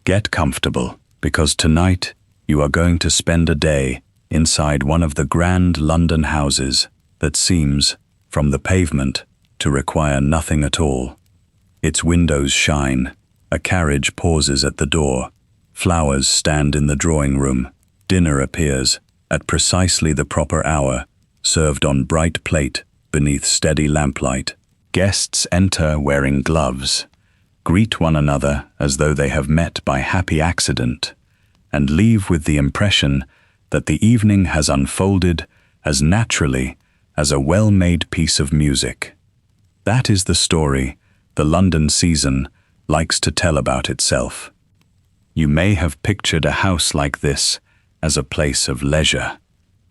Get comfortable, because tonight you are going to spend a day inside one of the grand London houses that seems, from the pavement, to require nothing at all. Its windows shine, a carriage pauses at the door, flowers stand in the drawing room, dinner appears, at precisely the proper hour, served on bright plate beneath steady lamplight. Guests enter wearing gloves, greet one another as though they have met by happy accident, and leave with the impression that the evening has unfolded as naturally as a well-made piece of music. That is the story the London season likes to tell about itself. You may have pictured a house like this as a place of leisure.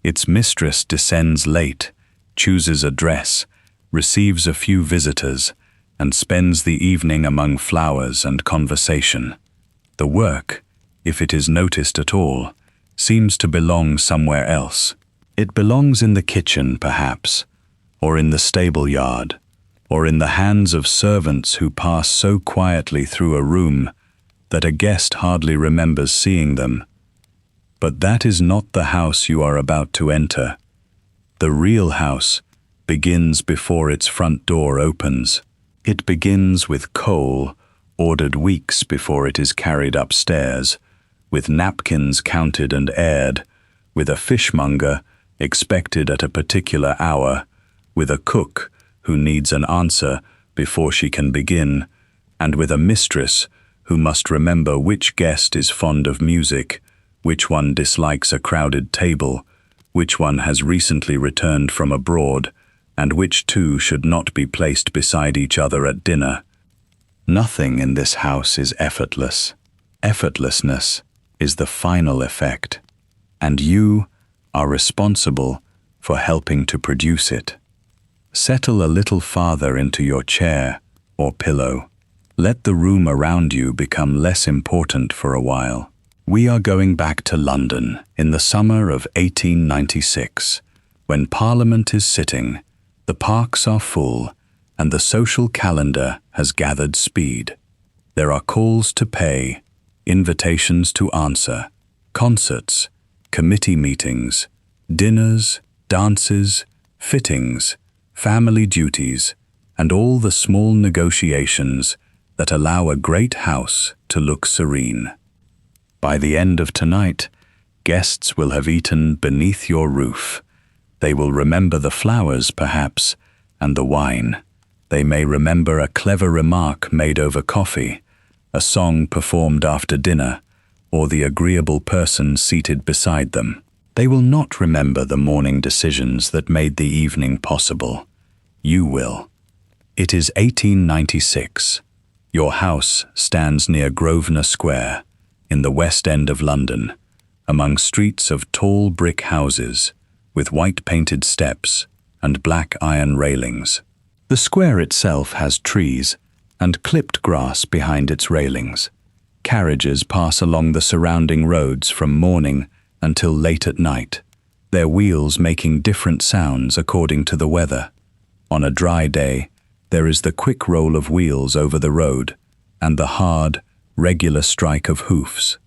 Its mistress descends late, chooses a dress, receives a few visitors, and spends the evening among flowers and conversation. The work, if it is noticed at all, seems to belong somewhere else. It belongs in the kitchen, perhaps, or in the stable yard, or in the hands of servants who pass so quietly through a room that a guest hardly remembers seeing them. But that is not the house you are about to enter. The real house begins before its front door opens. It begins with coal ordered weeks before it is carried upstairs, with napkins counted and aired, with a fishmonger expected at a particular hour, with a cook who needs an answer before she can begin, and with a mistress who must remember which guest is fond of music, which one dislikes a crowded table, which one has recently returned from abroad, and which two should not be placed beside each other at dinner. Nothing in this house is effortless. Effortlessness is the final effect, and you are responsible for helping to produce it. Settle a little farther into your chair or pillow. Let the room around you become less important for a while. We are going back to London in the summer of 1896, when Parliament is sitting, the parks are full, and the social calendar has gathered speed. There are calls to pay, invitations to answer, concerts, committee meetings, dinners, dances, fittings, family duties, and all the small negotiations that allow a great house to look serene. By the end of tonight, guests will have eaten beneath your roof. They will remember the flowers, perhaps, and the wine. They may remember a clever remark made over coffee, a song performed after dinner, or the agreeable person seated beside them. They will not remember the morning decisions that made the evening possible. You will. It is 1896. Your house stands near Grosvenor Square, in the West End of London, among streets of tall brick houses, with white-painted steps and black iron railings. The square itself has trees and clipped grass behind its railings. Carriages pass along the surrounding roads from morning until late at night, their wheels making different sounds according to the weather. On a dry day, there is the quick roll of wheels over the road and the hard, regular strike of hoofs.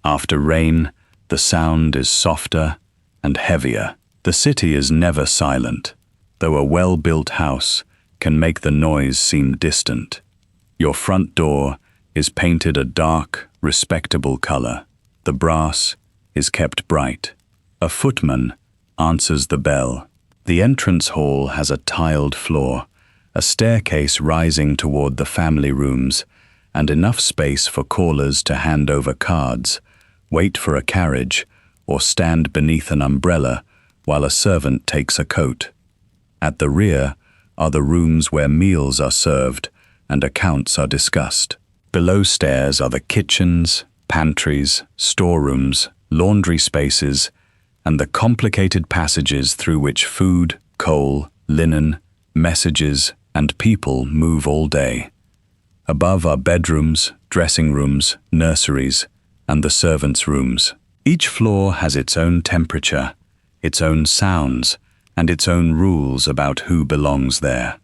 After rain, the sound is softer and heavier. The city is never silent, though a well-built house can make the noise seem distant. Your front door is painted a dark, respectable color. The brass is kept bright. A footman answers the bell. The entrance hall has a tiled floor, a staircase rising toward the family rooms, and enough space for callers to hand over cards, wait for a carriage, or stand beneath an umbrella while a servant takes a coat. At the rear are the rooms where meals are served and accounts are discussed. Below stairs are the kitchens, pantries, storerooms, laundry spaces, and the complicated passages through which food, coal, linen, messages, and people move all day. Above are bedrooms, dressing rooms, nurseries, and the servants' rooms. Each floor has its own temperature, its own sounds, and its own rules about who belongs there.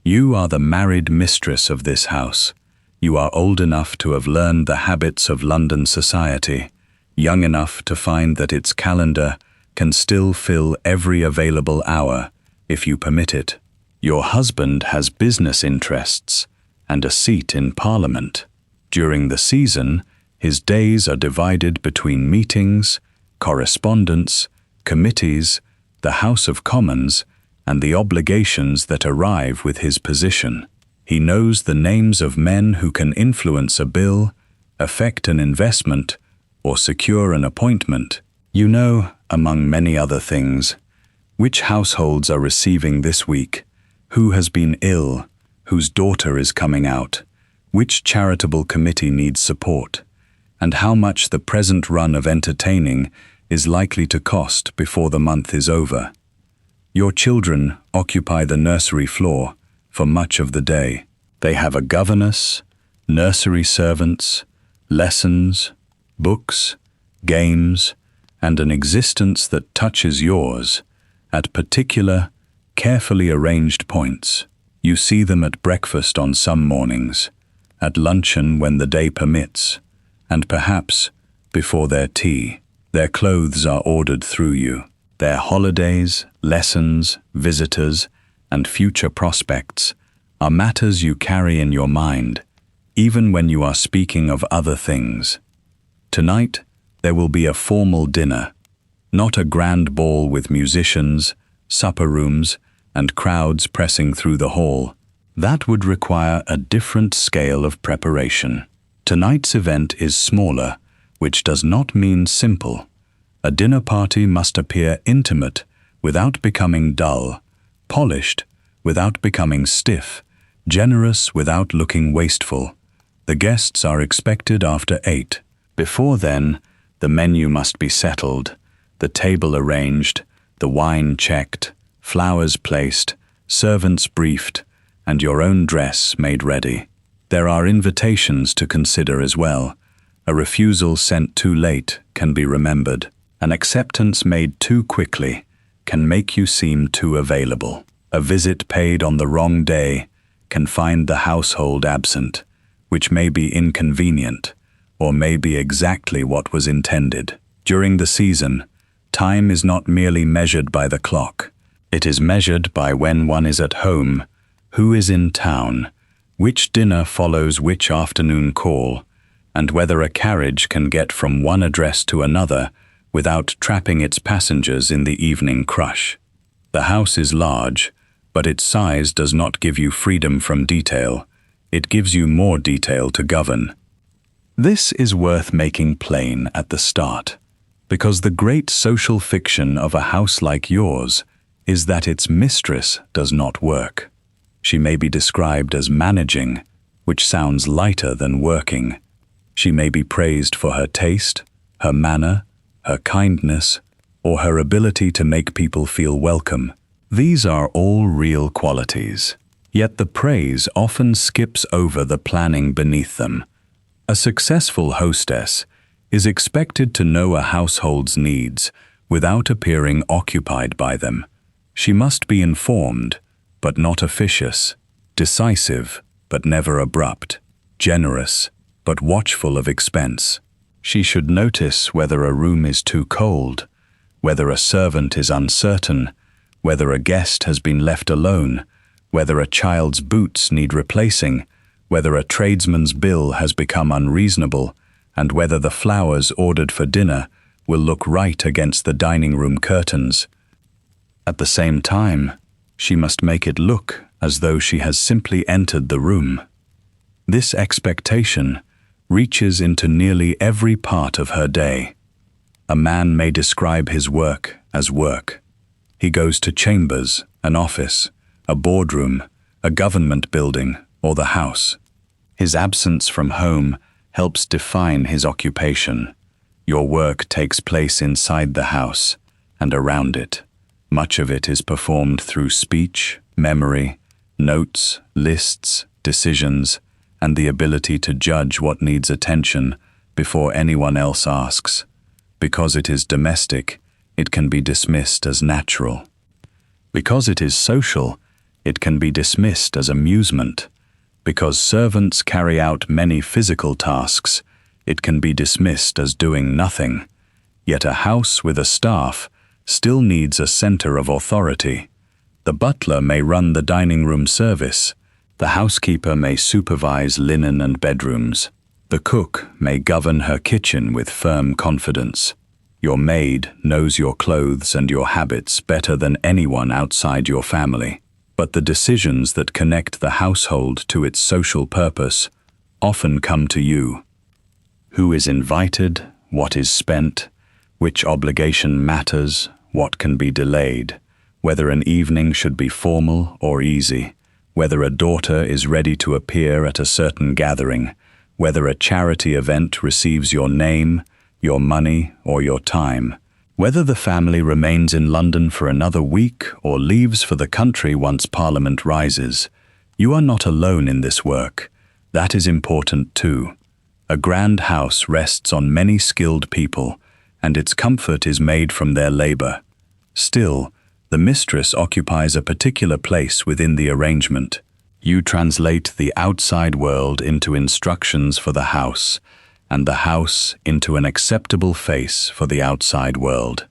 You are the married mistress of this house, You are old enough to have learned the habits of London society, young enough to find that its calendar can still fill every available hour if you permit it. Your husband has business interests and a seat in Parliament. During the season, his days are divided between meetings, correspondence, committees, the House of Commons, and the obligations that arrive with his position. He knows the names of men who can influence a bill, affect an investment, or secure an appointment. You know, among many other things, which households are receiving this week, who has been ill, whose daughter is coming out, which charitable committee needs support, and how much the present run of entertaining is likely to cost before the month is over. Your children occupy the nursery floor for much of the day. They have a governess, nursery servants, lessons, books, games, and an existence that touches yours at particular, carefully arranged points. You see them at breakfast on some mornings, at luncheon when the day permits, and perhaps before their tea. Their clothes are ordered through you. Their holidays, lessons, visitors, and future prospects are matters you carry in your mind, even when you are speaking of other things. Tonight, there will be a formal dinner, not a grand ball with musicians, supper rooms, and crowds pressing through the hall. That would require a different scale of preparation. Tonight's event is smaller, which does not mean simple. A dinner party must appear intimate without becoming dull, polished without becoming stiff, generous without looking wasteful. The guests are expected after 8. Before then, the menu must be settled, the table arranged, the wine checked, flowers placed, servants briefed, and your own dress made ready. There are invitations to consider as well. A refusal sent too late can be remembered. An acceptance made too quickly can make you seem too available. A visit paid on the wrong day can find the household absent, which may be inconvenient, or may be exactly what was intended. During the season, time is not merely measured by the clock. It is measured by when one is at home, who is in town, which dinner follows which afternoon call, and whether a carriage can get from one address to another without trapping its passengers in the evening crush. The house is large, but its size does not give you freedom from detail. It gives you more detail to govern. This is worth making plain at the start, because the great social fiction of a house like yours is that its mistress does not work. She may be described as managing, which sounds lighter than working. She may be praised for her taste, her manner, her kindness, or her ability to make people feel welcome. These are all real qualities, yet the praise often skips over the planning beneath them. A successful hostess is expected to know a household's needs without appearing occupied by them. She must be informed, but not officious, decisive, but never abrupt, generous, but watchful of expense. She should notice whether a room is too cold, whether a servant is uncertain, whether a guest has been left alone, whether a child's boots need replacing, whether a tradesman's bill has become unreasonable, and whether the flowers ordered for dinner will look right against the dining room curtains. At the same time, she must make it look as though she has simply entered the room. This expectation reaches into nearly every part of her day. A man may describe his work as work. He goes to chambers, an office, a boardroom, a government building, or the house. His absence from home helps define his occupation. Your work takes place inside the house and around it. Much of it is performed through speech, memory, notes, lists, decisions, and the ability to judge what needs attention before anyone else asks. Because it is domestic, it can be dismissed as natural. Because it is social, it can be dismissed as amusement. Because servants carry out many physical tasks, it can be dismissed as doing nothing. Yet a house with a staff still needs a center of authority. The butler may run the dining room service. The housekeeper may supervise linen and bedrooms. The cook may govern her kitchen with firm confidence. Your maid knows your clothes and your habits better than anyone outside your family. But the decisions that connect the household to its social purpose often come to you. Who is invited? What is spent? Which obligation matters? What can be delayed? Whether an evening should be formal or easy? Whether a daughter is ready to appear at a certain gathering? Whether a charity event receives your name, your money, or your time? Whether the family remains in London for another week or leaves for the country once Parliament rises, you are not alone in this work. That is important too. A grand house rests on many skilled people, and its comfort is made from their labor. Still, the mistress occupies a particular place within the arrangement. You translate the outside world into instructions for the house, and the house into an acceptable face for the outside world.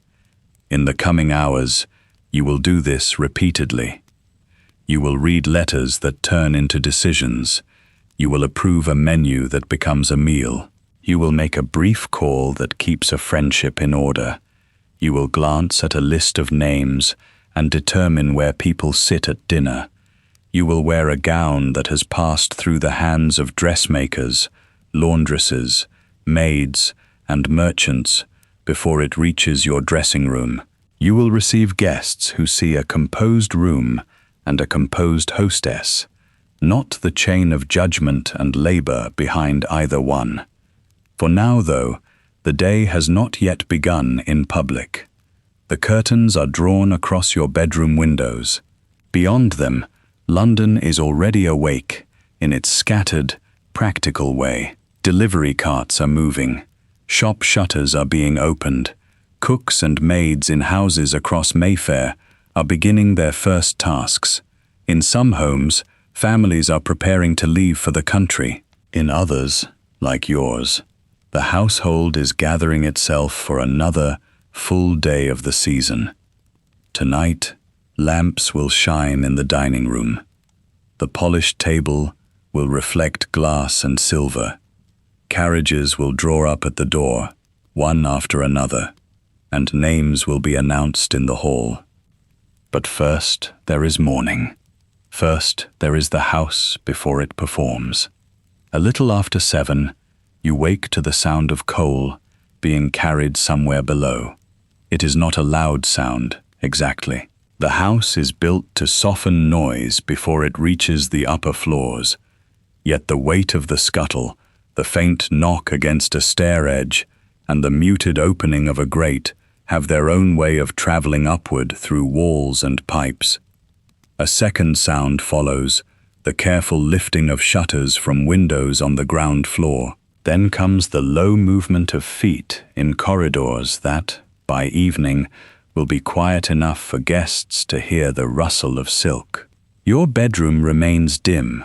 In the coming hours, you will do this repeatedly. You will read letters that turn into decisions. You will approve a menu that becomes a meal. You will make a brief call that keeps a friendship in order. You will glance at a list of names and determine where people sit at dinner. You will wear a gown that has passed through the hands of dressmakers, laundresses, maids, and merchants before it reaches your dressing room. You will receive guests who see a composed room and a composed hostess, not the chain of judgment and labor behind either one. For now, though, the day has not yet begun in public. The curtains are drawn across your bedroom windows. Beyond them, London is already awake in its scattered, practical way. Delivery carts are moving. Shop shutters are being opened. Cooks and maids in houses across Mayfair are beginning their first tasks. In some homes, families are preparing to leave for the country. In others, like yours, the household is gathering itself for another full day of the season. Tonight, lamps will shine in the dining room. The polished table will reflect glass and silver. Carriages will draw up at the door, one after another, and names will be announced in the hall. But first there is mourning. First there is the house before it performs. A little after 7, you wake to the sound of coal being carried somewhere below. It is not a loud sound, exactly. The house is built to soften noise before it reaches the upper floors. Yet the weight of the scuttle, the faint knock against a stair edge, and the muted opening of a grate have their own way of traveling upward through walls and pipes. A second sound follows, the careful lifting of shutters from windows on the ground floor. Then comes the low movement of feet in corridors that, by evening, will be quiet enough for guests to hear the rustle of silk. Your bedroom remains dim.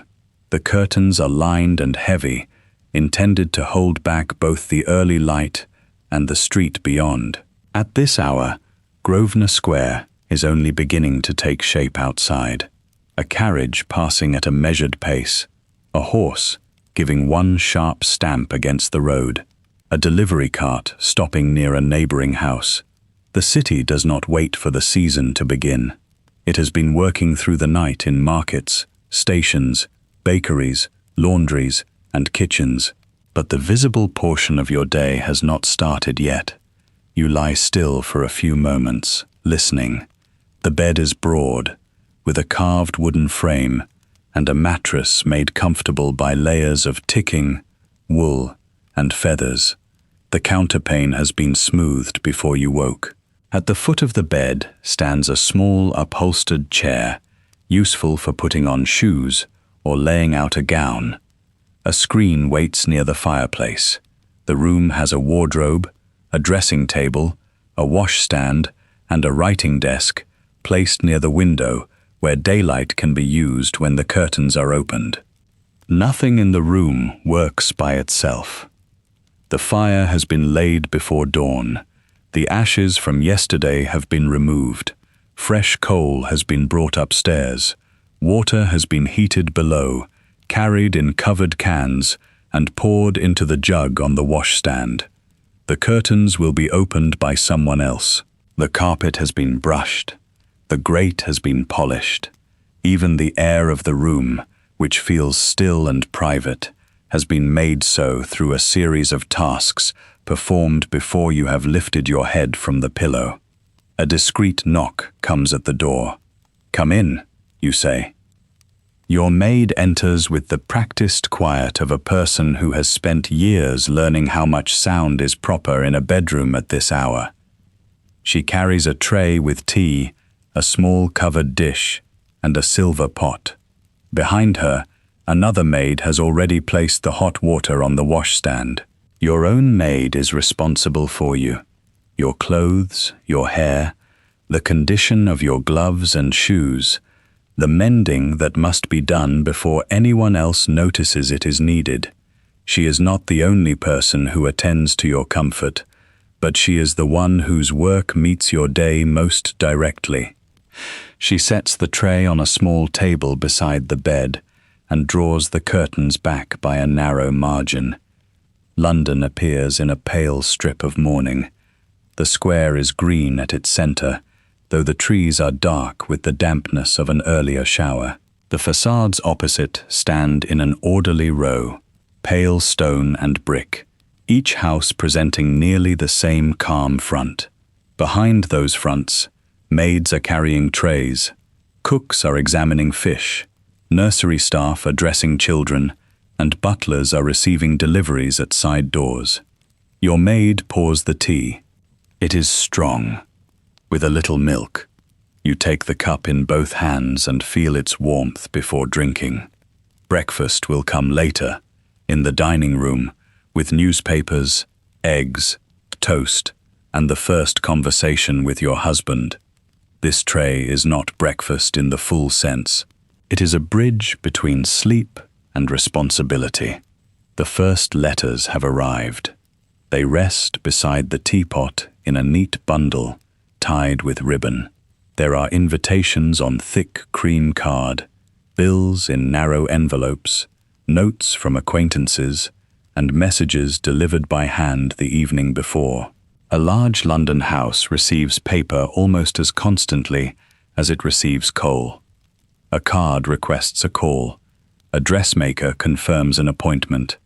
The curtains are lined and heavy, intended to hold back both the early light and the street beyond. At this hour, Grosvenor Square is only beginning to take shape outside. A carriage passing at a measured pace, a horse giving one sharp stamp against the road, a delivery cart stopping near a neighboring house. The city does not wait for the season to begin. It has been working through the night in markets, stations, bakeries, laundries, and kitchens, but the visible portion of your day has not started yet. You lie still for a few moments, listening. The bed is broad, with a carved wooden frame and a mattress made comfortable by layers of ticking, wool, and feathers. The counterpane has been smoothed before you woke. At the foot of the bed stands a small upholstered chair, useful for putting on shoes or laying out a gown. A screen waits near the fireplace. The room has a wardrobe, a dressing table, a washstand, and a writing desk placed near the window where daylight can be used when the curtains are opened. Nothing in the room works by itself. The fire has been laid before dawn. The ashes from yesterday have been removed. Fresh coal has been brought upstairs. Water has been heated below, carried in covered cans, and poured into the jug on the washstand. The curtains will be opened by someone else. The carpet has been brushed. The grate has been polished. Even the air of the room, which feels still and private, has been made so through a series of tasks performed before you have lifted your head from the pillow. A discreet knock comes at the door. "Come in," you say. Your maid enters with the practiced quiet of a person who has spent years learning how much sound is proper in a bedroom at this hour. She carries a tray with tea, a small covered dish, and a silver pot. Behind her, another maid has already placed the hot water on the washstand. Your own maid is responsible for you. Your clothes, your hair, the condition of your gloves and shoes, the mending that must be done before anyone else notices it is needed. She is not the only person who attends to your comfort, but she is the one whose work meets your day most directly. She sets the tray on a small table beside the bed and draws the curtains back by a narrow margin. London appears in a pale strip of mourning. The square is green at its center, though the trees are dark with the dampness of an earlier shower. The facades opposite stand in an orderly row, pale stone and brick, each house presenting nearly the same calm front. Behind those fronts, maids are carrying trays, cooks are examining fish, nursery staff are dressing children, and butlers are receiving deliveries at side doors. Your maid pours the tea. It is strong, with a little milk. You take the cup in both hands and feel its warmth before drinking. Breakfast will come later, in the dining room, with newspapers, eggs, toast, and the first conversation with your husband. This tray is not breakfast in the full sense. It is a bridge between sleep and responsibility. The first letters have arrived. They rest beside the teapot in a neat bundle, tied with ribbon. There are invitations on thick cream card, bills in narrow envelopes, notes from acquaintances, and messages delivered by hand the evening before. A large London house receives paper almost as constantly as it receives coal. A card requests a call. A dressmaker confirms an appointment.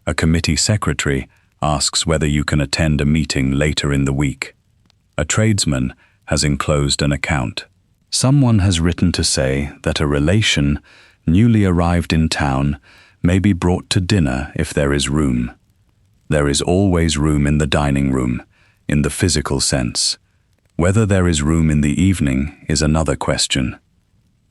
A committee secretary asks whether you can attend a meeting later in the week. A tradesman has enclosed an account. Someone has written to say that a relation, newly arrived in town, may be brought to dinner if there is room. There is always room in the dining room, in the physical sense. Whether there is room in the evening is another question.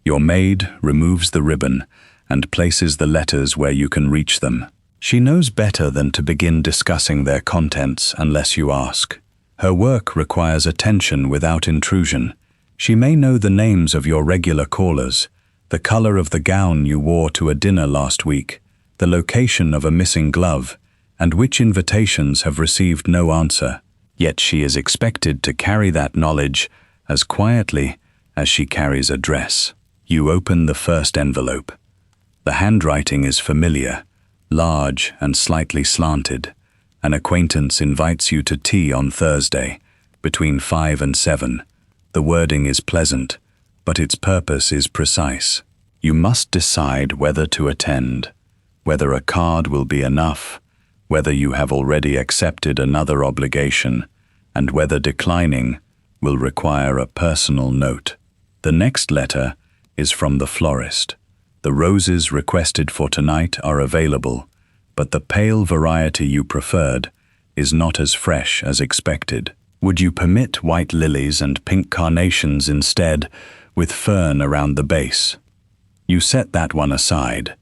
Your maid removes the ribbon and places the letters where you can reach them. She knows better than to begin discussing their contents unless you ask. Her work requires attention without intrusion. She may know the names of your regular callers, the color of the gown you wore to a dinner last week, the location of a missing glove, and which invitations have received no answer. Yet she is expected to carry that knowledge as quietly as she carries a dress. You open the first envelope. The handwriting is familiar, large and slightly slanted. An acquaintance invites you to tea on Thursday, between 5 and 7. The wording is pleasant, but its purpose is precise. You must decide whether to attend, whether a card will be enough, whether you have already accepted another obligation, and whether declining will require a personal note. The next letter is from the florist. The roses requested for tonight are available, but the pale variety you preferred is not as fresh as expected. Would you permit white lilies and pink carnations instead, with fern around the base? You set that one aside.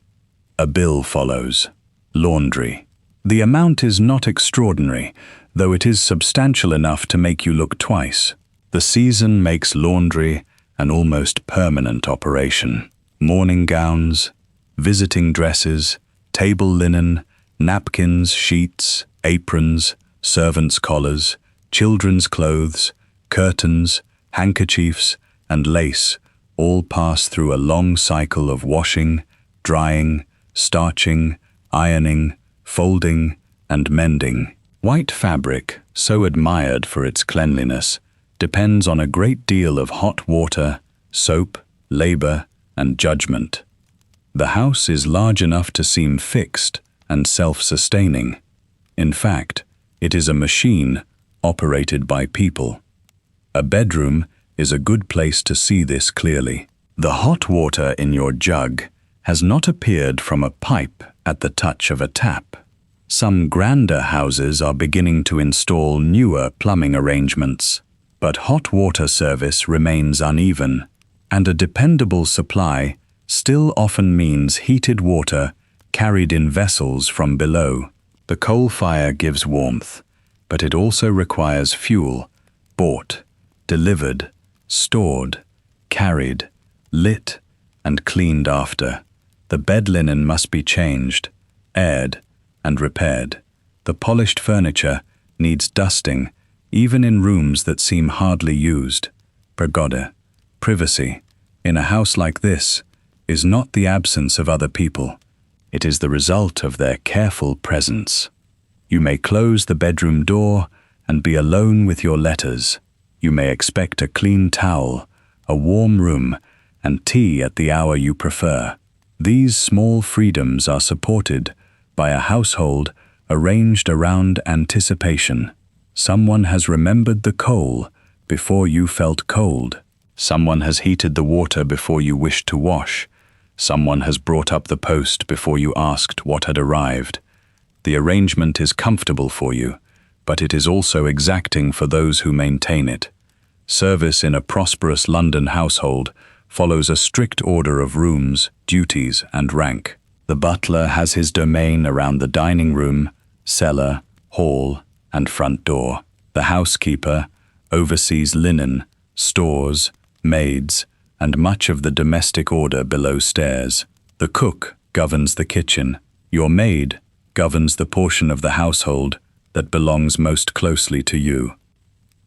A bill follows. Laundry. The amount is not extraordinary, though it is substantial enough to make you look twice. The season makes laundry an almost permanent operation. Morning gowns, visiting dresses, table linen, napkins, sheets, aprons, servants' collars, children's clothes, curtains, handkerchiefs, and lace all pass through a long cycle of washing, drying, starching, ironing, folding, and mending. White fabric, so admired for its cleanliness, depends on a great deal of hot water, soap, labor, and judgment. The house is large enough to seem fixed and self-sustaining. In fact, it is a machine operated by people. A bedroom is a good place to see this clearly. The hot water in your jug has not appeared from a pipe at the touch of a tap. Some grander houses are beginning to install newer plumbing arrangements, but hot water service remains uneven, and a dependable supply still often means heated water carried in vessels from below. The coal fire gives warmth, but it also requires fuel, bought, delivered, stored, carried, lit, and cleaned after. The bed linen must be changed, aired, and repaired. The polished furniture needs dusting, even in rooms that seem hardly used. Privacy, in a house like this, is not the absence of other people. It is the result of their careful presence. You may close the bedroom door and be alone with your letters. You may expect a clean towel, a warm room, and tea at the hour you prefer. These small freedoms are supported by a household arranged around anticipation. Someone has remembered the coal before you felt cold. Someone has heated the water before you wished to wash. Someone has brought up the post before you asked what had arrived. The arrangement is comfortable for you, but it is also exacting for those who maintain it. Service in a prosperous London household follows a strict order of rooms, duties, and rank. The butler has his domain around the dining room, cellar, hall, and front door. The housekeeper oversees linen, stores, maids, and much of the domestic order below stairs. The cook governs the kitchen. Your maid governs the portion of the household that belongs most closely to you.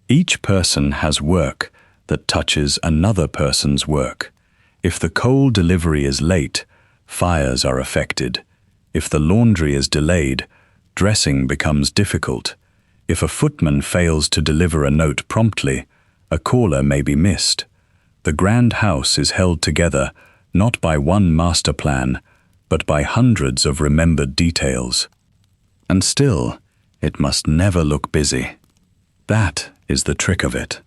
Each person has work that touches another person's work. If the coal delivery is late, fires are affected. If the laundry is delayed, dressing becomes difficult. If a footman fails to deliver a note promptly, a caller may be missed. The grand house is held together not by one master plan, but by hundreds of remembered details. And still, it must never look busy. That is the trick of it.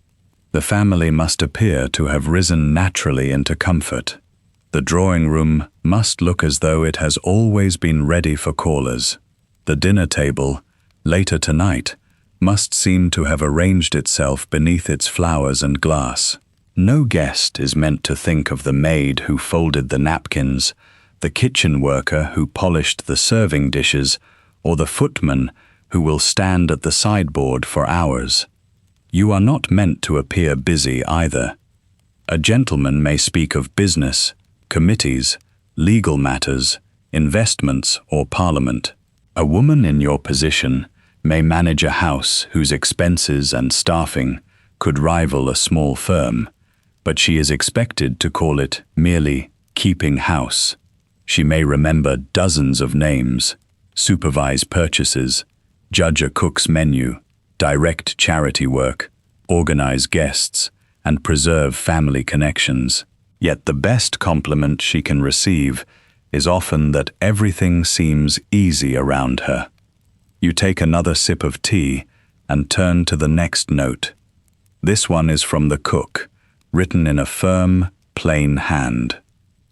The family must appear to have risen naturally into comfort. The drawing room must look as though it has always been ready for callers. The dinner table, later tonight, must seem to have arranged itself beneath its flowers and glass. No guest is meant to think of the maid who folded the napkins, the kitchen worker who polished the serving dishes, or the footman who will stand at the sideboard for hours. You are not meant to appear busy either. A gentleman may speak of business, committees, legal matters, investments, or parliament. A woman in your position may manage a house whose expenses and staffing could rival a small firm, but she is expected to call it merely keeping house. She may remember dozens of names, supervise purchases, judge a cook's menu, direct charity work, organize guests, and preserve family connections. Yet the best compliment she can receive is often that everything seems easy around her. You take another sip of tea and turn to the next note. This one is from the cook, written in a firm, plain hand.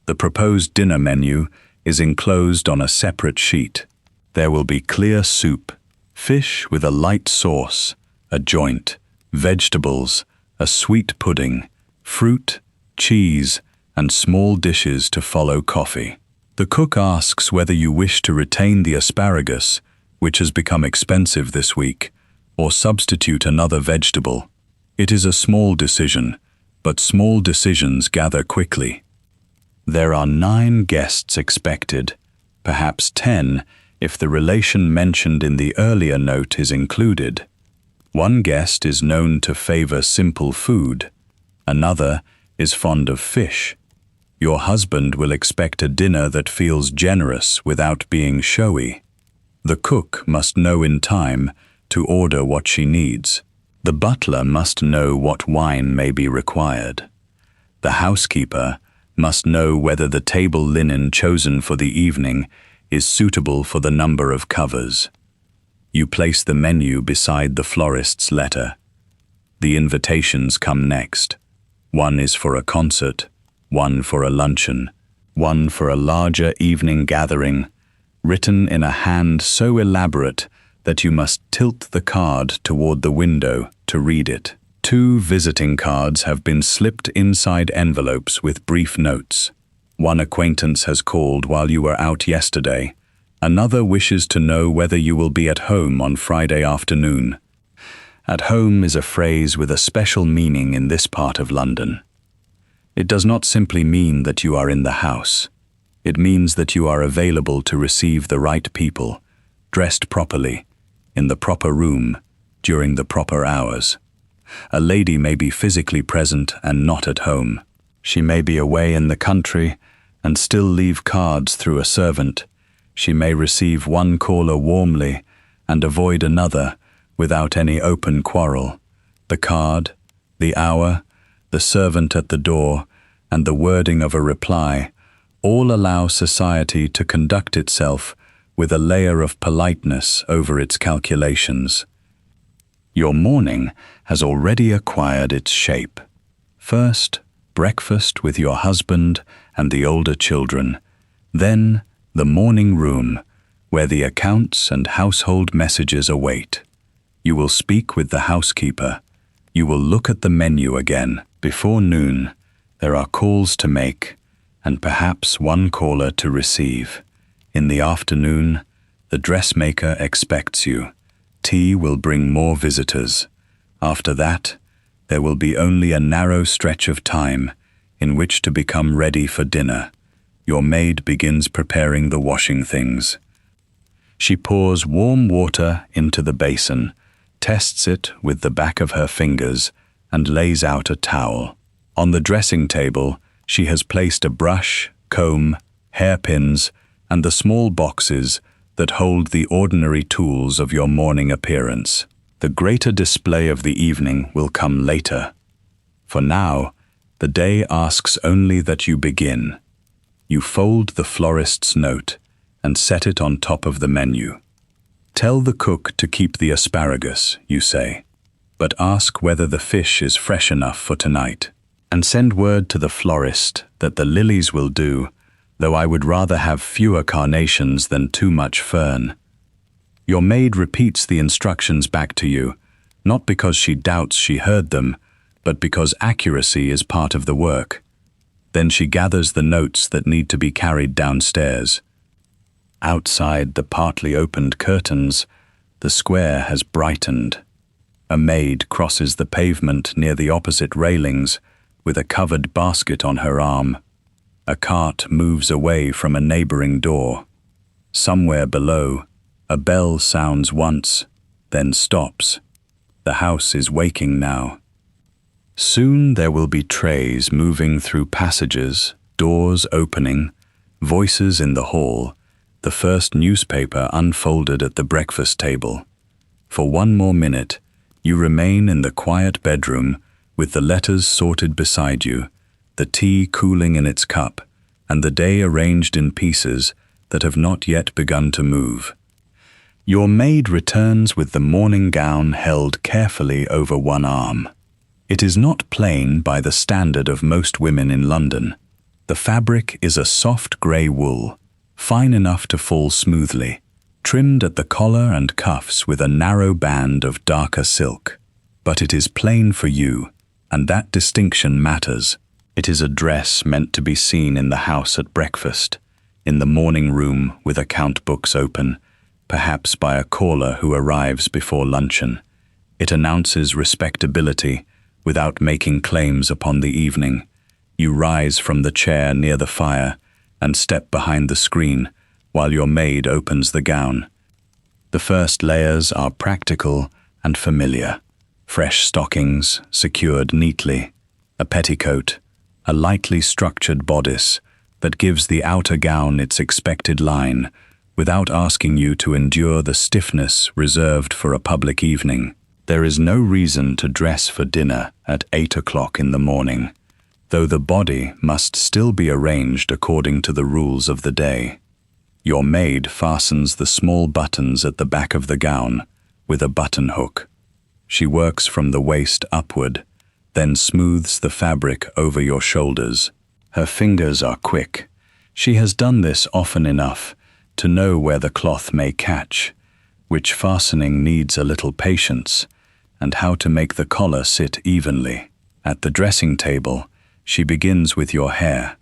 The proposed dinner menu is enclosed on a separate sheet. There will be clear soup, fish with a light sauce, a joint, vegetables, a sweet pudding, fruit, cheese, and small dishes to follow coffee. The cook asks whether you wish to retain the asparagus, which has become expensive this week, or substitute another vegetable. It is a small decision, but small decisions gather quickly. There are 9 guests expected, perhaps 10 if the relation mentioned in the earlier note is included. One guest is known to favor simple food. Another is fond of fish. Your husband will expect a dinner that feels generous without being showy. The cook must know in time to order what she needs. The butler must know what wine may be required. The housekeeper must know whether the table linen chosen for the evening is suitable for the number of covers. You place the menu beside the florist's letter. The invitations come next. One is for a concert, one for a luncheon, one for a larger evening gathering, written in a hand so elaborate that you must tilt the card toward the window to read it. 2 visiting cards have been slipped inside envelopes with brief notes. One acquaintance has called while you were out yesterday. Another wishes to know whether you will be at home on Friday afternoon. At home is a phrase with a special meaning in this part of London. It does not simply mean that you are in the house. It means that you are available to receive the right people, dressed properly, in the proper room, during the proper hours. A lady may be physically present and not at home. She may be away in the country and still leave cards through a servant. She may receive one caller warmly and avoid another without any open quarrel. The card, the hour, the servant at the door, and the wording of a reply all allow society to conduct itself with a layer of politeness over its calculations. Your morning has already acquired its shape. First, breakfast with your husband and the older children. Then, the morning room, where the accounts and household messages await. You will speak with the housekeeper. You will look at the menu again. Before noon, there are calls to make, and perhaps one caller to receive. In the afternoon, the dressmaker expects you. Tea will bring more visitors. After that, there will be only a narrow stretch of time in which to become ready for dinner. Your maid begins preparing the washing things. She pours warm water into the basin, tests it with the back of her fingers, and lays out a towel. On the dressing table, she has placed a brush, comb, hairpins, and the small boxes that hold the ordinary tools of your morning appearance. The greater display of the evening will come later. For now, the day asks only that you begin. You fold the florist's note and set it on top of the menu. Tell the cook to keep the asparagus, you say, but ask whether the fish is fresh enough for tonight. And send word to the florist that the lilies will do, though I would rather have fewer carnations than too much fern. Your maid repeats the instructions back to you, not because she doubts she heard them, but because accuracy is part of the work. Then she gathers the notes that need to be carried downstairs. Outside the partly opened curtains, the square has brightened. A maid crosses the pavement near the opposite railings with a covered basket on her arm. A cart moves away from a neighboring door. Somewhere below, a bell sounds once, then stops. The house is waking now. Soon there will be trays moving through passages, doors opening, voices in the hall, the first newspaper unfolded at the breakfast table. For one more minute, you remain in the quiet bedroom with the letters sorted beside you, the tea cooling in its cup, and the day arranged in pieces that have not yet begun to move. Your maid returns with the morning gown held carefully over one arm. It is not plain by the standard of most women in London. The fabric is a soft grey wool, fine enough to fall smoothly, trimmed at the collar and cuffs with a narrow band of darker silk. But it is plain for you, and that distinction matters. It is a dress meant to be seen in the house at breakfast, in the morning room with account books open, perhaps by a caller who arrives before luncheon. It announces respectability without making claims upon the evening. You rise from the chair near the fire and step behind the screen while your maid opens the gown. The first layers are practical and familiar. Fresh stockings, secured neatly, a petticoat, a lightly structured bodice that gives the outer gown its expected line without asking you to endure the stiffness reserved for a public evening. There is no reason to dress for dinner at 8 o'clock in the morning, though the body must still be arranged according to the rules of the day. Your maid fastens the small buttons at the back of the gown with a button hook. She works from the waist upward, then smooths the fabric over your shoulders. Her fingers are quick. She has done this often enough to know where the cloth may catch, which fastening needs a little patience, and how to make the collar sit evenly. At the dressing table, she begins with your hair.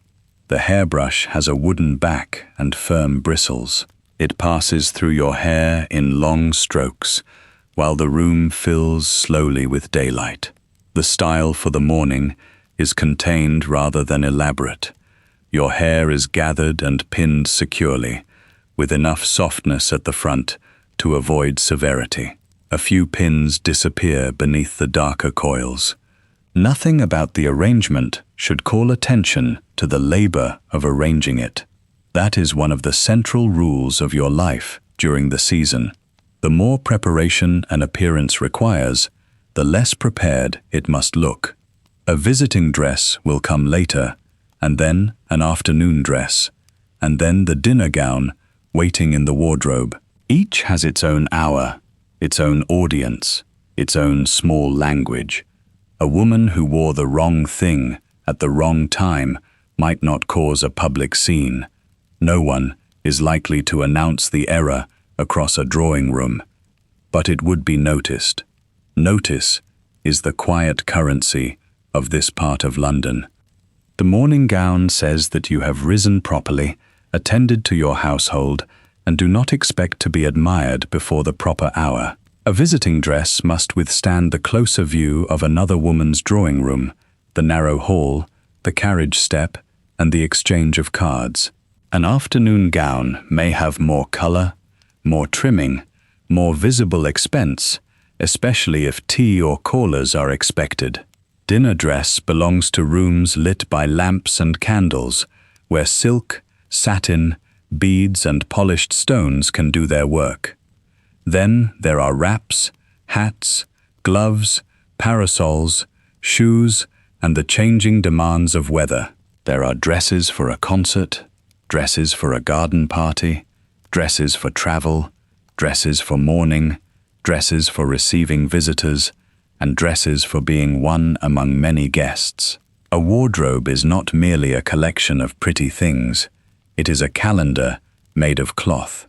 The hairbrush has a wooden back and firm bristles. It passes through your hair in long strokes, while the room fills slowly with daylight. The style for the morning is contained rather than elaborate. Your hair is gathered and pinned securely, with enough softness at the front to avoid severity. A few pins disappear beneath the darker coils. Nothing about the arrangement should call attention to the labor of arranging it. That is one of the central rules of your life during the season. The more preparation an appearance requires, the less prepared it must look. A visiting dress will come later, and then an afternoon dress, and then the dinner gown waiting in the wardrobe. Each has its own hour, its own audience, its own small language. A woman who wore the wrong thing at the wrong time might not cause a public scene. No one is likely to announce the error across a drawing room, but it would be noticed. Notice is the quiet currency of this part of London. The morning gown says that you have risen properly, attended to your household, and do not expect to be admired before the proper hour. A visiting dress must withstand the closer view of another woman's drawing room, the narrow hall, the carriage step, and the exchange of cards. An afternoon gown may have more color, more trimming, more visible expense, especially if tea or callers are expected. Dinner dress belongs to rooms lit by lamps and candles, where silk, satin, beads and polished stones can do their work. Then there are wraps, hats, gloves, parasols, shoes, and the changing demands of weather. There are dresses for a concert, dresses for a garden party, dresses for travel, dresses for mourning, dresses for receiving visitors, and dresses for being one among many guests. A wardrobe is not merely a collection of pretty things. It is a calendar made of cloth.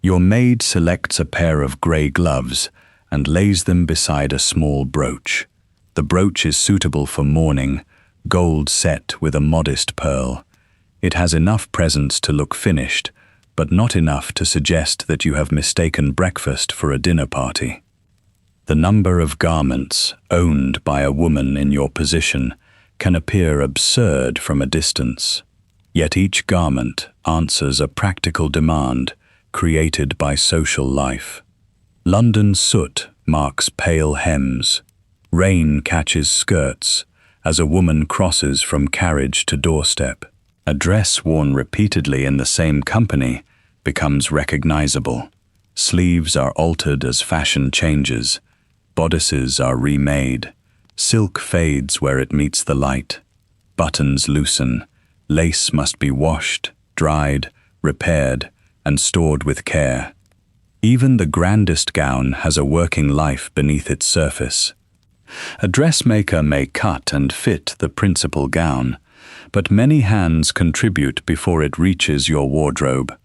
Your maid selects a pair of grey gloves and lays them beside a small brooch. The brooch is suitable for mourning, gold set with a modest pearl. It has enough presence to look finished, but not enough to suggest that you have mistaken breakfast for a dinner party. The number of garments owned by a woman in your position can appear absurd from a distance. Yet each garment answers a practical demand created by social life. London soot marks pale hems. Rain catches skirts as a woman crosses from carriage to doorstep. A dress worn repeatedly in the same company becomes recognizable. Sleeves are altered as fashion changes. Bodices are remade. Silk fades where it meets the light. Buttons loosen. Lace must be washed, dried, repaired, and stored with care. Even the grandest gown has a working life beneath its surface. A dressmaker may cut and fit the principal gown, but many hands contribute before it reaches your wardrobe.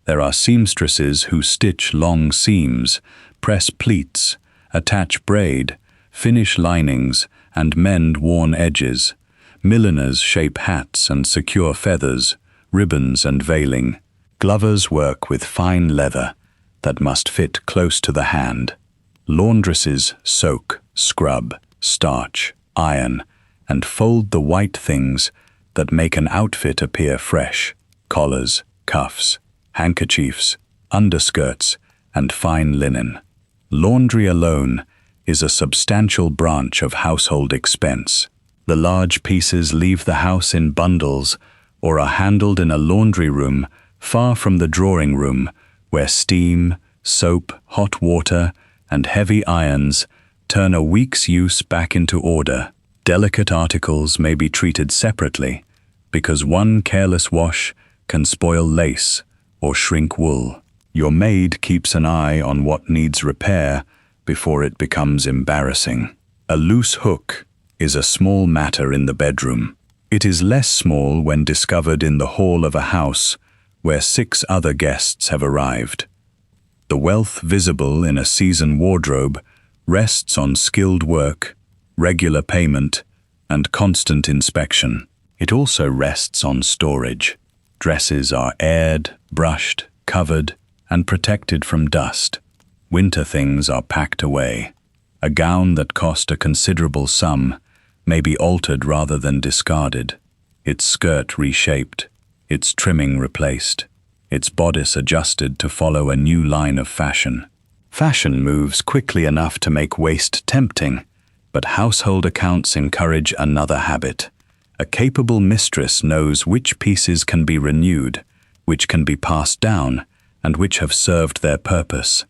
There are seamstresses who stitch long seams, press pleats, attach braid, finish linings, and mend worn edges. Milliners shape hats and secure feathers, ribbons and veiling. Glovers work with fine leather that must fit close to the hand. Laundresses soak, scrub, starch, iron, and fold the white things that make an outfit appear fresh: collars, cuffs, handkerchiefs, underskirts, and fine linen. Laundry alone is a substantial branch of household expense. The large pieces leave the house in bundles or are handled in a laundry room far from the drawing room, where steam, soap, hot water, and heavy irons turn a week's use back into order. Delicate articles may be treated separately, because one careless wash can spoil lace or shrink wool. Your maid keeps an eye on what needs repair before it becomes embarrassing. A loose hook is a small matter in the bedroom. It is less small when discovered in the hall of a house where 6 other guests have arrived. The wealth visible in a season wardrobe rests on skilled work, regular payment, and constant inspection. It also rests on storage. Dresses are aired, brushed, covered, and protected from dust. Winter things are packed away. A gown that cost a considerable sum may be altered rather than discarded, its skirt reshaped, its trimming replaced, its bodice adjusted to follow a new line of fashion. Fashion moves quickly enough to make waste tempting, but household accounts encourage another habit. A capable mistress knows which pieces can be renewed, which can be passed down, and which have served their purpose.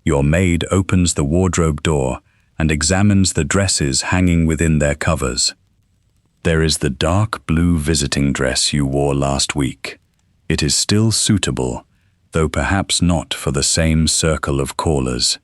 Your maid opens the wardrobe door and examines the dresses hanging within their covers. There is the dark blue visiting dress you wore last week. It is still suitable, though perhaps not for the same circle of callers.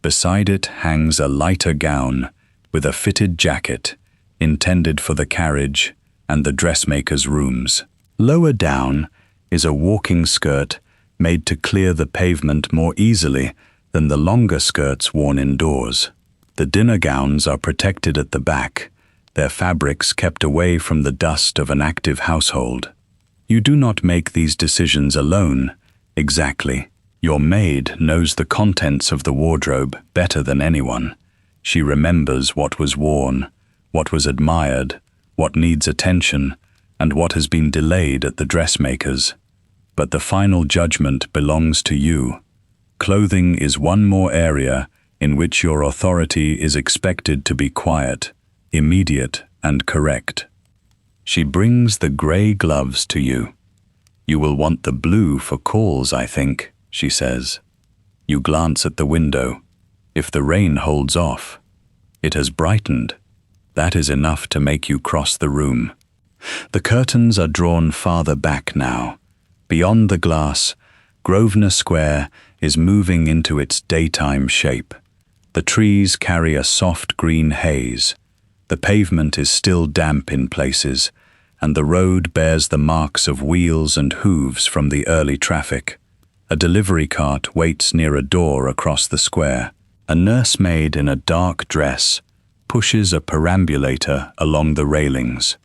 Beside it hangs a lighter gown with a fitted jacket, intended for the carriage and the dressmaker's rooms. Lower down is a walking skirt made to clear the pavement more easily than the longer skirts worn indoors. The dinner gowns are protected at the back, their fabrics kept away from the dust of an active household. You do not make these decisions alone, exactly. Your maid knows the contents of the wardrobe better than anyone. She remembers what was worn, what was admired, what needs attention, and what has been delayed at the dressmaker's. But the final judgment belongs to you. Clothing is one more area in which your authority is expected to be quiet, immediate, and correct. She brings the grey gloves to you. "You will want the blue for calls, I think," she says. You glance at the window. If the rain holds off, it has brightened. That is enough to make you cross the room. The curtains are drawn farther back now. Beyond the glass, Grosvenor Square is moving into its daytime shape. The trees carry a soft green haze. The pavement is still damp in places, and the road bears the marks of wheels and hooves from the early traffic. A delivery cart waits near a door across the square. A nursemaid in a dark dress pushes a perambulator along the railings.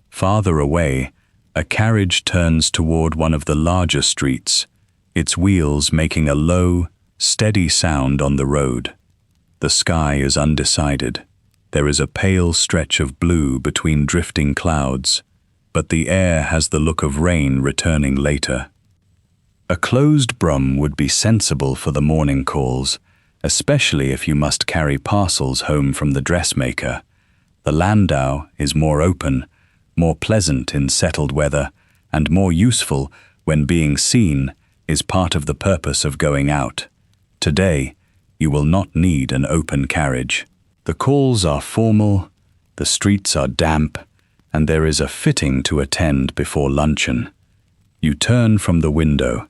Farther away, a carriage turns toward one of the larger streets, its wheels making a low, steady sound on the road. The sky is undecided. There is a pale stretch of blue between drifting clouds, but the air has the look of rain returning later. A closed brougham would be sensible for the morning calls, especially if you must carry parcels home from the dressmaker. The landau is more open, more pleasant in settled weather, and more useful when being seen is part of the purpose of going out. Today, you will not need an open carriage. The calls are formal, the streets are damp, and there is a fitting to attend before luncheon. You turn from the window.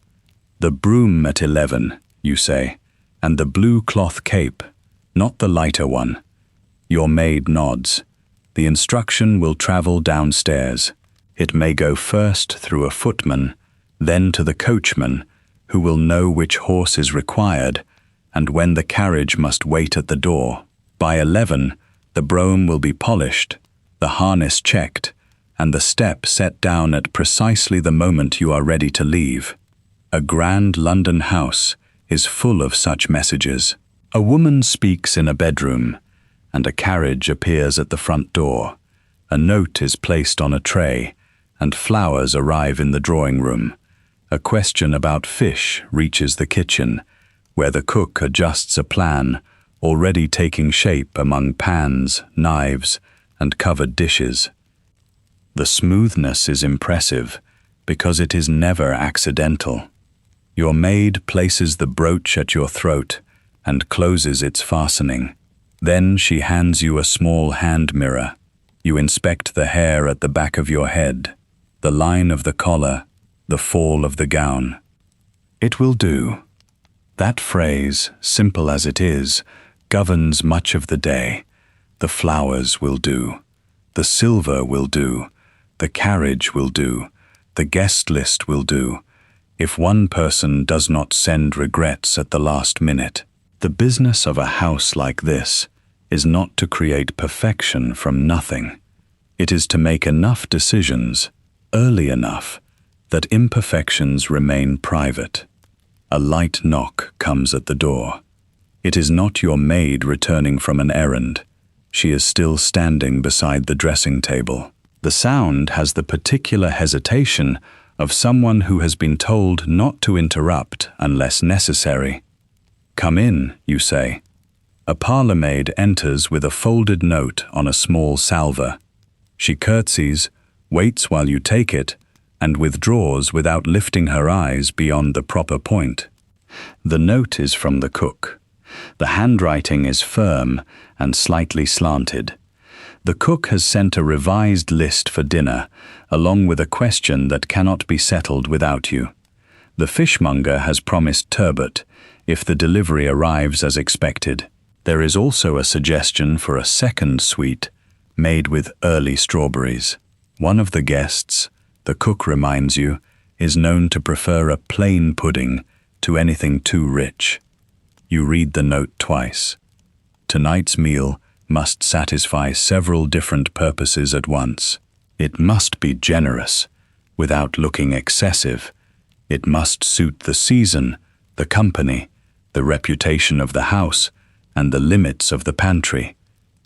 "The brougham at 11, you say, "and the blue cloth cape, not the lighter one." Your maid nods. The instruction will travel downstairs. It may go first through a footman, then to the coachman, who will know which horse is required, and when the carriage must wait at the door. By 11, the brougham will be polished, the harness checked, and the step set down at precisely the moment you are ready to leave. A grand London house is full of such messages. A woman speaks in a bedroom, and a carriage appears at the front door. A note is placed on a tray, and flowers arrive in the drawing room. A question about fish reaches the kitchen, where the cook adjusts a plan, already taking shape among pans, knives, and covered dishes. The smoothness is impressive, because it is never accidental. Your maid places the brooch at your throat and closes its fastening. Then she hands you a small hand mirror. You inspect the hair at the back of your head, the line of the collar, the fall of the gown. It will do. That phrase, simple as it is, governs much of the day. The flowers will do. The silver will do. The carriage will do. The guest list will do. If one person does not send regrets at the last minute. The business of a house like this is not to create perfection from nothing. It is to make enough decisions, early enough, that imperfections remain private. A light knock comes at the door. It is not your maid returning from an errand. She is still standing beside the dressing table. The sound has the particular hesitation of someone who has been told not to interrupt unless necessary. "Come in," you say. A parlour-maid enters with a folded note on a small salver. She curtsies, waits while you take it, and withdraws without lifting her eyes beyond the proper point. The note is from the cook. The handwriting is firm and slightly slanted. The cook has sent a revised list for dinner, along with a question that cannot be settled without you. The fishmonger has promised turbot, if the delivery arrives as expected. There is also a suggestion for a second sweet, made with early strawberries. One of the guests, the cook reminds you, is known to prefer a plain pudding to anything too rich. You read the note twice. Tonight's meal must satisfy several different purposes at once. It must be generous, without looking excessive. It must suit the season, the company, the reputation of the house, and the limits of the pantry.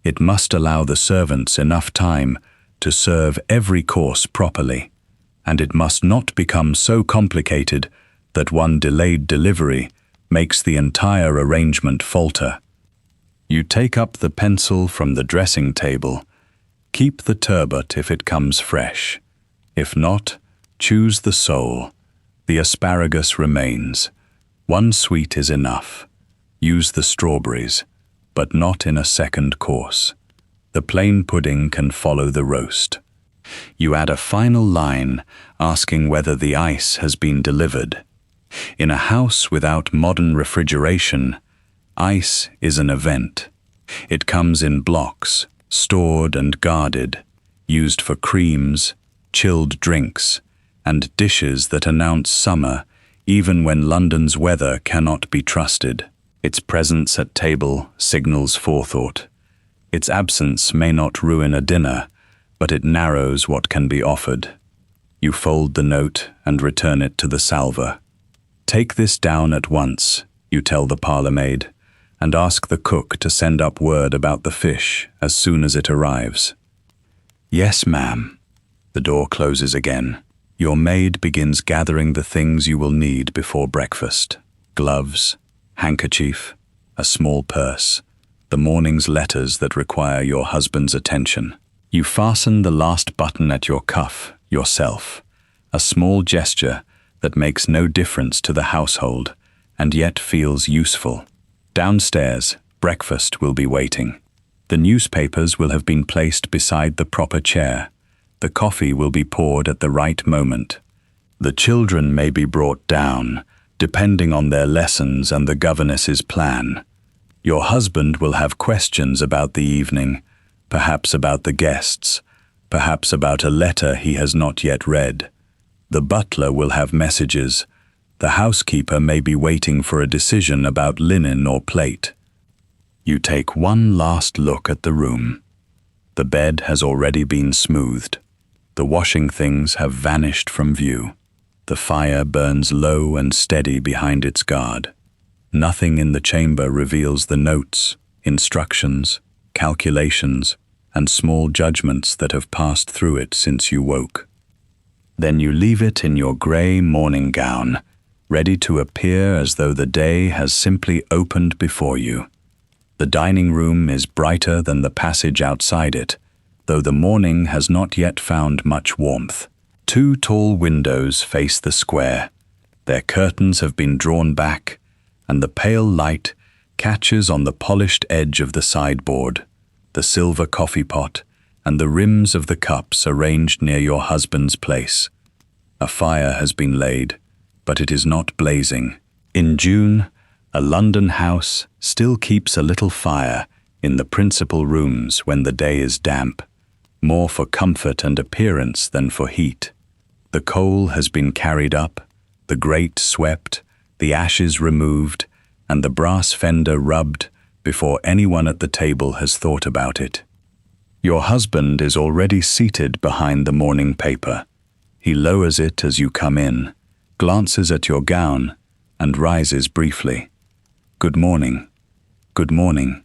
It must allow the servants enough time to serve every course properly, and it must not become so complicated that one delayed delivery makes the entire arrangement falter. You take up the pencil from the dressing table. Keep the turbot if it comes fresh. If not, choose the sole. The asparagus remains. One sweet is enough. Use the strawberries, but not in a second course. The plain pudding can follow the roast. You add a final line asking whether the ice has been delivered. In a house without modern refrigeration, ice is an event. It comes in blocks, stored and guarded, used for creams, chilled drinks, and dishes that announce summer even when London's weather cannot be trusted. Its presence at table signals forethought. Its absence may not ruin a dinner, but it narrows what can be offered. You fold the note and return it to the salver. "Take this down at once," you tell the parlour-maid, and ask the cook to send up word about the fish as soon as it arrives. "Yes, ma'am." The door closes again. Your maid begins gathering the things you will need before breakfast. Gloves, handkerchief, a small purse, the morning's letters that require your husband's attention. You fasten the last button at your cuff yourself, a small gesture that makes no difference to the household and yet feels useful. Downstairs, breakfast will be waiting. The newspapers will have been placed beside the proper chair. The coffee will be poured at the right moment. The children may be brought down, depending on their lessons and the governess's plan. Your husband will have questions about the evening, perhaps about the guests, perhaps about a letter he has not yet read. The butler will have messages. The housekeeper may be waiting for a decision about linen or plate. You take one last look at the room. The bed has already been smoothed. The washing things have vanished from view. The fire burns low and steady behind its guard. Nothing in the chamber reveals the notes, instructions, calculations, and small judgments that have passed through it since you woke. Then you leave it in your grey morning gown, ready to appear as though the day has simply opened before you. The dining room is brighter than the passage outside it, though the morning has not yet found much warmth. 2 tall windows face the square. Their curtains have been drawn back, and the pale light catches on the polished edge of the sideboard, the silver coffee pot, and the rims of the cups arranged near your husband's place. A fire has been laid, but it is not blazing. In June, a London house still keeps a little fire in the principal rooms when the day is damp, more for comfort and appearance than for heat. The coal has been carried up, the grate swept, the ashes removed, and the brass fender rubbed before anyone at the table has thought about it. Your husband is already seated behind the morning paper. He lowers it as you come in, glances at your gown, and rises briefly. Good morning. Good morning.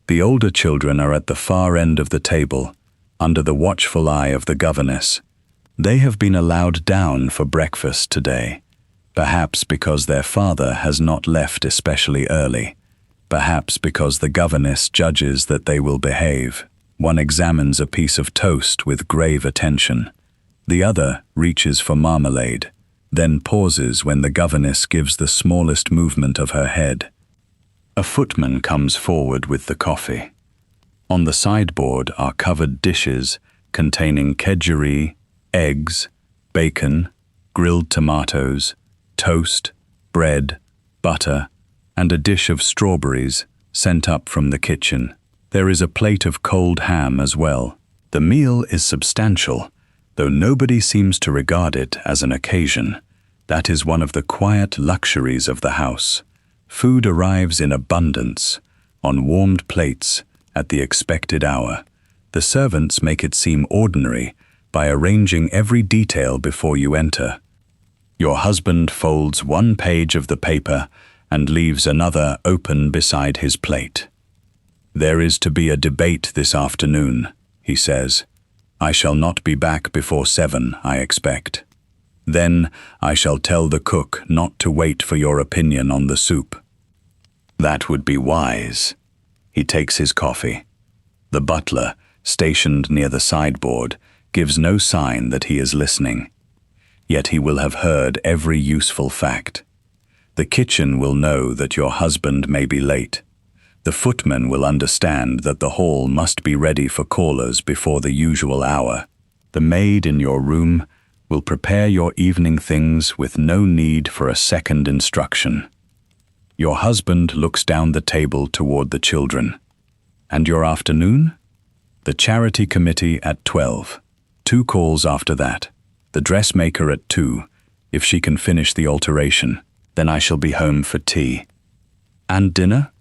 The older children are at the far end of the table, under the watchful eye of the governess. They have been allowed down for breakfast today, perhaps because their father has not left especially early, perhaps because the governess judges that they will behave. One examines a piece of toast with grave attention. The other reaches for marmalade, then pauses when the governess gives the smallest movement of her head. A footman comes forward with the coffee. On the sideboard are covered dishes containing kedgeree, eggs, bacon, grilled tomatoes, toast, bread, butter, and a dish of strawberries sent up from the kitchen. There is a plate of cold ham as well. The meal is substantial, though nobody seems to regard it as an occasion. That is one of the quiet luxuries of the house. Food arrives in abundance, on warmed plates, at the expected hour. The servants make it seem ordinary by arranging every detail before you enter. Your husband folds one page of the paper and leaves another open beside his plate. There is to be a debate this afternoon, he says. I shall not be back before 7, I expect. Then I shall tell the cook not to wait for your opinion on the soup. That would be wise. He takes his coffee. The butler, stationed near the sideboard, gives no sign that he is listening. Yet he will have heard every useful fact. The kitchen will know that your husband may be late. The footman will understand that the hall must be ready for callers before the usual hour. The maid in your room will prepare your evening things with no need for a second instruction. Your husband looks down the table toward the children. And your afternoon? The charity committee at 12. 2 calls after that. The dressmaker at 2, if she can finish the alteration. Then I shall be home for tea. And dinner?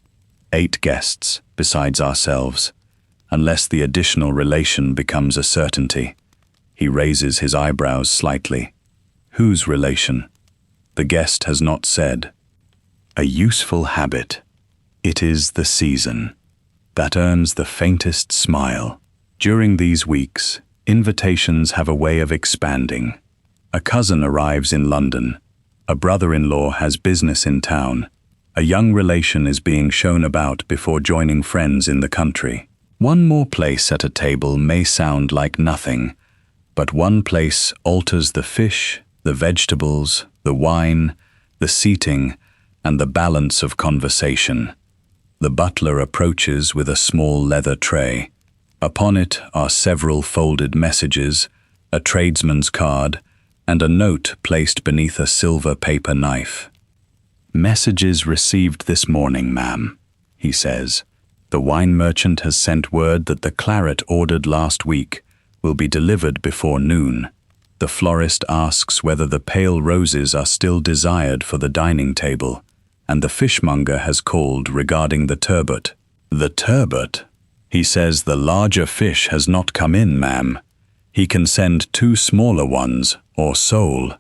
8 guests, besides ourselves, unless the additional relation becomes a certainty. He raises his eyebrows slightly. Whose relation? The guest has not said. A useful habit. It is the season that earns the faintest smile. During these weeks, invitations have a way of expanding. A cousin arrives in London. A brother-in-law has business in town. A young relation is being shown about before joining friends in the country. One more place at a table may sound like nothing, but one place alters the fish, the vegetables, the wine, the seating, and the balance of conversation. The butler approaches with a small leather tray. Upon it are several folded messages, a tradesman's card, and a note placed beneath a silver paper knife. Messages received this morning, ma'am, he says. The wine merchant has sent word that the claret ordered last week will be delivered before noon. The florist asks whether the pale roses are still desired for the dining table, and the fishmonger has called regarding the turbot. The turbot? He says the larger fish has not come in, ma'am. He can send 2 smaller ones, or sole.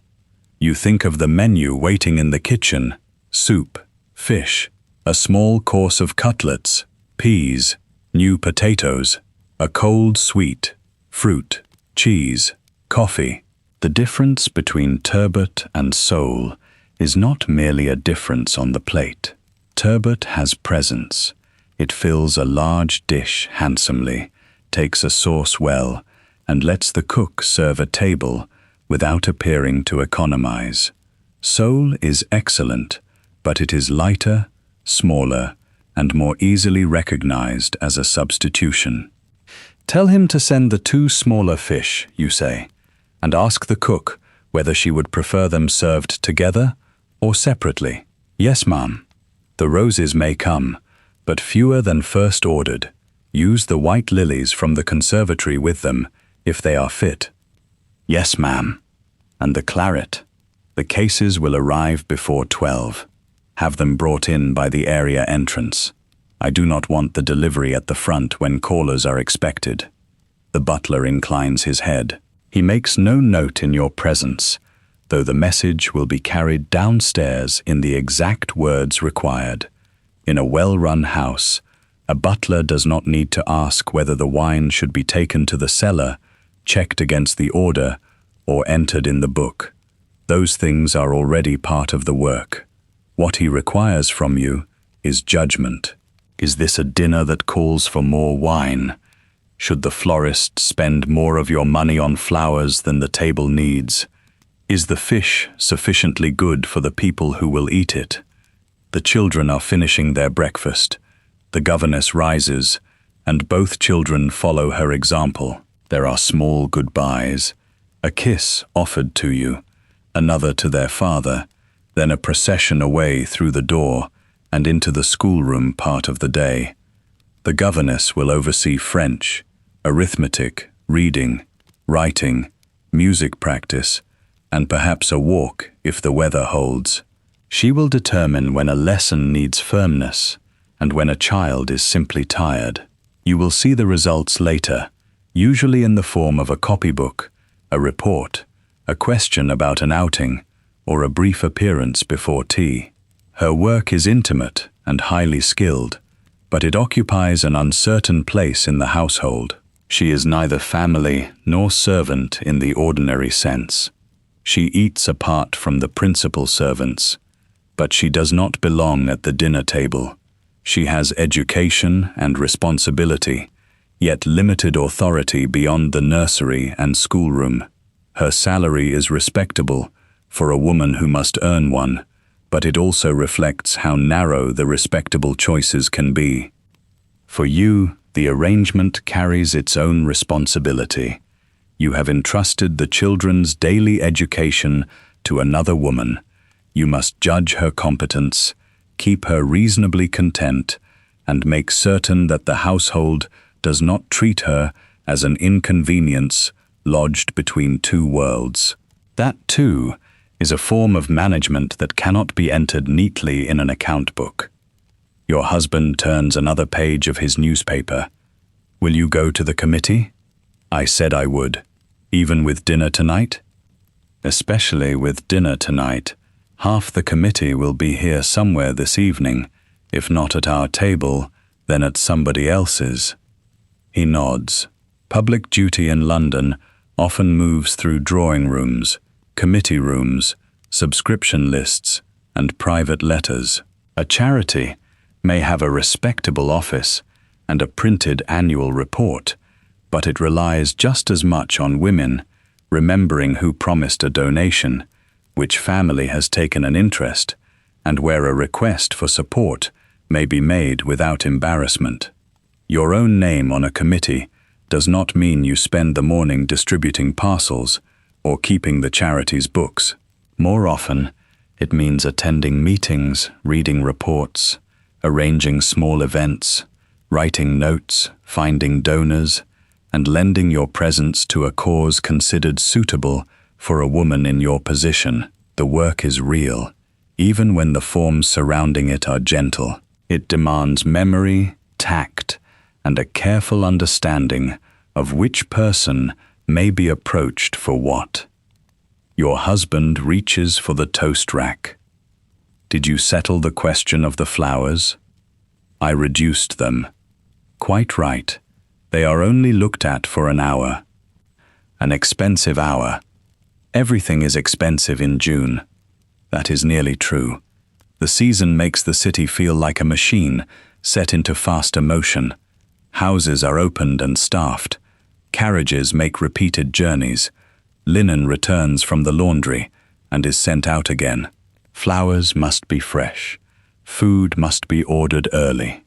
You think of the menu waiting in the kitchen: soup, fish, a small course of cutlets, peas, new potatoes. A cold sweet, fruit, cheese, coffee. The difference between turbot and sole is not merely a difference on the plate. Turbot has presence. It fills a large dish handsomely, takes a sauce well, and lets the cook serve a table without appearing to economize. Sole is excellent, but it is lighter, smaller, and more easily recognized as a substitution. Tell him to send the 2 smaller fish, you say, and ask the cook whether she would prefer them served together or separately. Yes, ma'am. The roses may come, but fewer than first ordered. Use the white lilies from the conservatory with them, if they are fit. Yes, ma'am. And the claret. The cases will arrive before 12. Have them brought in by the area entrance. I do not want the delivery at the front when callers are expected. The butler inclines his head. He makes no note in your presence, though the message will be carried downstairs in the exact words required. In a well-run house, a butler does not need to ask whether the wine should be taken to the cellar, checked against the order, or entered in the book. Those things are already part of the work. What he requires from you is judgment. Is this a dinner that calls for more wine? Should the florist spend more of your money on flowers than the table needs? Is the fish sufficiently good for the people who will eat it? The children are finishing their breakfast. The governess rises, and both children follow her example. There are small goodbyes, a kiss offered to you, another to their father, then a procession away through the door and into the schoolroom part of the day. The governess will oversee French, arithmetic, reading, writing, music practice, and perhaps a walk if the weather holds. She will determine when a lesson needs firmness and when a child is simply tired. You will see the results later, usually in the form of a copybook, a report, a question about an outing, or a brief appearance before tea. Her work is intimate and highly skilled, but it occupies an uncertain place in the household. She is neither family nor servant in the ordinary sense. She eats apart from the principal servants, but she does not belong at the dinner table. She has education and responsibility, yet limited authority beyond the nursery and schoolroom. Her salary is respectable for a woman who must earn one, but it also reflects how narrow the respectable choices can be. For you, the arrangement carries its own responsibility. You have entrusted the children's daily education to another woman. You must judge her competence, keep her reasonably content, and make certain that the household does not treat her as an inconvenience lodged between 2 worlds. That, too, is a form of management that cannot be entered neatly in an account book. Your husband turns another page of his newspaper. Will you go to the committee? I said I would. Even with dinner tonight? Especially with dinner tonight. Half the committee will be here somewhere this evening, if not at our table, then at somebody else's. He nods. Public duty in London often moves through drawing rooms, committee rooms, subscription lists, and private letters. A charity may have a respectable office and a printed annual report, but it relies just as much on women remembering who promised a donation, which family has taken an interest, and where a request for support may be made without embarrassment. Your own name on a committee does not mean you spend the morning distributing parcels or keeping the charity's books. More often, it means attending meetings, reading reports, arranging small events, writing notes, finding donors, and lending your presence to a cause considered suitable for a woman in your position. The work is real, even when the forms surrounding it are gentle. It demands memory, tact, and a careful understanding of which person may be approached for what. Your husband reaches for the toast rack. Did you settle the question of the flowers? I reduced them. Quite right. They are only looked at for an hour. An expensive hour. Everything is expensive in June. That is nearly true. The season makes the city feel like a machine set into faster motion. Houses are opened and staffed. Carriages make repeated journeys. Linen returns from the laundry and is sent out again. Flowers must be fresh. Food must be ordered early.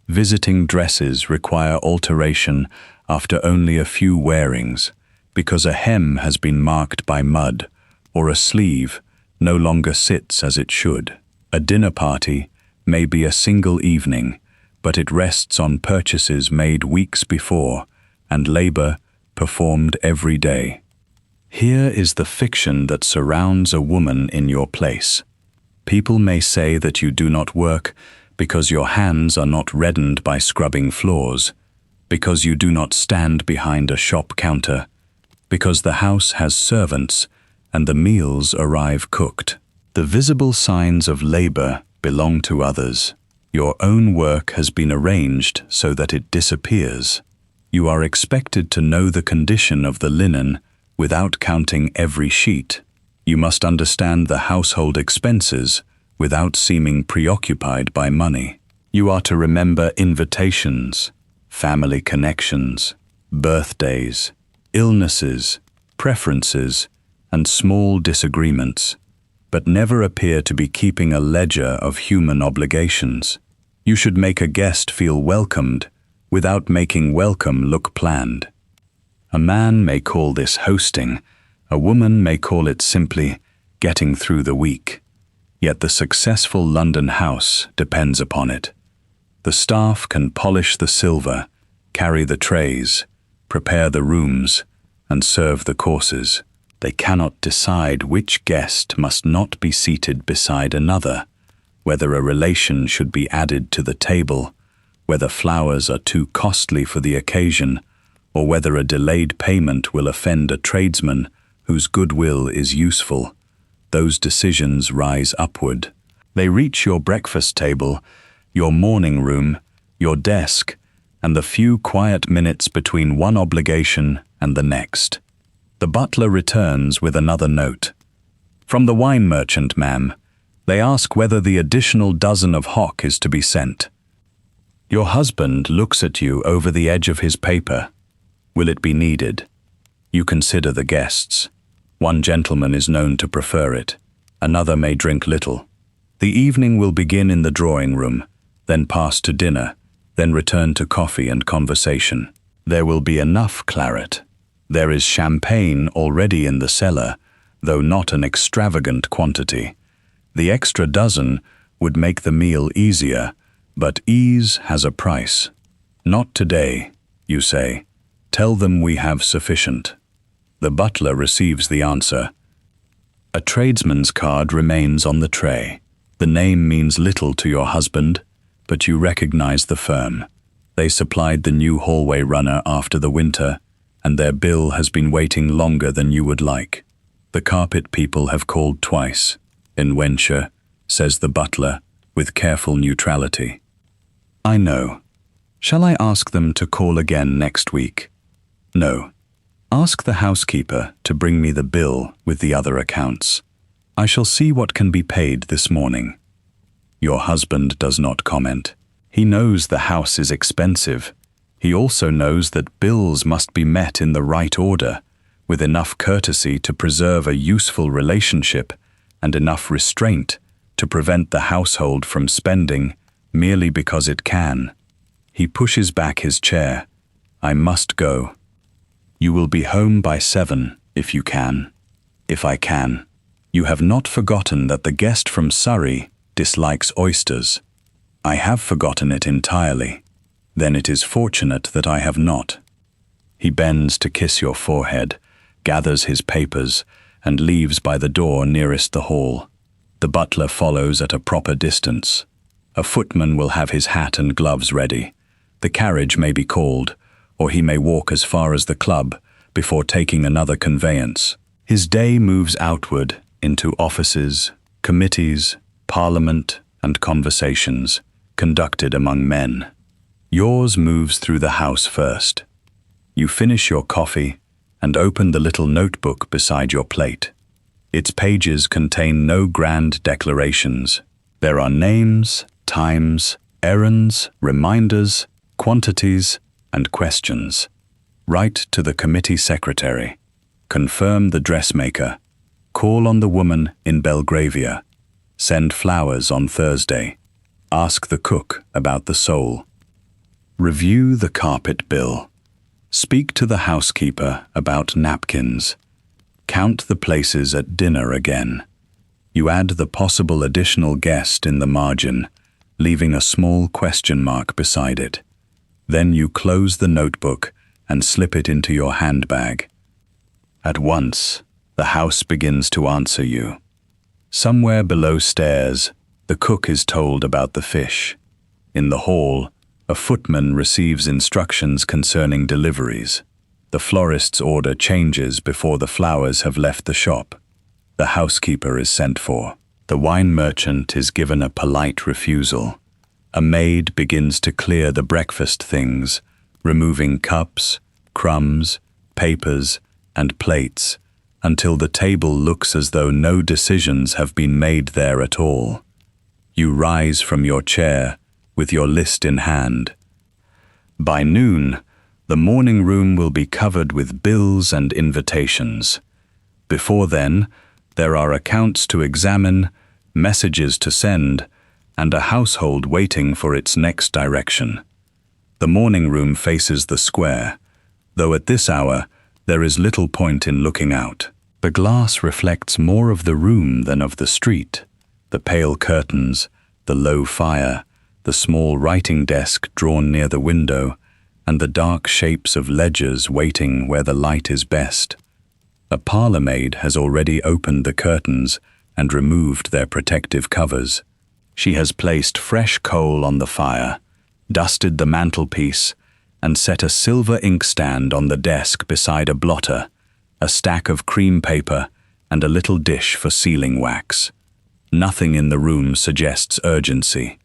Visiting dresses require alteration after only a few wearings, because a hem has been marked by mud, or a sleeve no longer sits as it should. A dinner party may be a single evening, but it rests on purchases made weeks before and labor performed every day. Here is the fiction that surrounds a woman in your place. People may say that you do not work because your hands are not reddened by scrubbing floors, because you do not stand behind a shop counter, because the house has servants and the meals arrive cooked. The visible signs of labor belong to others. Your own work has been arranged so that it disappears. You are expected to know the condition of the linen without counting every sheet. You must understand the household expenses without seeming preoccupied by money. You are to remember invitations, family connections, birthdays, illnesses, preferences, and small disagreements, but never appear to be keeping a ledger of human obligations. You should make a guest feel welcomed without making welcome look planned. A man may call this hosting, a woman may call it simply getting through the week. Yet the successful London house depends upon it. The staff can polish the silver, carry the trays, prepare the rooms, and serve the courses. They cannot decide which guest must not be seated beside another, whether a relation should be added to the table, whether flowers are too costly for the occasion, or whether a delayed payment will offend a tradesman whose goodwill is useful. Those decisions rise upward. They reach your breakfast table, your morning room, your desk, and the few quiet minutes between one obligation and the next. The butler returns with another note. From the wine merchant, ma'am. They ask whether the additional dozen of hock is to be sent. Your husband looks at you over the edge of his paper. Will it be needed? You consider the guests. One gentleman is known to prefer it. Another may drink little. The evening will begin in the drawing room, then pass to dinner, then return to coffee and conversation. There will be enough claret. There is champagne already in the cellar, though not an extravagant quantity. The extra dozen would make the meal easier, but ease has a price. Not today, you say. Tell them we have sufficient. The butler receives the answer. A tradesman's card remains on the tray. The name means little to your husband, but you recognize the firm. They supplied the new hallway runner after the winter, and their bill has been waiting longer than you would like. The carpet people have called twice. In Wensher, says the butler, with careful neutrality. I know. Shall I ask them to call again next week? No. Ask the housekeeper to bring me the bill with the other accounts. I shall see what can be paid this morning. Your husband does not comment. He knows the house is expensive. He also knows that bills must be met in the right order, with enough courtesy to preserve a useful relationship and enough restraint to prevent the household from spending merely because it can. He pushes back his chair. I must go. You will be home by 7, if you can. If I can. You have not forgotten that the guest from Surrey dislikes oysters. I have forgotten it entirely. Then it is fortunate that I have not. He bends to kiss your forehead, gathers his papers, and leaves by the door nearest the hall. The butler follows at a proper distance. A footman will have his hat and gloves ready. The carriage may be called, or he may walk as far as the club before taking another conveyance. His day moves outward into offices, committees, parliament, and conversations conducted among men. Yours moves through the house first. You finish your coffee and open the little notebook beside your plate. Its pages contain no grand declarations. There are names, times, errands, reminders, quantities, and questions. Write to the committee secretary. Confirm the dressmaker. Call on the woman in Belgravia. Send flowers on Thursday. Ask the cook about the sole. Review the carpet bill. Speak to the housekeeper about napkins. Count the places at dinner again. You add the possible additional guest in the margin, leaving a small question mark beside it. Then you close the notebook and slip it into your handbag. At once, the house begins to answer you. Somewhere below stairs, the cook is told about the fish. In the hall, a footman receives instructions concerning deliveries. The florist's order changes before the flowers have left the shop. The housekeeper is sent for. The wine merchant is given a polite refusal. A maid begins to clear the breakfast things, removing cups, crumbs, papers, and plates, until the table looks as though no decisions have been made there at all. You rise from your chair with your list in hand. By noon, the morning room will be covered with bills and invitations. Before then, there are accounts to examine, messages to send, and a household waiting for its next direction. The morning room faces the square, though at this hour there is little point in looking out. The glass reflects more of the room than of the street. The pale curtains, the low fire, the small writing desk drawn near the window, and the dark shapes of ledgers waiting where the light is best. A parlour maid has already opened the curtains and removed their protective covers. She has placed fresh coal on the fire, dusted the mantelpiece, and set a silver inkstand on the desk beside a blotter, a stack of cream paper, and a little dish for sealing wax. Nothing in the room suggests urgency.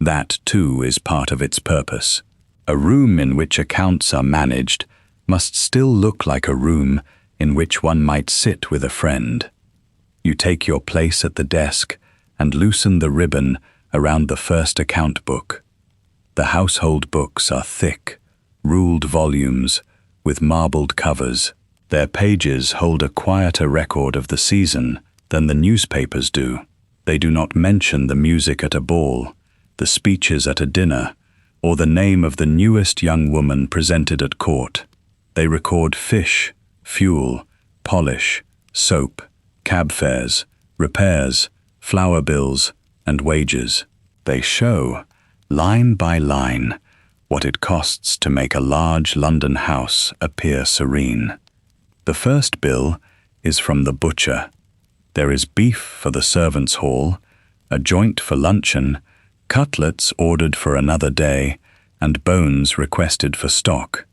That, too, is part of its purpose. A room in which accounts are managed must still look like a room in which one might sit with a friend. You take your place at the desk and loosen the ribbon around the first account book. The household books are thick, ruled volumes with marbled covers. Their pages hold a quieter record of the season than the newspapers do. They do not mention the music at a ball, the speeches at a dinner, or the name of the newest young woman presented at court. They record fish, fuel, polish, soap, cab fares, repairs, flour bills, and wages. They show, line by line, what it costs to make a large London house appear serene. The first bill is from the butcher. There is beef for the servants' hall, a joint for luncheon, cutlets ordered for another day, and bones requested for stock.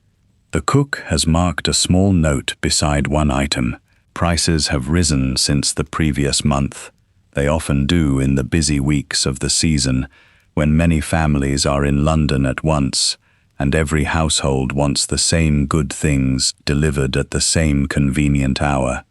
The cook has marked a small note beside one item. Prices have risen since the previous month. They often do in the busy weeks of the season, when many families are in London at once, and every household wants the same good things delivered at the same convenient hour.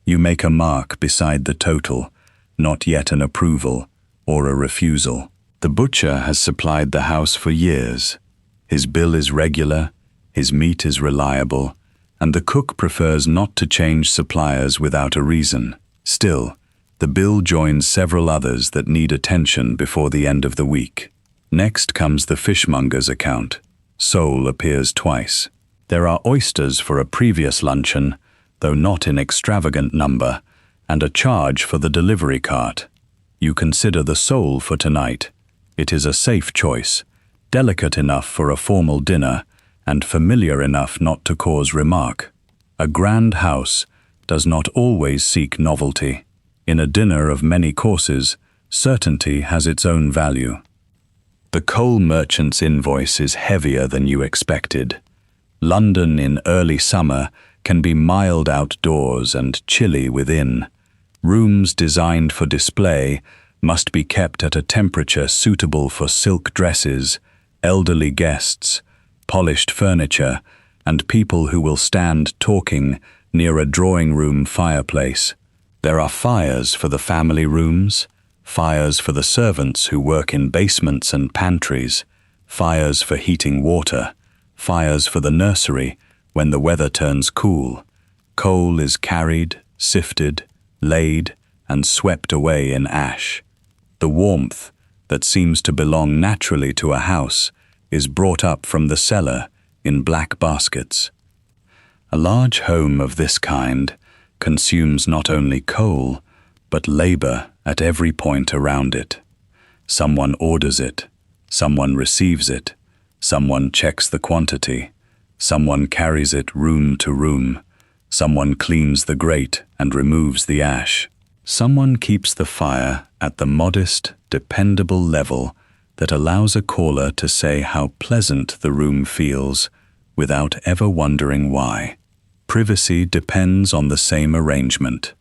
You make a mark beside the total, not yet an approval or a refusal. The butcher has supplied the house for years. His bill is regular, his meat is reliable, and the cook prefers not to change suppliers without a reason. Still, the bill joins several others that need attention before the end of the week. Next comes the fishmonger's account. Sole appears twice. There are oysters for a previous luncheon, though not in extravagant number, and a charge for the delivery cart. You consider the sole for tonight. It is a safe choice, delicate enough for a formal dinner, and familiar enough not to cause remark. A grand house does not always seek novelty. In a dinner of many courses, certainty has its own value. The coal merchant's invoice is heavier than you expected. London in early summer can be mild outdoors and chilly within. Rooms designed for display must be kept at a temperature suitable for silk dresses, elderly guests, polished furniture, and people who will stand talking near a drawing room fireplace. There are fires for the family rooms, fires for the servants who work in basements and pantries, fires for heating water, fires for the nursery when the weather turns cool. Coal is carried, sifted, laid, and swept away in ash. The warmth that seems to belong naturally to a house is brought up from the cellar in black baskets. A large home of this kind consumes not only coal, but labor at every point around it. Someone orders it, someone receives it, someone checks the quantity, someone carries it room to room, someone cleans the grate and removes the ash. Someone keeps the fire at the modest, dependable level that allows a caller to say how pleasant the room feels without ever wondering why. Privacy depends on the same arrangement.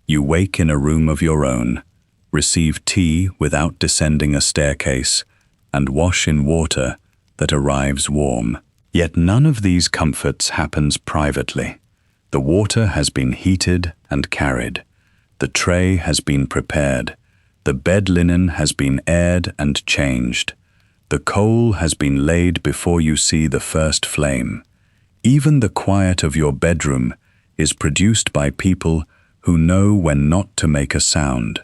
You wake in a room of your own, receive tea without descending a staircase, and wash in water that arrives warm. Yet none of these comforts happens privately. The water has been heated and carried. The tray has been prepared. The bed linen has been aired and changed. The coal has been laid before you see the first flame. Even the quiet of your bedroom is produced by people who know when not to make a sound.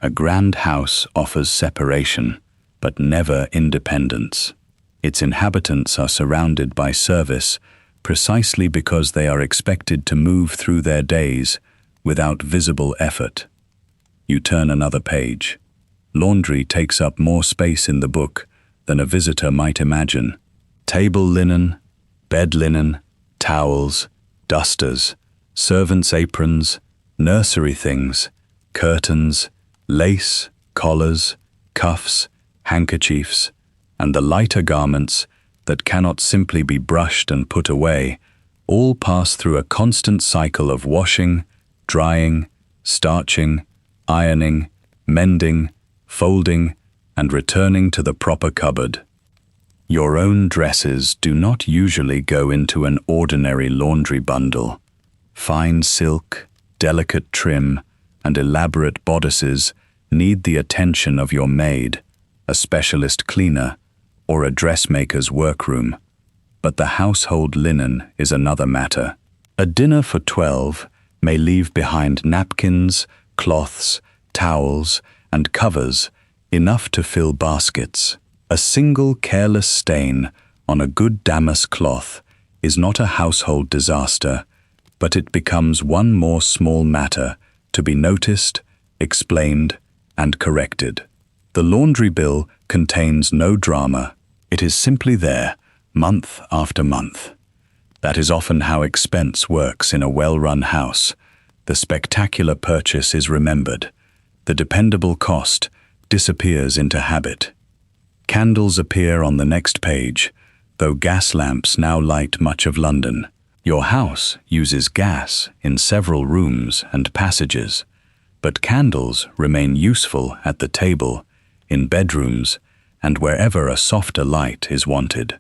A grand house offers separation, but never independence. Its inhabitants are surrounded by service precisely because they are expected to move through their days without visible effort. You turn another page. Laundry takes up more space in the book than a visitor might imagine. Table linen, bed linen, towels, dusters, servants' aprons, nursery things, curtains, lace, collars, cuffs, handkerchiefs, and the lighter garments that cannot simply be brushed and put away, all pass through a constant cycle of washing, drying, starching, ironing, mending, folding, and returning to the proper cupboard. Your own dresses do not usually go into an ordinary laundry bundle. Fine silk, delicate trim, and elaborate bodices need the attention of your maid, a specialist cleaner, or a dressmaker's workroom. But the household linen is another matter. A dinner for 12 may leave behind napkins, cloths, towels, and covers enough to fill baskets. A single careless stain on a good damask cloth is not a household disaster, but it becomes one more small matter to be noticed, explained, and corrected. The laundry bill contains no drama. It is simply there, month after month. That is often how expense works in a well-run house. The spectacular purchase is remembered. The dependable cost disappears into habit. Candles appear on the next page, though gas lamps now light much of London. Your house uses gas in several rooms and passages, but candles remain useful at the table, in bedrooms, and wherever a softer light is wanted.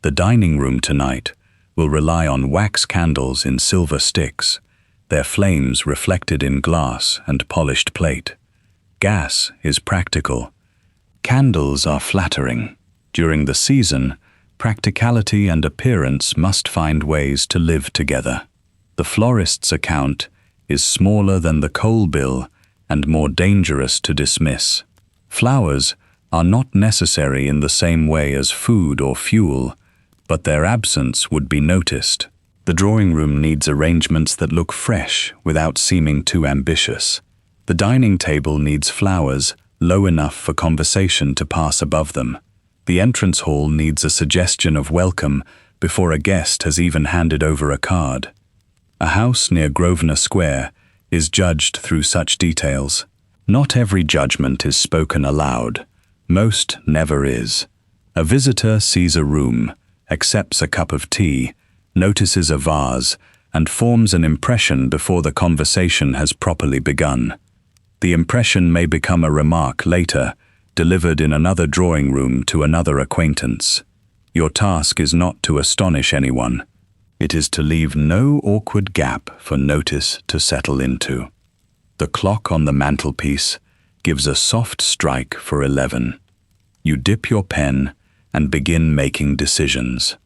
The dining room tonight will rely on wax candles in silver sticks, their flames reflected in glass and polished plate. Gas is practical. Candles are flattering. During the season, practicality and appearance must find ways to live together. The florist's account is smaller than the coal bill and more dangerous to dismiss. Flowers are not necessary in the same way as food or fuel, but their absence would be noticed. The drawing room needs arrangements that look fresh without seeming too ambitious. The dining table needs flowers low enough for conversation to pass above them. The entrance hall needs a suggestion of welcome before a guest has even handed over a card. A house near Grosvenor Square is judged through such details. Not every judgment is spoken aloud. Most never is. A visitor sees a room, accepts a cup of tea, notices a vase, and forms an impression before the conversation has properly begun. The impression may become a remark later, delivered in another drawing room to another acquaintance. Your task is not to astonish anyone. It is to leave no awkward gap for notice to settle into. The clock on the mantelpiece gives a soft strike for 11. You dip your pen and begin making decisions.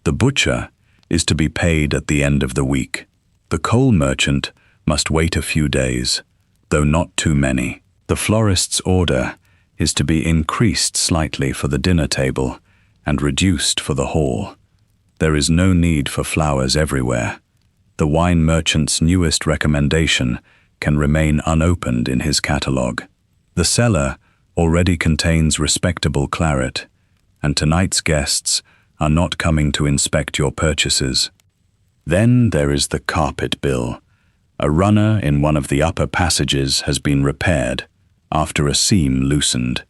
The butcher is to be paid at the end of the week. The coal merchant must wait a few days, though not too many. The florist's order is to be increased slightly for the dinner table and reduced for the hall. There is no need for flowers everywhere. The wine merchant's newest recommendation can remain unopened in his catalogue. The cellar already contains respectable claret, and tonight's guests are not coming to inspect your purchases. Then there is the carpet bill. A runner in one of the upper passages has been repaired after a seam loosened.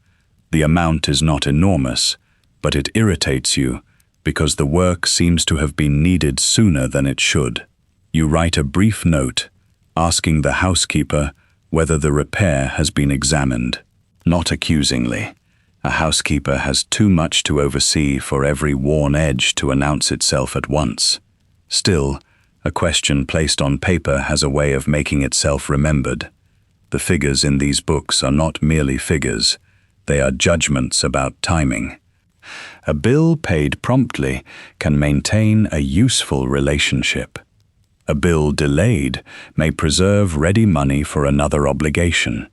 The amount is not enormous, but it irritates you because the work seems to have been needed sooner than it should. You write a brief note asking the housekeeper whether the repair has been examined. Not accusingly. A housekeeper has too much to oversee for every worn edge to announce itself at once. Still, a question placed on paper has a way of making itself remembered. The figures in these books are not merely figures, they are judgments about timing. A bill paid promptly can maintain a useful relationship. A bill delayed may preserve ready money for another obligation.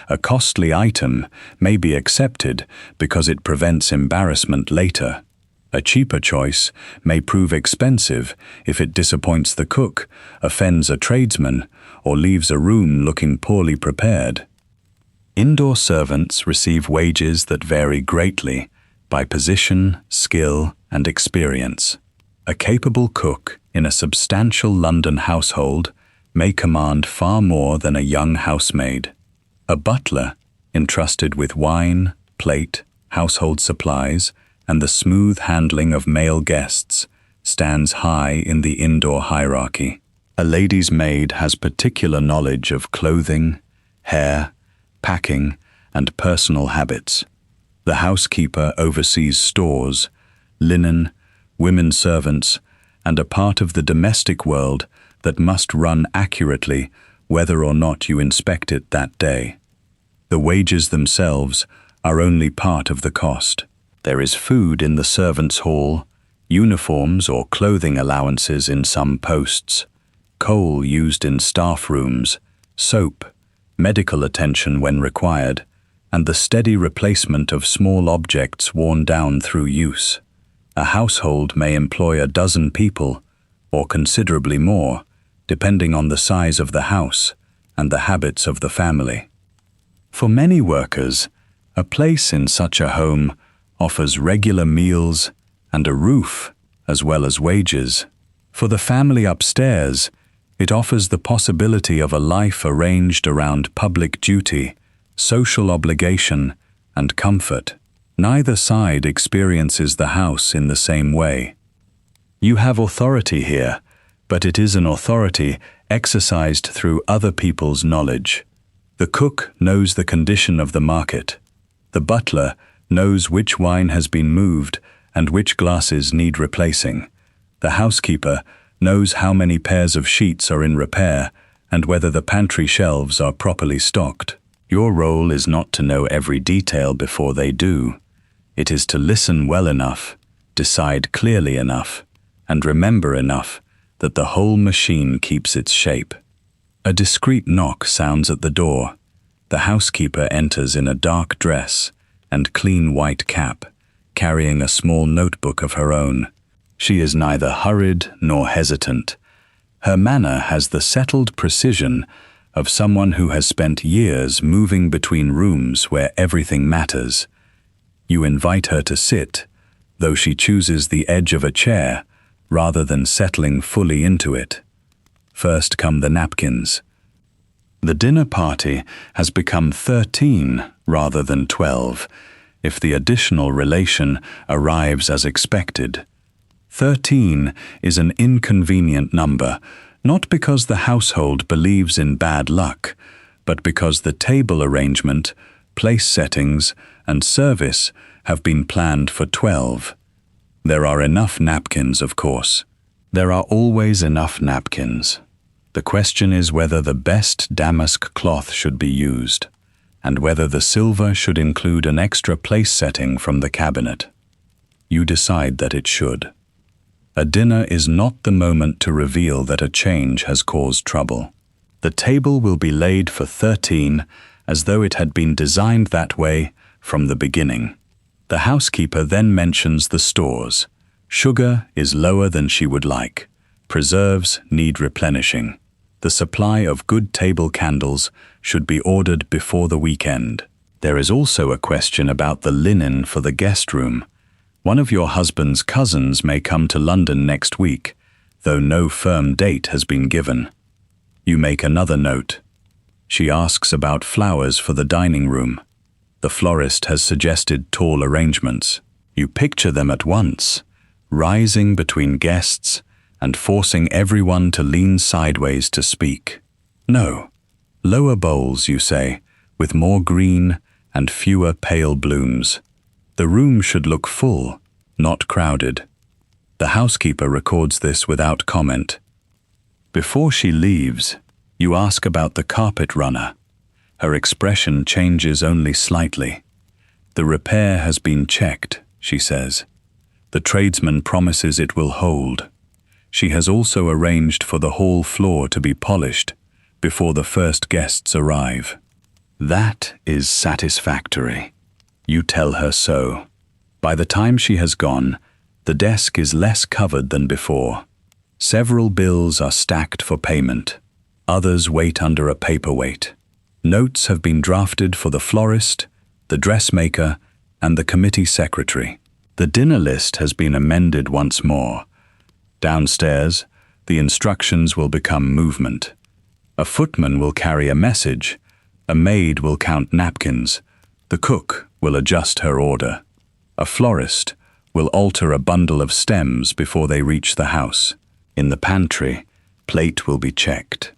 A costly item may be accepted because it prevents embarrassment later. A cheaper choice may prove expensive if it disappoints the cook, offends a tradesman, or leaves a room looking poorly prepared. Indoor servants receive wages that vary greatly by position, skill, and experience. A capable cook in a substantial London household may command far more than a young housemaid. A butler, entrusted with wine, plate, household supplies, and the smooth handling of male guests, stands high in the indoor hierarchy. A lady's maid has particular knowledge of clothing, hair, packing, and personal habits. The housekeeper oversees stores, linen, women servants, and a part of the domestic world that must run accurately whether or not you inspect it that day. The wages themselves are only part of the cost. There is food in the servants' hall, uniforms or clothing allowances in some posts, coal used in staff rooms, soap, medical attention when required, and the steady replacement of small objects worn down through use. A household may employ a dozen people, or considerably more, depending on the size of the house and the habits of the family. For many workers, a place in such a home offers regular meals and a roof, as well as wages. For the family upstairs, it offers the possibility of a life arranged around public duty, social obligation, and comfort. Neither side experiences the house in the same way. You have authority here, but it is an authority exercised through other people's knowledge. The cook knows the condition of the market. The butler knows which wine has been moved and which glasses need replacing. The housekeeper knows how many pairs of sheets are in repair and whether the pantry shelves are properly stocked. Your role is not to know every detail before they do. It is to listen well enough, decide clearly enough, and remember enough that the whole machine keeps its shape. A discreet knock sounds at the door. The housekeeper enters in a dark dress and clean white cap, carrying a small notebook of her own. She is neither hurried nor hesitant. Her manner has the settled precision of someone who has spent years moving between rooms where everything matters. You invite her to sit, though she chooses the edge of a chair rather than settling fully into it. First come the napkins. The dinner party has become 13 rather than 12, if the additional relation arrives as expected. 13 is an inconvenient number, not because the household believes in bad luck, but because the table arrangement, place settings, and service have been planned for 12. There are enough napkins, of course. There are always enough napkins. The question is whether the best damask cloth should be used, and whether the silver should include an extra place setting from the cabinet. You decide that it should. A dinner is not the moment to reveal that a change has caused trouble. The table will be laid for 13 as though it had been designed that way from the beginning. The housekeeper then mentions the stores. Sugar is lower than she would like. Preserves need replenishing. The supply of good table candles should be ordered before the weekend. There is also a question about the linen for the guest room. One of your husband's cousins may come to London next week, though no firm date has been given. You make another note. She asks about flowers for the dining room. The florist has suggested tall arrangements. You picture them at once, rising between guests and forcing everyone to lean sideways to speak. No, lower bowls, you say, with more green and fewer pale blooms. The room should look full, not crowded. The housekeeper records this without comment. Before she leaves, you ask about the carpet runner. Her expression changes only slightly. The repair has been checked, she says. The tradesman promises it will hold. She has also arranged for the hall floor to be polished before the first guests arrive. That is satisfactory. You tell her so. By the time she has gone, the desk is less covered than before. Several bills are stacked for payment. Others wait under a paperweight. Notes have been drafted for the florist, the dressmaker, and the committee secretary. The dinner list has been amended once more. Downstairs, the instructions will become movement. A footman will carry a message. A maid will count napkins. The cook will adjust her order. A florist will alter a bundle of stems before they reach the house. In the pantry, plate will be checked.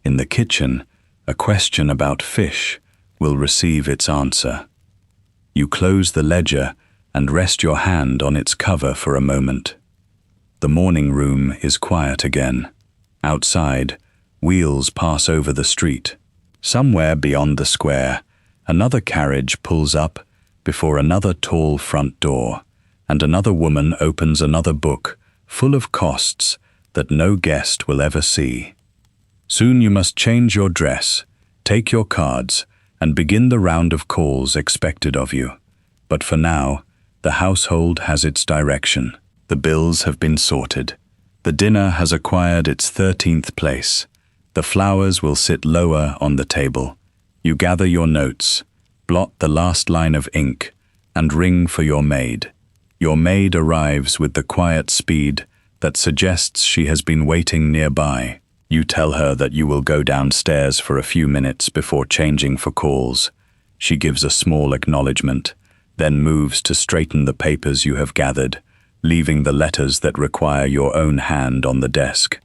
In the kitchen, a question about fish will receive its answer. You close the ledger and rest your hand on its cover for a moment. The morning room is quiet again. Outside, wheels pass over the street. Somewhere beyond the square, another carriage pulls up before another tall front door, and another woman opens another book full of costs that no guest will ever see. Soon you must change your dress, take your cards, and begin the round of calls expected of you. But for now, the household has its direction. The bills have been sorted. The dinner has acquired its 13th place. The flowers will sit lower on the table. You gather your notes, blot the last line of ink, and ring for your maid. Your maid arrives with the quiet speed that suggests she has been waiting nearby. You tell her that you will go downstairs for a few minutes before changing for calls. She gives a small acknowledgement, then moves to straighten the papers you have gathered, leaving the letters that require your own hand on the desk.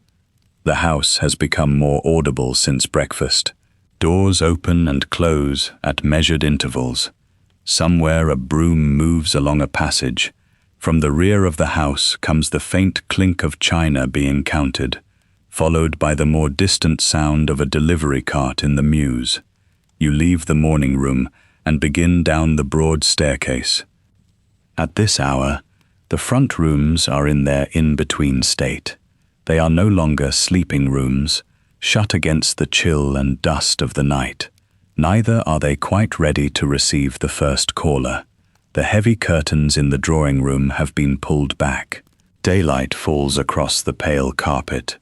The house has become more audible since breakfast. Doors open and close at measured intervals. Somewhere a broom moves along a passage. From the rear of the house comes the faint clink of china being counted, followed by the more distant sound of a delivery cart in the mews. You leave the morning room and begin down the broad staircase. At this hour, the front rooms are in their in-between state. They are no longer sleeping rooms, shut against the chill and dust of the night. Neither are they quite ready to receive the first caller. The heavy curtains in the drawing room have been pulled back. Daylight falls across the pale carpet.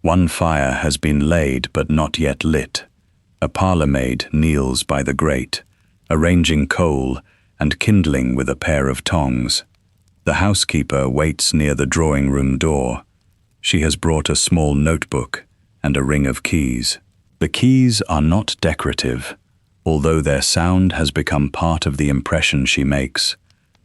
One fire has been laid but not yet lit. A parlour-maid kneels by the grate, arranging coal and kindling with a pair of tongs. The housekeeper waits near the drawing-room door. She has brought a small notebook and a ring of keys. The keys are not decorative, although their sound has become part of the impression she makes.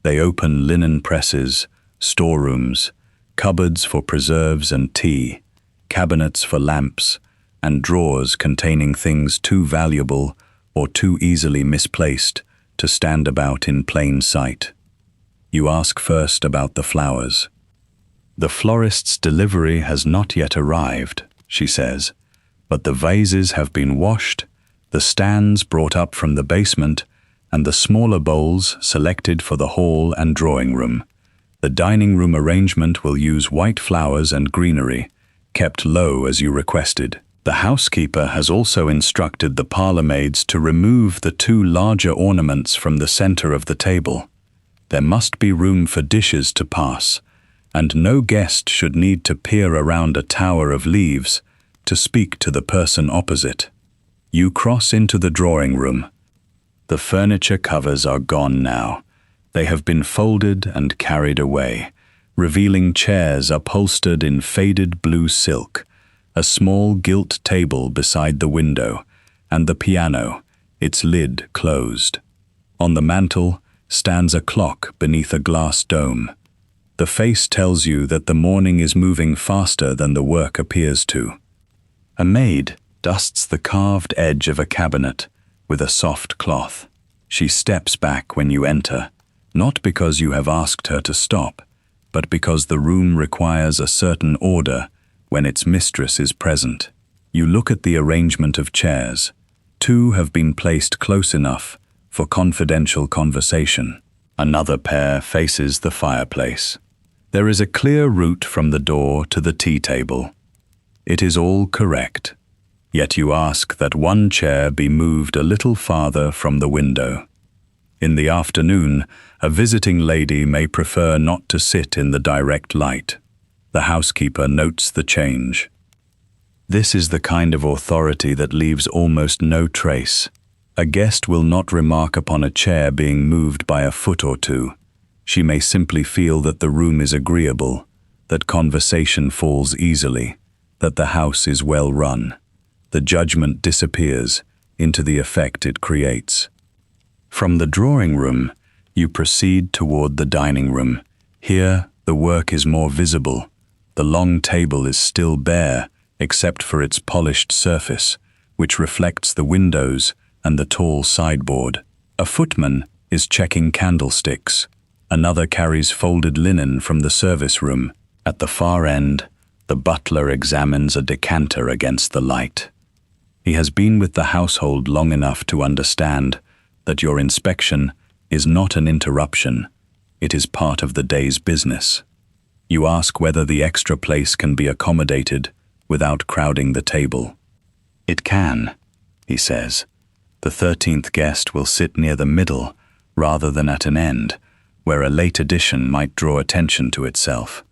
They open linen presses, storerooms, cupboards for preserves and tea, cabinets for lamps, and drawers containing things too valuable or too easily misplaced to stand about in plain sight. You ask first about the flowers. "The florist's delivery has not yet arrived," she says, "but the vases have been washed, the stands brought up from the basement, and the smaller bowls selected for the hall and drawing room. The dining room arrangement will use white flowers and greenery, kept low as you requested. The housekeeper has also instructed the parlor maids to remove the 2 larger ornaments from the center of the table. There must be room for dishes to pass, and no guest should need to peer around a tower of leaves to speak to the person opposite." You cross into the drawing room. The furniture covers are gone now. They have been folded and carried away, revealing chairs upholstered in faded blue silk, a small gilt table beside the window, and the piano, its lid closed. On the mantel stands a clock beneath a glass dome. The face tells you that the morning is moving faster than the work appears to. A maid dusts the carved edge of a cabinet with a soft cloth. She steps back when you enter, not because you have asked her to stop, but because the room requires a certain order when its mistress is present. You look at the arrangement of chairs. 2 have been placed close enough for confidential conversation. Another pair faces the fireplace. There is a clear route from the door to the tea table. It is all correct. Yet you ask that one chair be moved a little farther from the window. In the afternoon, a visiting lady may prefer not to sit in the direct light. The housekeeper notes the change. This is the kind of authority that leaves almost no trace. A guest will not remark upon a chair being moved by a foot or 2. She may simply feel that the room is agreeable, that conversation falls easily, that the house is well run. The judgment disappears into the effect it creates. From the drawing room, you proceed toward the dining room. Here, the work is more visible. The long table is still bare, except for its polished surface, which reflects the windows and the tall sideboard. A footman is checking candlesticks. Another carries folded linen from the service room. At the far end, the butler examines a decanter against the light. He has been with the household long enough to understand that your inspection is not an interruption. It is part of the day's business. You ask whether the extra place can be accommodated without crowding the table. "It can," he says. "The 13th guest will sit near the middle rather than at an end, where a late addition might draw attention to itself.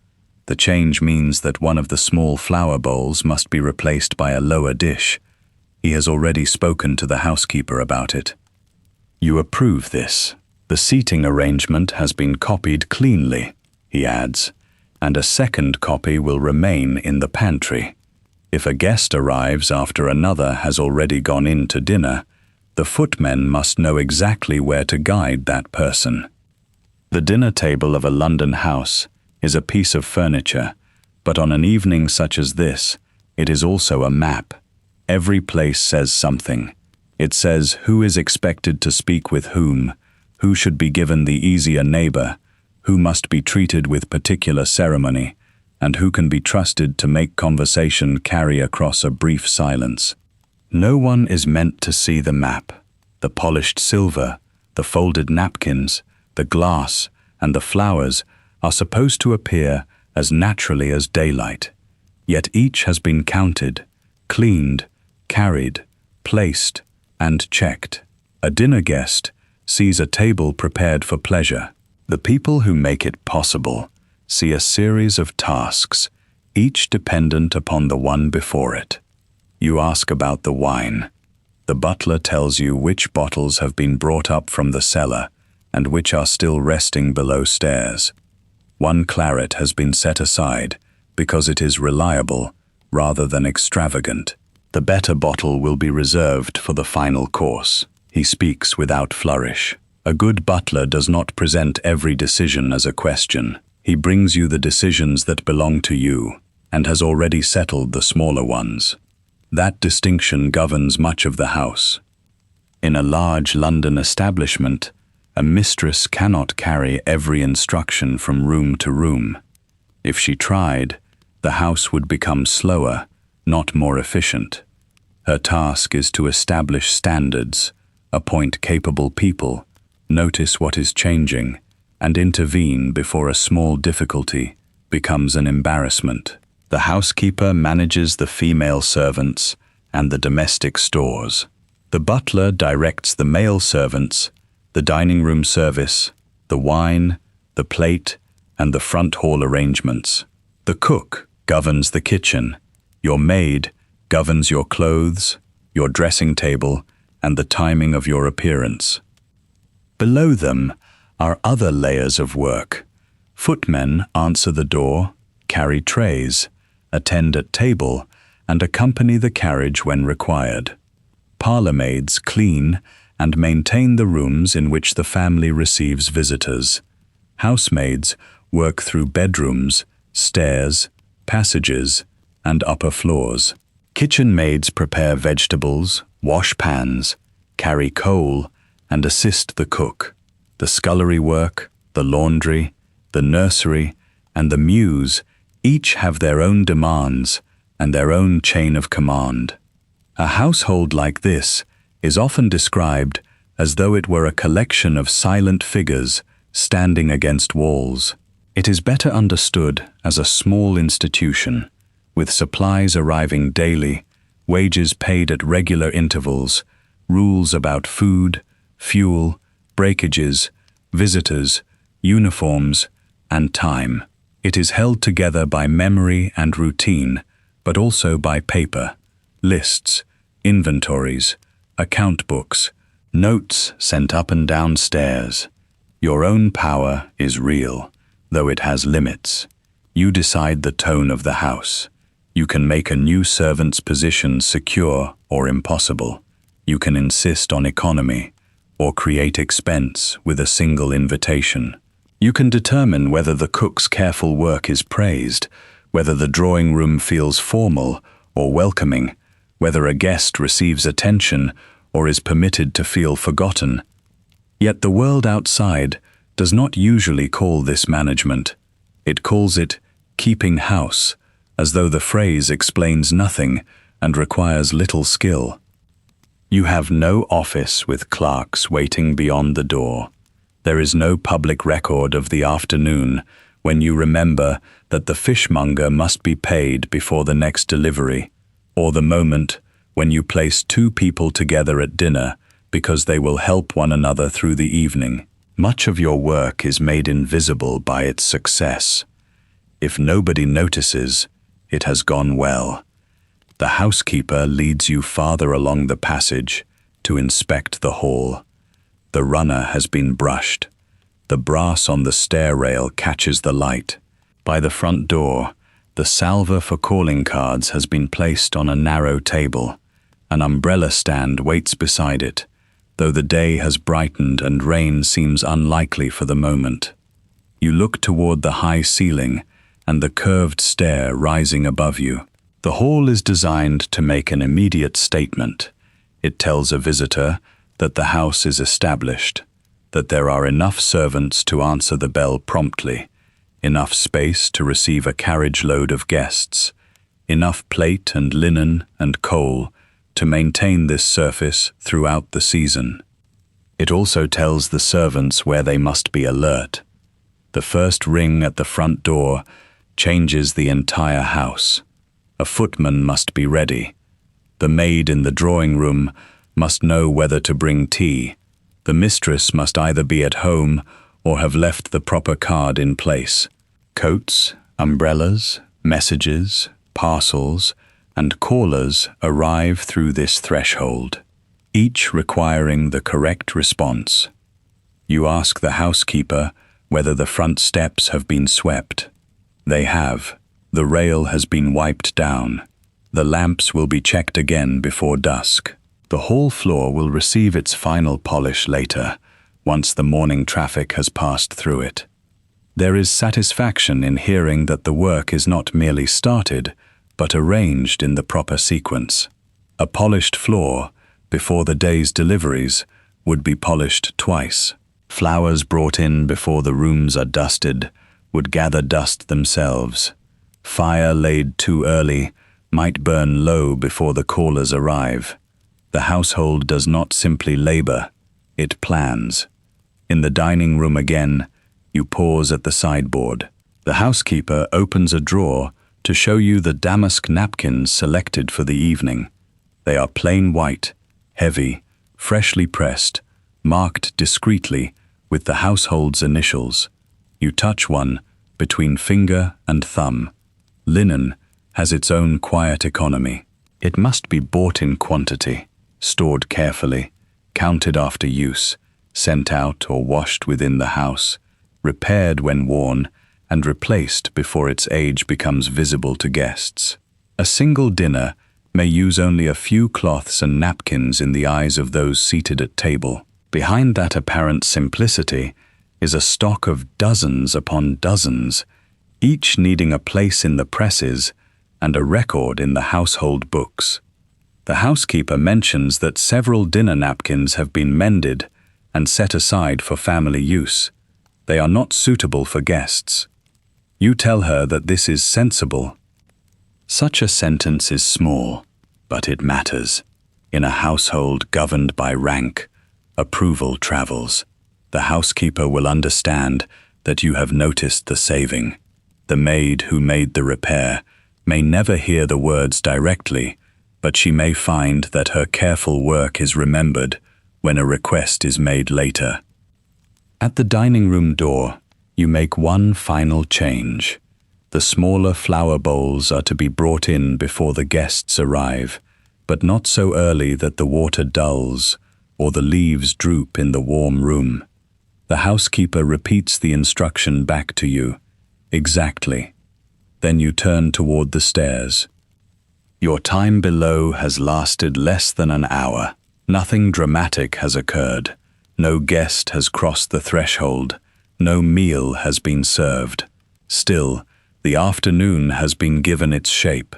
The change means that one of the small flower bowls must be replaced by a lower dish. He has already spoken to the housekeeper about it." You approve this. "The seating arrangement has been copied cleanly," he adds, "and a second copy will remain in the pantry. If a guest arrives after another has already gone in to dinner, the footmen must know exactly where to guide that person." The dinner table of a London house is a piece of furniture, but on an evening such as this, it is also a map. Every place says something. It says who is expected to speak with whom, who should be given the easier neighbor, who must be treated with particular ceremony, and who can be trusted to make conversation carry across a brief silence. No one is meant to see the map. The polished silver, the folded napkins, the glass, and the flowers are supposed to appear as naturally as daylight. Yet each has been counted, cleaned, carried, placed, and checked. A dinner guest sees a table prepared for pleasure. The people who make it possible see a series of tasks, each dependent upon the one before it. You ask about the wine. The butler tells you which bottles have been brought up from the cellar and which are still resting below stairs. One claret has been set aside because it is reliable rather than extravagant. The better bottle will be reserved for the final course. He speaks without flourish. A good butler does not present every decision as a question. He brings you the decisions that belong to you and has already settled the smaller ones. That distinction governs much of the house. In a large London establishment, A mistress cannot carry every instruction from room to room. If she tried, the house would become slower, not more efficient. Her task is to establish standards, appoint capable people, notice what is changing, and intervene before a small difficulty becomes an embarrassment. The housekeeper manages the female servants and the domestic stores. The butler directs the male servants, the dining room service, the wine, the plate, and the front hall arrangements. The cook governs the kitchen. Your maid governs your clothes, your dressing table, and the timing of your appearance. Below them are other layers of work. Footmen answer the door, carry trays, attend at table, and accompany the carriage when required. Parlourmaids clean and maintain the rooms in which the family receives visitors. Housemaids work through bedrooms, stairs, passages, and upper floors. Kitchen maids prepare vegetables, wash pans, carry coal, and assist the cook. The scullery work, the laundry, the nursery, and the mews each have their own demands and their own chain of command. A household like this is often described as though it were a collection of silent figures standing against walls. It is better understood as a small institution, with supplies arriving daily, wages paid at regular intervals, rules about food, fuel, breakages, visitors, uniforms, and time. It is held together by memory and routine, but also by paper, lists, inventories, account books, notes sent up and down stairs. Your own power is real, though it has limits. You decide the tone of the house. You can make a new servant's position secure or impossible. You can insist on economy, or create expense with a single invitation. You can determine whether the cook's careful work is praised, whether the drawing room feels formal or welcoming, whether a guest receives attention or is permitted to feel forgotten. Yet the world outside does not usually call this management. It calls it keeping house, as though the phrase explains nothing and requires little skill. You have no office with clerks waiting beyond the door. There is no public record of the afternoon when you remember that the fishmonger must be paid before the next delivery, or the moment when you place two people together at dinner because they will help one another through the evening. Much of your work is made invisible by its success. If nobody notices, it has gone well. The housekeeper leads you farther along the passage to inspect the hall. The runner has been brushed. The brass on the stair rail catches the light. By the front door, the salver for calling cards has been placed on a narrow table. An umbrella stand waits beside it, though the day has brightened and rain seems unlikely for the moment. You look toward the high ceiling and the curved stair rising above you. The hall is designed to make an immediate statement. It tells a visitor that the house is established, that there are enough servants to answer the bell promptly, enough space to receive a carriage load of guests, enough plate and linen and coal to maintain this surface throughout the season. It also tells the servants where they must be alert. The first ring at the front door changes the entire house. A footman must be ready. The maid in the drawing room must know whether to bring tea. The mistress must either be at home or have left the proper card in place. Coats, umbrellas, messages, parcels, and callers arrive through this threshold, each requiring the correct response. You ask the housekeeper whether the front steps have been swept. They have. The rail has been wiped down. The lamps will be checked again before dusk. The hall floor will receive its final polish later, once the morning traffic has passed through it. There is satisfaction in hearing that the work is not merely started, but arranged in the proper sequence. A polished floor, before the day's deliveries, would be polished twice. Flowers brought in before the rooms are dusted would gather dust themselves. Fire laid too early might burn low before the callers arrive. The household does not simply labor, it plans. In the dining room again, you pause at the sideboard. The housekeeper opens a drawer to show you the damask napkins selected for the evening. They are plain white, heavy, freshly pressed, marked discreetly with the household's initials. You touch one between finger and thumb. Linen has its own quiet economy. It must be bought in quantity, stored carefully, counted after use, sent out or washed within the house, repaired when worn, and replaced before its age becomes visible to guests. A single dinner may use only a few cloths and napkins in the eyes of those seated at table. Behind that apparent simplicity is a stock of dozens upon dozens, each needing a place in the presses and a record in the household books. The housekeeper mentions that several dinner napkins have been mended and set aside for family use. They are not suitable for guests. You tell her that this is sensible. Such a sentence is small, but it matters. In a household governed by rank, approval travels. The housekeeper will understand that you have noticed the saving. The maid who made the repair may never hear the words directly, but she may find that her careful work is remembered when a request is made later. At the dining room door, you make one final change. The smaller flower bowls are to be brought in before the guests arrive, but not so early that the water dulls or the leaves droop in the warm room. The housekeeper repeats the instruction back to you. Exactly. Then you turn toward the stairs. Your time below has lasted less than an hour. Nothing dramatic has occurred. No guest has crossed the threshold. No meal has been served. Still, the afternoon has been given its shape.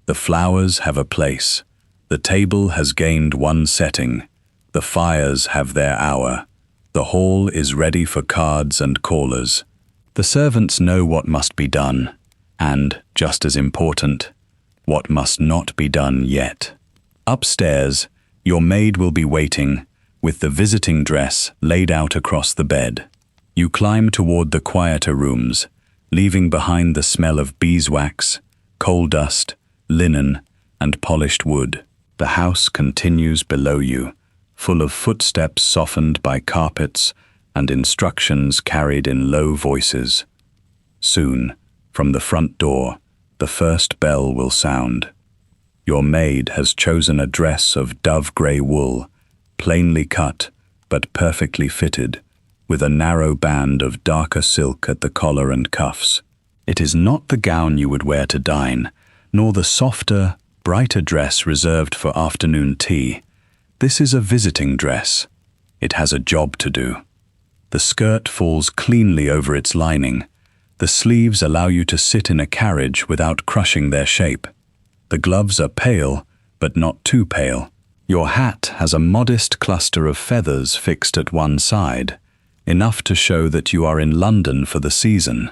The flowers have a place. The table has gained one setting. The fires have their hour. The hall is ready for cards and callers. The servants know what must be done, and, just as important, what must not be done yet. Upstairs, your maid will be waiting, with the visiting dress laid out across the bed. You climb toward the quieter rooms, leaving behind the smell of beeswax, coal dust, linen, and polished wood. The house continues below you, full of footsteps softened by carpets and instructions carried in low voices. Soon, from the front door, the first bell will sound. Your maid has chosen a dress of dove-grey wool, plainly cut but perfectly fitted, with a narrow band of darker silk at the collar and cuffs. It is not the gown you would wear to dine, nor the softer, brighter dress reserved for afternoon tea. This is a visiting dress. It has a job to do. The skirt falls cleanly over its lining. The sleeves allow you to sit in a carriage without crushing their shape. The gloves are pale, but not too pale. Your hat has a modest cluster of feathers fixed at one side, enough to show that you are in London for the season,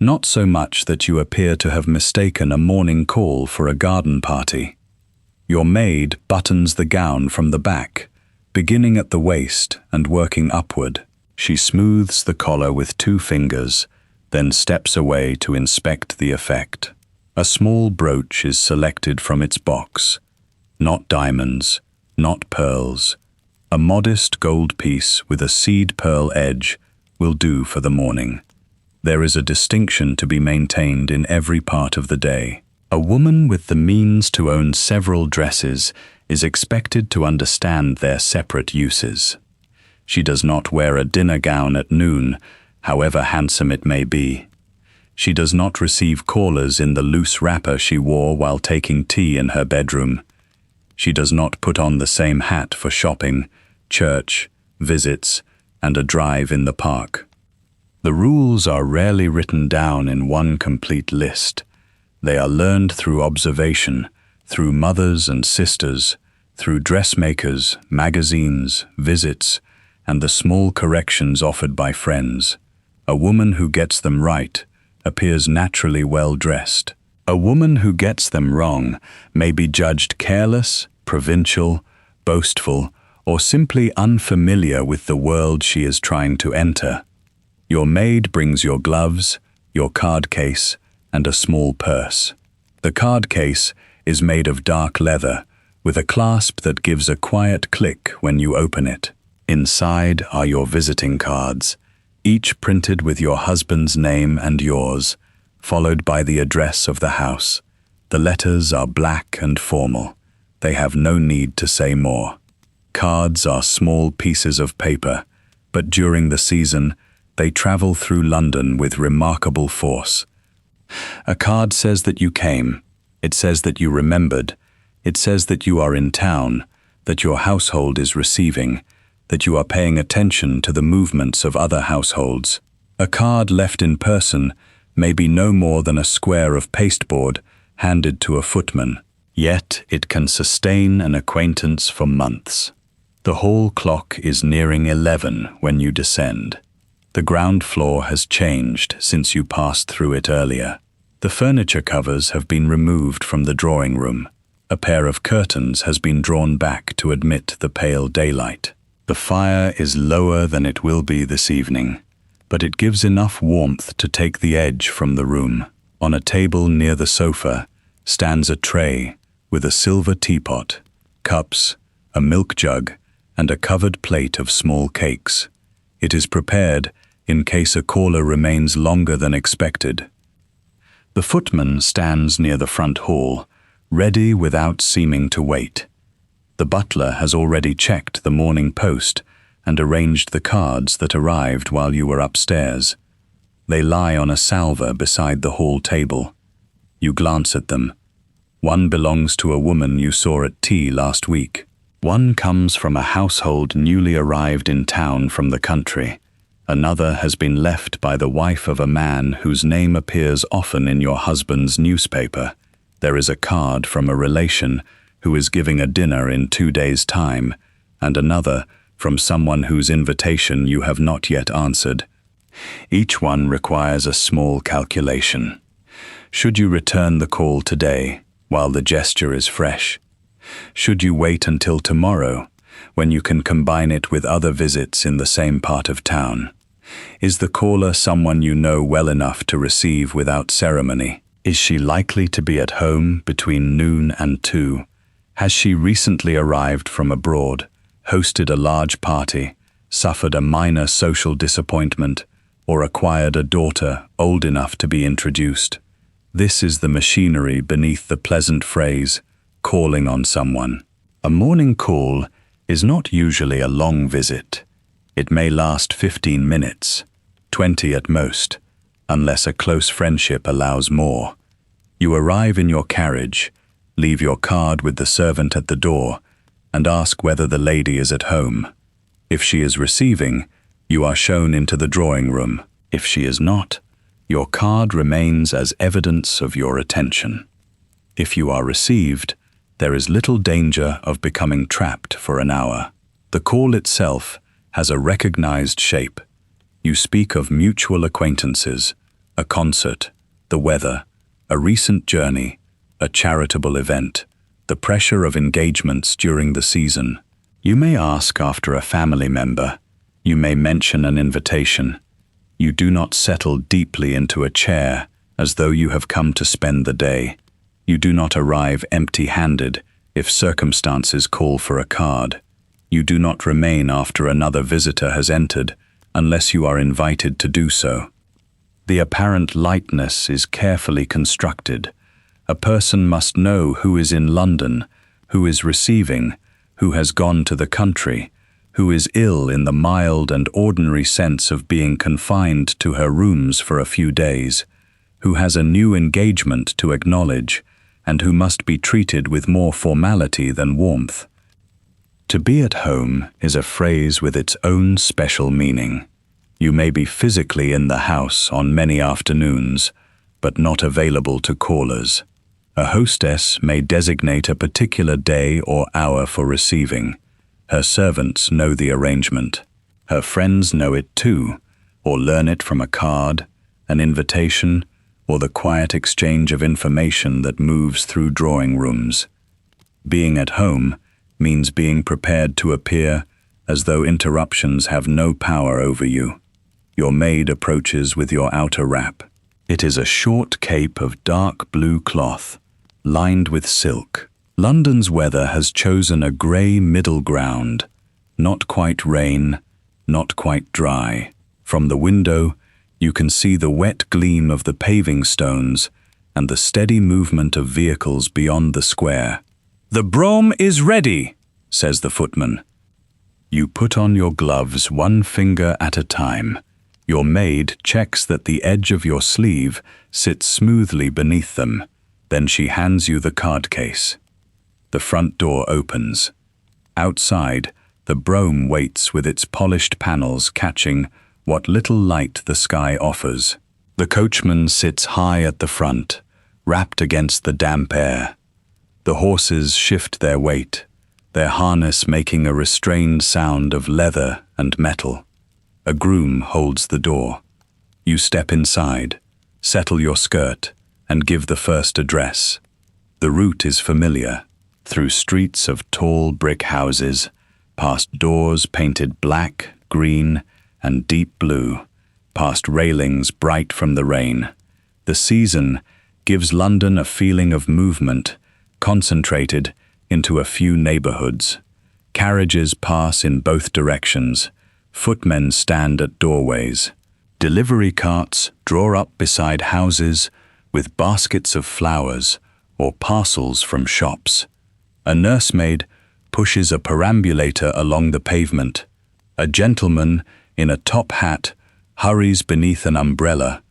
not so much that you appear to have mistaken a morning call for a garden party. Your maid buttons the gown from the back, beginning at the waist and working upward. She smooths the collar with 2 fingers, then steps away to inspect the effect. A small brooch is selected from its box. Not diamonds, not pearls. A modest gold piece with a seed pearl edge will do for the morning. There is a distinction to be maintained in every part of the day. A woman with the means to own several dresses is expected to understand their separate uses. She does not wear a dinner gown at noon, however handsome it may be. She does not receive callers in the loose wrapper she wore while taking tea in her bedroom. She does not put on the same hat for shopping, church, visits, and a drive in the park. The rules are rarely written down in one complete list. They are learned through observation, through mothers and sisters, through dressmakers, magazines, visits, and the small corrections offered by friends. A woman who gets them right appears naturally well dressed. A woman who gets them wrong may be judged careless, provincial, boastful, or simply unfamiliar with the world she is trying to enter. Your maid brings your gloves, your card case, and a small purse. The card case is made of dark leather, with a clasp that gives a quiet click when you open it. Inside are your visiting cards, each printed with your husband's name and yours, followed by the address of the house. The letters are black and formal. They have no need to say more. Cards are small pieces of paper, but during the season, they travel through London with remarkable force. A card says that you came. It says that you remembered. It says that you are in town, that your household is receiving, that you are paying attention to the movements of other households. A card left in person may be no more than a square of pasteboard handed to a footman, yet it can sustain an acquaintance for months. The hall clock is nearing 11 when you descend. The ground floor has changed since you passed through it earlier. The furniture covers have been removed from the drawing room. A pair of curtains has been drawn back to admit the pale daylight. The fire is lower than it will be this evening, but it gives enough warmth to take the edge from the room. On a table near the sofa stands a tray with a silver teapot, cups, a milk jug, and a covered plate of small cakes. It is prepared in case a caller remains longer than expected. The footman stands near the front hall, ready without seeming to wait. The butler has already checked the morning post and arranged the cards that arrived while you were upstairs. They lie on a salver beside the hall table. You glance at them. One belongs to a woman you saw at tea last week. One comes from a household newly arrived in town from the country. Another has been left by the wife of a man whose name appears often in your husband's newspaper. There is a card from a relation who is giving a dinner in 2 days' time, and another from someone whose invitation you have not yet answered. Each one requires a small calculation. Should you return the call today, while the gesture is fresh? Should you wait until tomorrow, when you can combine it with other visits in the same part of town? Is the caller someone you know well enough to receive without ceremony? Is she likely to be at home between noon and 2? Has she recently arrived from abroad, hosted a large party, suffered a minor social disappointment, or acquired a daughter old enough to be introduced? This is the machinery beneath the pleasant phrase, calling on someone. A morning call is not usually a long visit. It may last 15 minutes, 20 at most, unless a close friendship allows more. You arrive in your carriage, leave your card with the servant at the door, and ask whether the lady is at home. If she is receiving, you are shown into the drawing room. If she is not, your card remains as evidence of your attention. If you are received, there is little danger of becoming trapped for an hour. The call itself has a recognized shape. You speak of mutual acquaintances, a concert, the weather, a recent journey, a charitable event, the pressure of engagements during the season. You may ask after a family member. You may mention an invitation. You do not settle deeply into a chair as though you have come to spend the day. You do not arrive empty-handed if circumstances call for a card. You do not remain after another visitor has entered unless you are invited to do so. The apparent lightness is carefully constructed. A person must know who is in London, who is receiving, who has gone to the country, who is ill in the mild and ordinary sense of being confined to her rooms for a few days, who has a new engagement to acknowledge, and who must be treated with more formality than warmth. To be at home is a phrase with its own special meaning. You may be physically in the house on many afternoons, but not available to callers. A hostess may designate a particular day or hour for receiving. Her servants know the arrangement. Her friends know it too, or learn it from a card, an invitation, or the quiet exchange of information that moves through drawing rooms. Being at home means being prepared to appear as though interruptions have no power over you. Your maid approaches with your outer wrap. It is a short cape of dark blue cloth, lined with silk. London's weather has chosen a grey middle ground, not quite rain, not quite dry. From the window, you can see the wet gleam of the paving stones and the steady movement of vehicles beyond the square. "The brougham is ready," says the footman. You put on your gloves one finger at a time. Your maid checks that the edge of your sleeve sits smoothly beneath them. Then she hands you the card case. The front door opens. Outside, the brougham waits with its polished panels catching what little light the sky offers. The coachman sits high at the front, wrapped against the damp air. The horses shift their weight, their harness making a restrained sound of leather and metal. A groom holds the door. You step inside, settle your skirt, and give the first address. The route is familiar, through streets of tall brick houses, past doors painted black, green, and deep blue, past railings bright from the rain. The season gives London a feeling of movement, concentrated into a few neighborhoods. Carriages pass in both directions. Footmen stand at doorways. Delivery carts draw up beside houses with baskets of flowers or parcels from shops. A nursemaid pushes a perambulator along the pavement. A gentleman in a top hat hurries beneath an umbrella,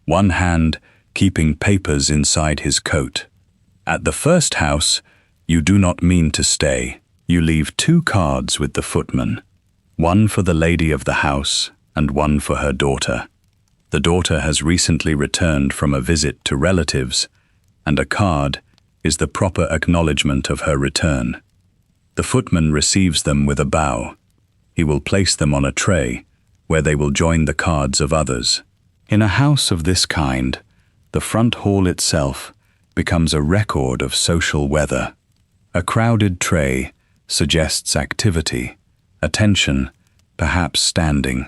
one hand keeping papers inside his coat. At the first house, you do not mean to stay. You leave 2 cards with the footman, one for the lady of the house and one for her daughter. The daughter has recently returned from a visit to relatives, and a card is the proper acknowledgement of her return. The footman receives them with a bow. He will place them on a tray, where they will join the cards of others. In a house of this kind, the front hall itself becomes a record of social weather. A crowded tray suggests activity, attention, perhaps standing.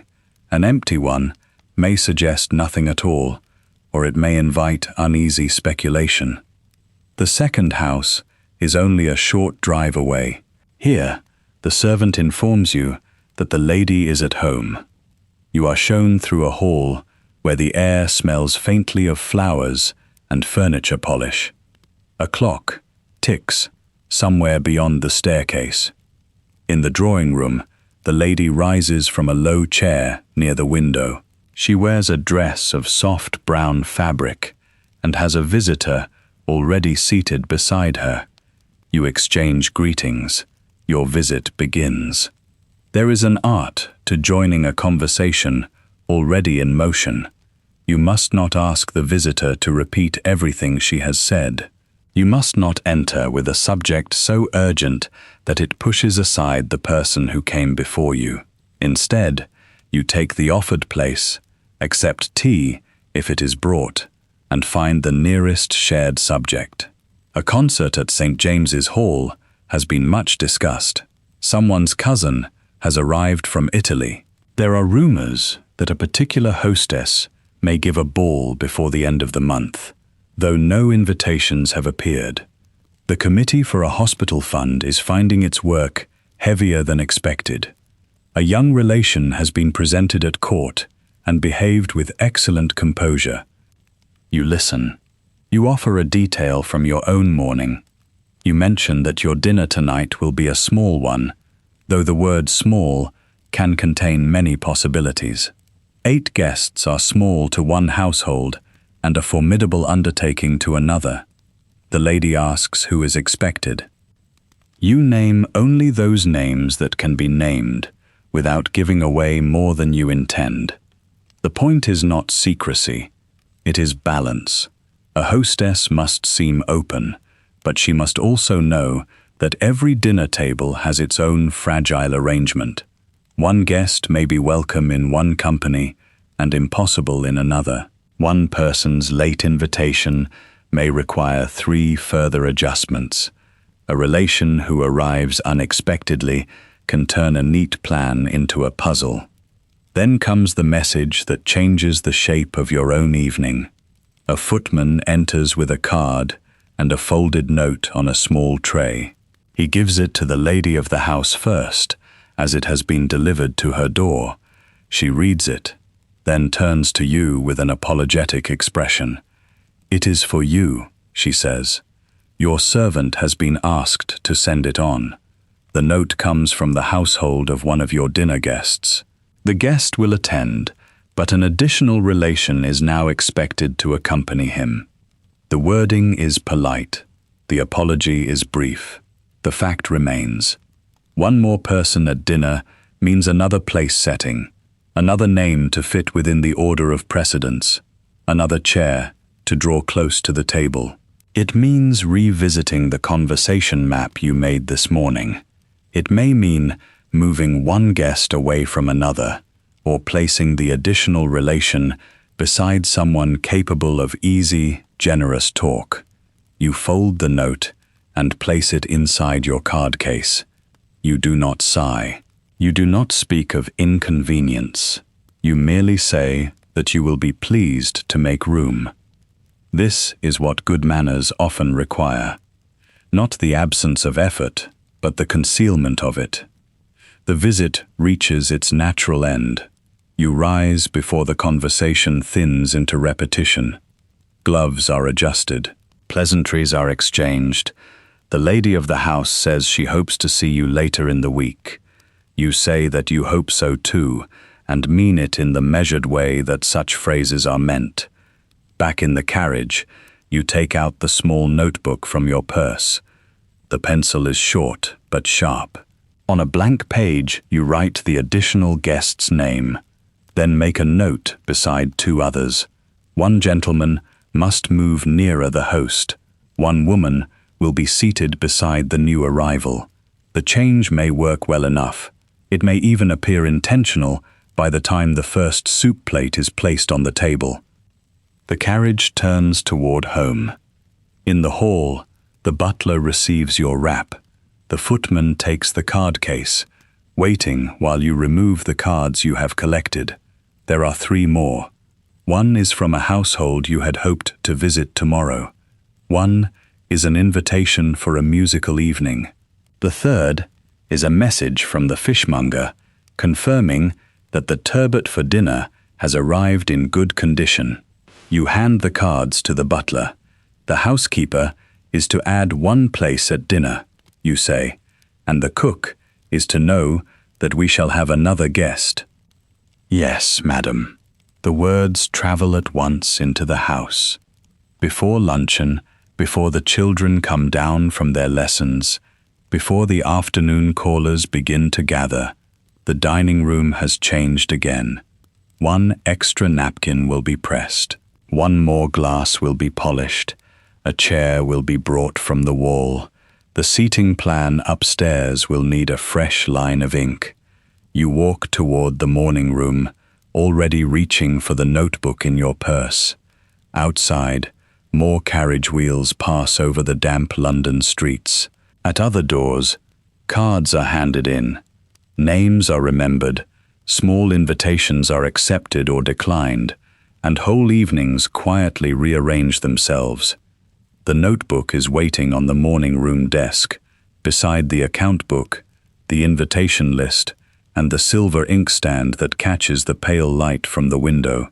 An empty one may suggest nothing at all, or it may invite uneasy speculation. The second house is only a short drive away. Here, the servant informs you that the lady is at home. You are shown through a hall where the air smells faintly of flowers and furniture polish. A clock ticks somewhere beyond the staircase. In the drawing room, the lady rises from a low chair near the window. She wears a dress of soft brown fabric and has a visitor already seated beside her. You exchange greetings. Your visit begins. There is an art to joining a conversation already in motion. You must not ask the visitor to repeat everything she has said. You must not enter with a subject so urgent that it pushes aside the person who came before you. Instead, you take the offered place, accept tea if it is brought, and find the nearest shared subject. A concert at St. James's Hall has been much discussed. Someone's cousin has arrived from Italy. There are rumors that a particular hostess may give a ball before the end of the month, though no invitations have appeared. The Committee for a Hospital Fund is finding its work heavier than expected. A young relation has been presented at court and behaved with excellent composure. You listen. You offer a detail from your own morning. You mention that your dinner tonight will be a small one, though the word small can contain many possibilities. 8 guests are small to one household and a formidable undertaking to another. The lady asks who is expected. You name only those names that can be named without giving away more than you intend. The point is not secrecy, it is balance. A hostess must seem open, but she must also know that every dinner table has its own fragile arrangement. One guest may be welcome in one company and impossible in another. One person's late invitation may require 3 further adjustments. A relation who arrives unexpectedly can turn a neat plan into a puzzle. Then comes the message that changes the shape of your own evening. A footman enters with a card and a folded note on a small tray. He gives it to the lady of the house first, as it has been delivered to her door. She reads it, then turns to you with an apologetic expression. "It is for you," she says. "Your servant has been asked to send it on." The note comes from the household of one of your dinner guests. The guest will attend, but an additional relation is now expected to accompany him. The wording is polite. The apology is brief. The fact remains. One more person at dinner means another place setting, another name to fit within the order of precedence, another chair to draw close to the table. It means revisiting the conversation map you made this morning. It may mean moving one guest away from another, or placing the additional relation beside someone capable of easy, generous talk. You fold the note and place it inside your card case. You do not sigh. You do not speak of inconvenience. You merely say that you will be pleased to make room. This is what good manners often require. Not the absence of effort, but the concealment of it. The visit reaches its natural end. You rise before the conversation thins into repetition. Gloves are adjusted. Pleasantries are exchanged. The lady of the house says she hopes to see you later in the week. You say that you hope so too, and mean it in the measured way that such phrases are meant. Back in the carriage, you take out the small notebook from your purse. The pencil is short but sharp. On a blank page, you write the additional guest's name. Then make a note beside 2 others. One gentleman must move nearer the host. One woman will be seated beside the new arrival. The change may work well enough. It may even appear intentional by the time the first soup plate is placed on the table. The carriage turns toward home. In the hall, the butler receives your wrap. The footman takes the card case, waiting while you remove the cards you have collected. There are 3 more. One is from a household you had hoped to visit tomorrow. One is an invitation for a musical evening. The third is a message from the fishmonger confirming that the turbot for dinner has arrived in good condition. You hand the cards to the butler. The housekeeper is to add 1 place at dinner, you say, and the cook is to know that we shall have another guest. Yes, madam. The words travel at once into the house. Before luncheon, before the children come down from their lessons, before the afternoon callers begin to gather, the dining room has changed again. 1 extra napkin will be pressed. 1 more glass will be polished. A chair will be brought from the wall. The seating plan upstairs will need a fresh line of ink. You walk toward the morning room, already reaching for the notebook in your purse. Outside, more carriage wheels pass over the damp London streets. At other doors, cards are handed in. Names are remembered, small invitations are accepted or declined, and whole evenings quietly rearrange themselves. The notebook is waiting on the morning room desk, beside the account book, the invitation list, and the silver inkstand that catches the pale light from the window.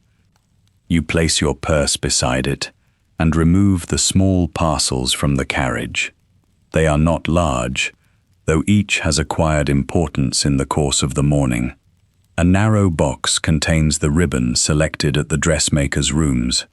You place your purse beside it and remove the small parcels from the carriage. They are not large, though each has acquired importance in the course of the morning. A narrow box contains the ribbon selected at the dressmaker's rooms,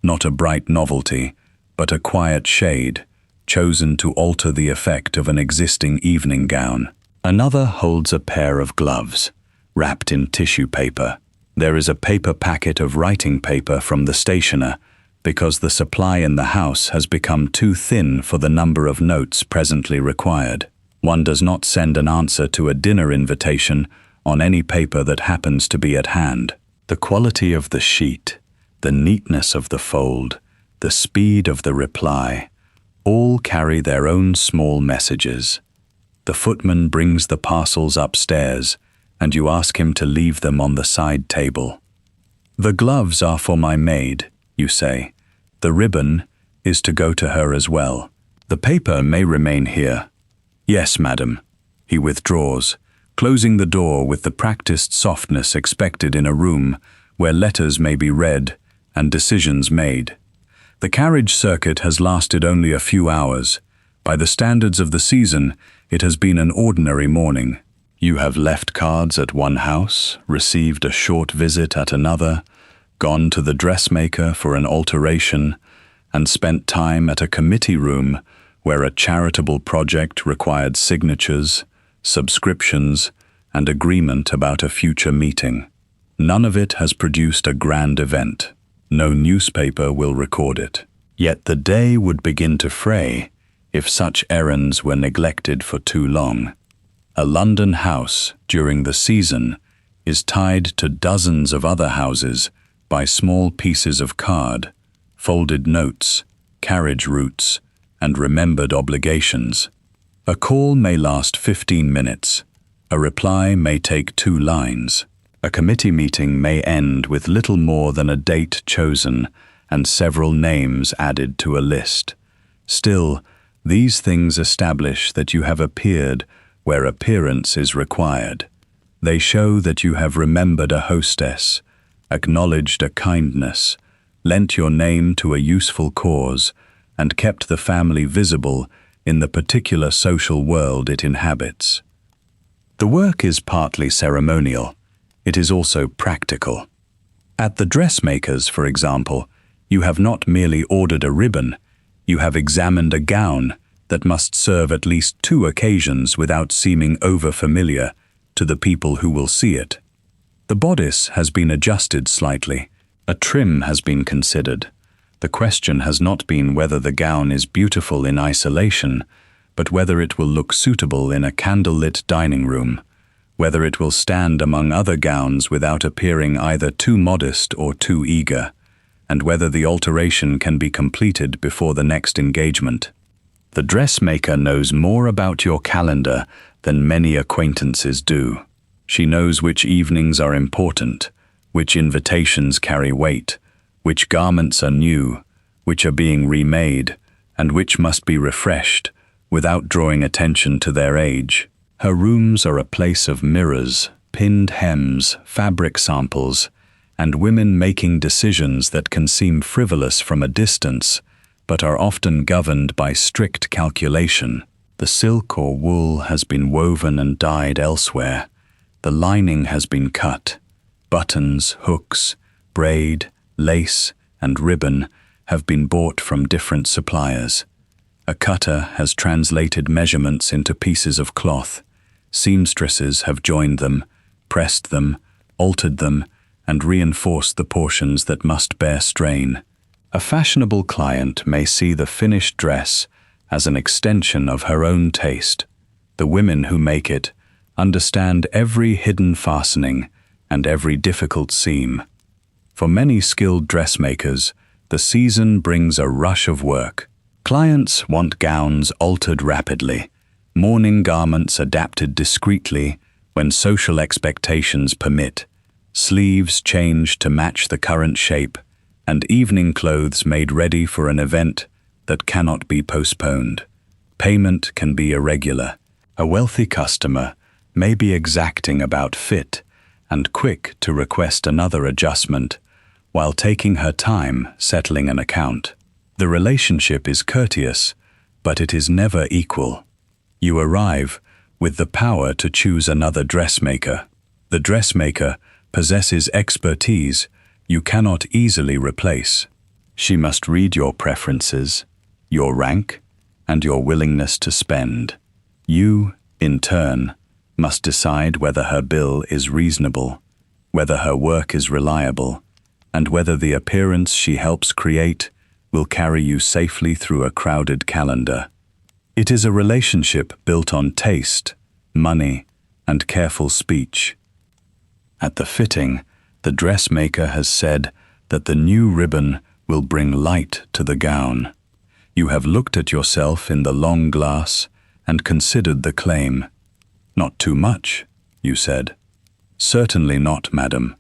not a bright novelty, but a quiet shade, chosen to alter the effect of an existing evening gown. Another holds a pair of gloves, wrapped in tissue paper. There is a paper packet of writing paper from the stationer, because the supply in the house has become too thin for the number of notes presently required. One does not send an answer to a dinner invitation on any paper that happens to be at hand. The quality of the sheet, the neatness of the fold, the speed of the reply, all carry their own small messages. The footman brings the parcels upstairs, and you ask him to leave them on the side table. "The gloves are for my maid," you say. "The ribbon is to go to her as well. The paper may remain here." "Yes, madam." He withdraws, closing the door with the practiced softness expected in a room where letters may be read and decisions made. The carriage circuit has lasted only a few hours. By the standards of the season, it has been an ordinary morning. You have left cards at one house, received a short visit at another, gone to the dressmaker for an alteration, and spent time at a committee room where a charitable project required signatures, subscriptions, and agreement about a future meeting. None of it has produced a grand event. No newspaper will record it. Yet the day would begin to fray if such errands were neglected for too long. A London house during the season is tied to dozens of other houses by small pieces of card, folded notes, carriage routes, and remembered obligations. A call may last 15 minutes. A reply may take 2 lines. A committee meeting may end with little more than a date chosen and several names added to a list. Still, these things establish that you have appeared where appearance is required. They show that you have remembered a hostess, acknowledged a kindness, lent your name to a useful cause, and kept the family visible in the particular social world it inhabits. The work is partly ceremonial. It is also practical. At the dressmaker's, for example, you have not merely ordered a ribbon, you have examined a gown that must serve at least 2 occasions without seeming over-familiar to the people who will see it. The bodice has been adjusted slightly. A trim has been considered. The question has not been whether the gown is beautiful in isolation, but whether it will look suitable in a candlelit dining room, whether it will stand among other gowns without appearing either too modest or too eager, and whether the alteration can be completed before the next engagement. The dressmaker knows more about your calendar than many acquaintances do. She knows which evenings are important, which invitations carry weight, which garments are new, which are being remade, and which must be refreshed, without drawing attention to their age. Her rooms are a place of mirrors, pinned hems, fabric samples, and women making decisions that can seem frivolous from a distance, but are often governed by strict calculation. The silk or wool has been woven and dyed elsewhere. The lining has been cut. Buttons, hooks, braid, lace, and ribbon have been bought from different suppliers. A cutter has translated measurements into pieces of cloth. Seamstresses have joined them, pressed them, altered them, and reinforced the portions that must bear strain. A fashionable client may see the finished dress as an extension of her own taste. The women who make it understand every hidden fastening and every difficult seam. For many skilled dressmakers, the season brings a rush of work. Clients want gowns altered rapidly, morning garments adapted discreetly when social expectations permit, sleeves changed to match the current shape, and evening clothes made ready for an event that cannot be postponed. Payment can be irregular. A wealthy customer may be exacting about fit and quick to request another adjustment, while taking her time settling an account. The relationship is courteous, but it is never equal. You arrive with the power to choose another dressmaker. The dressmaker possesses expertise you cannot easily replace. She must read your preferences, your rank, and your willingness to spend. You, in turn, must decide whether her bill is reasonable, whether her work is reliable, and whether the appearance she helps create will carry you safely through a crowded calendar. It is a relationship built on taste, money, and careful speech. At the fitting, the dressmaker has said that the new ribbon will bring light to the gown. You have looked at yourself in the long glass and considered the claim. "Not too much," you said. "Certainly not, madam."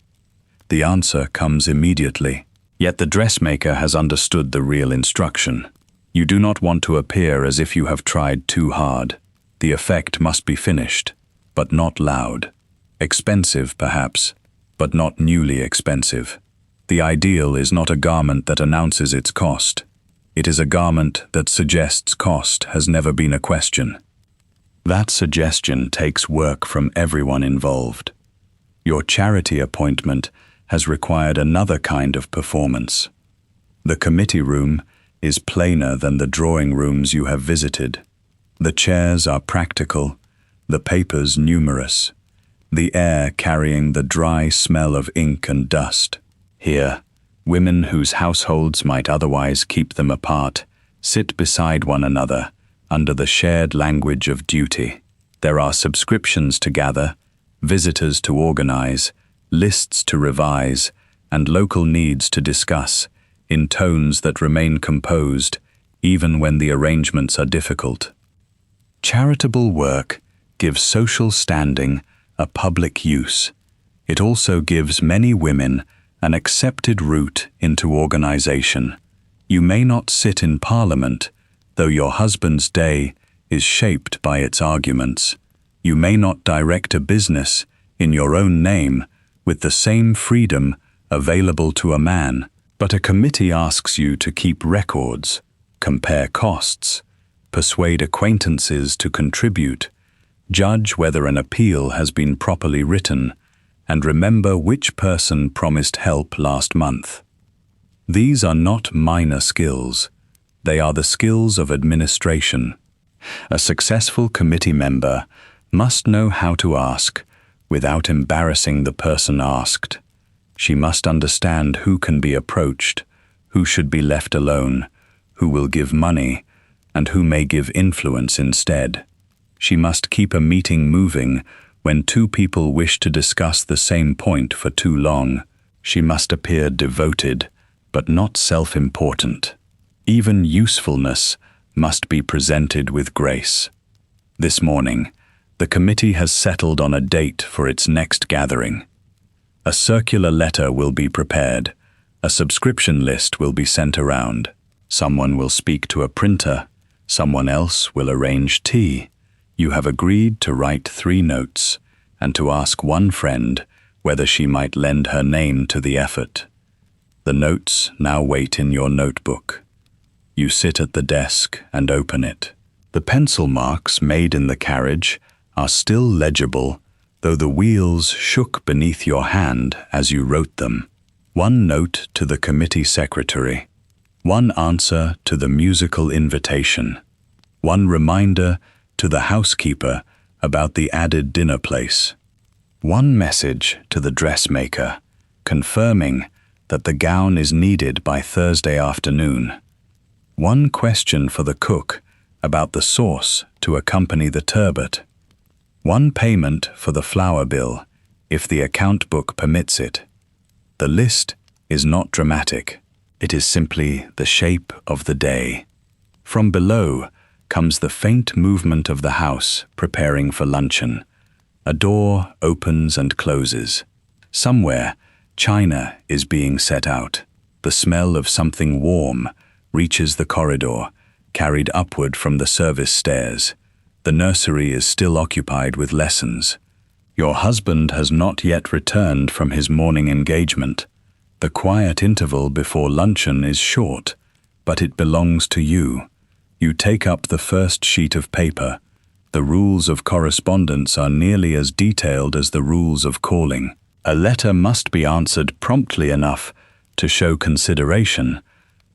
The answer comes immediately. Yet the dressmaker has understood the real instruction. You do not want to appear as if you have tried too hard. The effect must be finished, but not loud. Expensive, perhaps, but not newly expensive. The ideal is not a garment that announces its cost. It is a garment that suggests cost has never been a question. That suggestion takes work from everyone involved. Your charity appointment has required another kind of performance. The committee room is plainer than the drawing rooms you have visited. The chairs are practical, the papers numerous, the air carrying the dry smell of ink and dust. Here, women whose households might otherwise keep them apart sit beside one another under the shared language of duty. There are subscriptions to gather, visitors to organize, lists to revise, and local needs to discuss in tones that remain composed even when the arrangements are difficult. Charitable work gives social standing a public use. It also gives many women an accepted route into organization. You may not sit in Parliament, though your husband's day is shaped by its arguments. You may not direct a business in your own name with the same freedom available to a man, but a committee asks you to keep records, compare costs, persuade acquaintances to contribute, judge whether an appeal has been properly written, and remember which person promised help last month. These are not minor skills. They are the skills of administration. A successful committee member must know how to ask without embarrassing the person asked. She must understand who can be approached, who should be left alone, who will give money, and who may give influence instead. She must keep a meeting moving when two people wish to discuss the same point for too long. She must appear devoted, but not self-important. Even usefulness must be presented with grace. This morning, the committee has settled on a date for its next gathering. A circular letter will be prepared. A subscription list will be sent around. Someone will speak to a printer. Someone else will arrange tea. You have agreed to write 3 notes and to ask one friend whether she might lend her name to the effort. The notes now wait in your notebook. You sit at the desk and open it. The pencil marks made in the carriage are still legible, though the wheels shook beneath your hand as you wrote them. One note to the committee secretary. One answer to the musical invitation. One reminder to the housekeeper about the added dinner place. One message to the dressmaker, confirming that the gown is needed by Thursday afternoon. One question for the cook about the sauce to accompany the turbot. One payment for the flour bill, if the account book permits it. The list is not dramatic. It is simply the shape of the day. From below comes the faint movement of the house preparing for luncheon. A door opens and closes. Somewhere, china is being set out. The smell of something warm reaches the corridor, carried upward from the service stairs. The nursery is still occupied with lessons. Your husband has not yet returned from his morning engagement. The quiet interval before luncheon is short, but it belongs to you. You take up the first sheet of paper. The rules of correspondence are nearly as detailed as the rules of calling. A letter must be answered promptly enough to show consideration,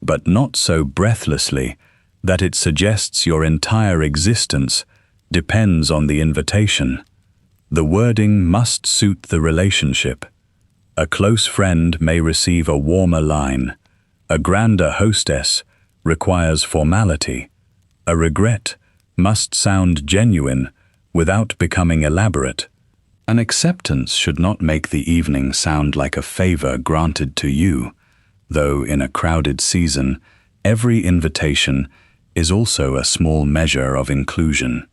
but not so breathlessly that it suggests your entire existence depends on the invitation. The wording must suit the relationship. A close friend may receive a warmer line. A grander hostess requires formality. A regret must sound genuine without becoming elaborate. An acceptance should not make the evening sound like a favor granted to you, though in a crowded season, every invitation is also a small measure of inclusion.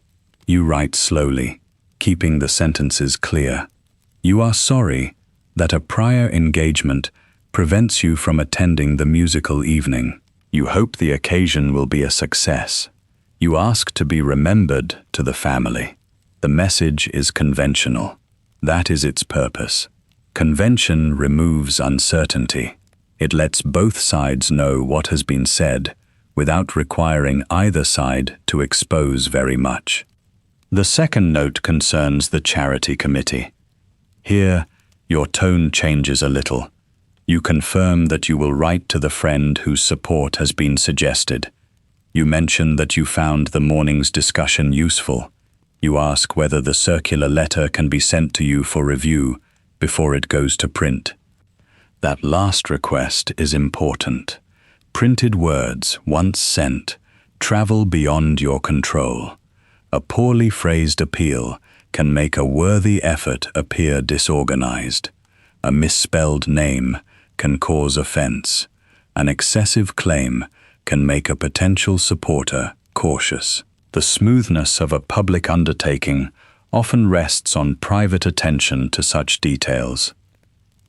You write slowly, keeping the sentences clear. You are sorry that a prior engagement prevents you from attending the musical evening. You hope the occasion will be a success. You ask to be remembered to the family. The message is conventional. That is its purpose. Convention removes uncertainty. It lets both sides know what has been said without requiring either side to expose very much. The second note concerns the charity committee. Here, your tone changes a little. You confirm that you will write to the friend whose support has been suggested. You mention that you found the morning's discussion useful. You ask whether the circular letter can be sent to you for review before it goes to print. That last request is important. Printed words, once sent, travel beyond your control. A poorly phrased appeal can make a worthy effort appear disorganized. A misspelled name can cause offense. An excessive claim can make a potential supporter cautious. The smoothness of a public undertaking often rests on private attention to such details.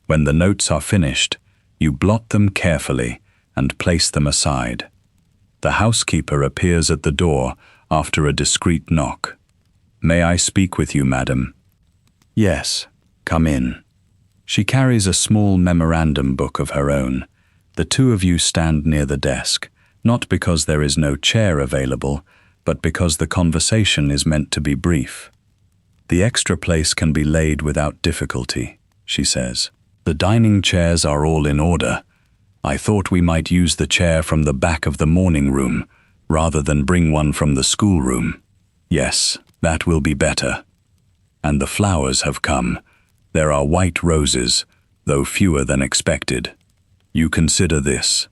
When the notes are finished, you blot them carefully and place them aside. The housekeeper appears at the door after a discreet knock. "May I speak with you, madam?" "Yes, come in." She carries a small memorandum book of her own. The two of you stand near the desk, not because there is no chair available, but because the conversation is meant to be brief. "The extra place can be laid without difficulty," she says. "The dining chairs are all in order. I thought we might use the chair from the back of the morning room, rather than bring one from the schoolroom." "Yes, that will be better." "And the flowers have come. There are white roses, though fewer than expected. You consider this.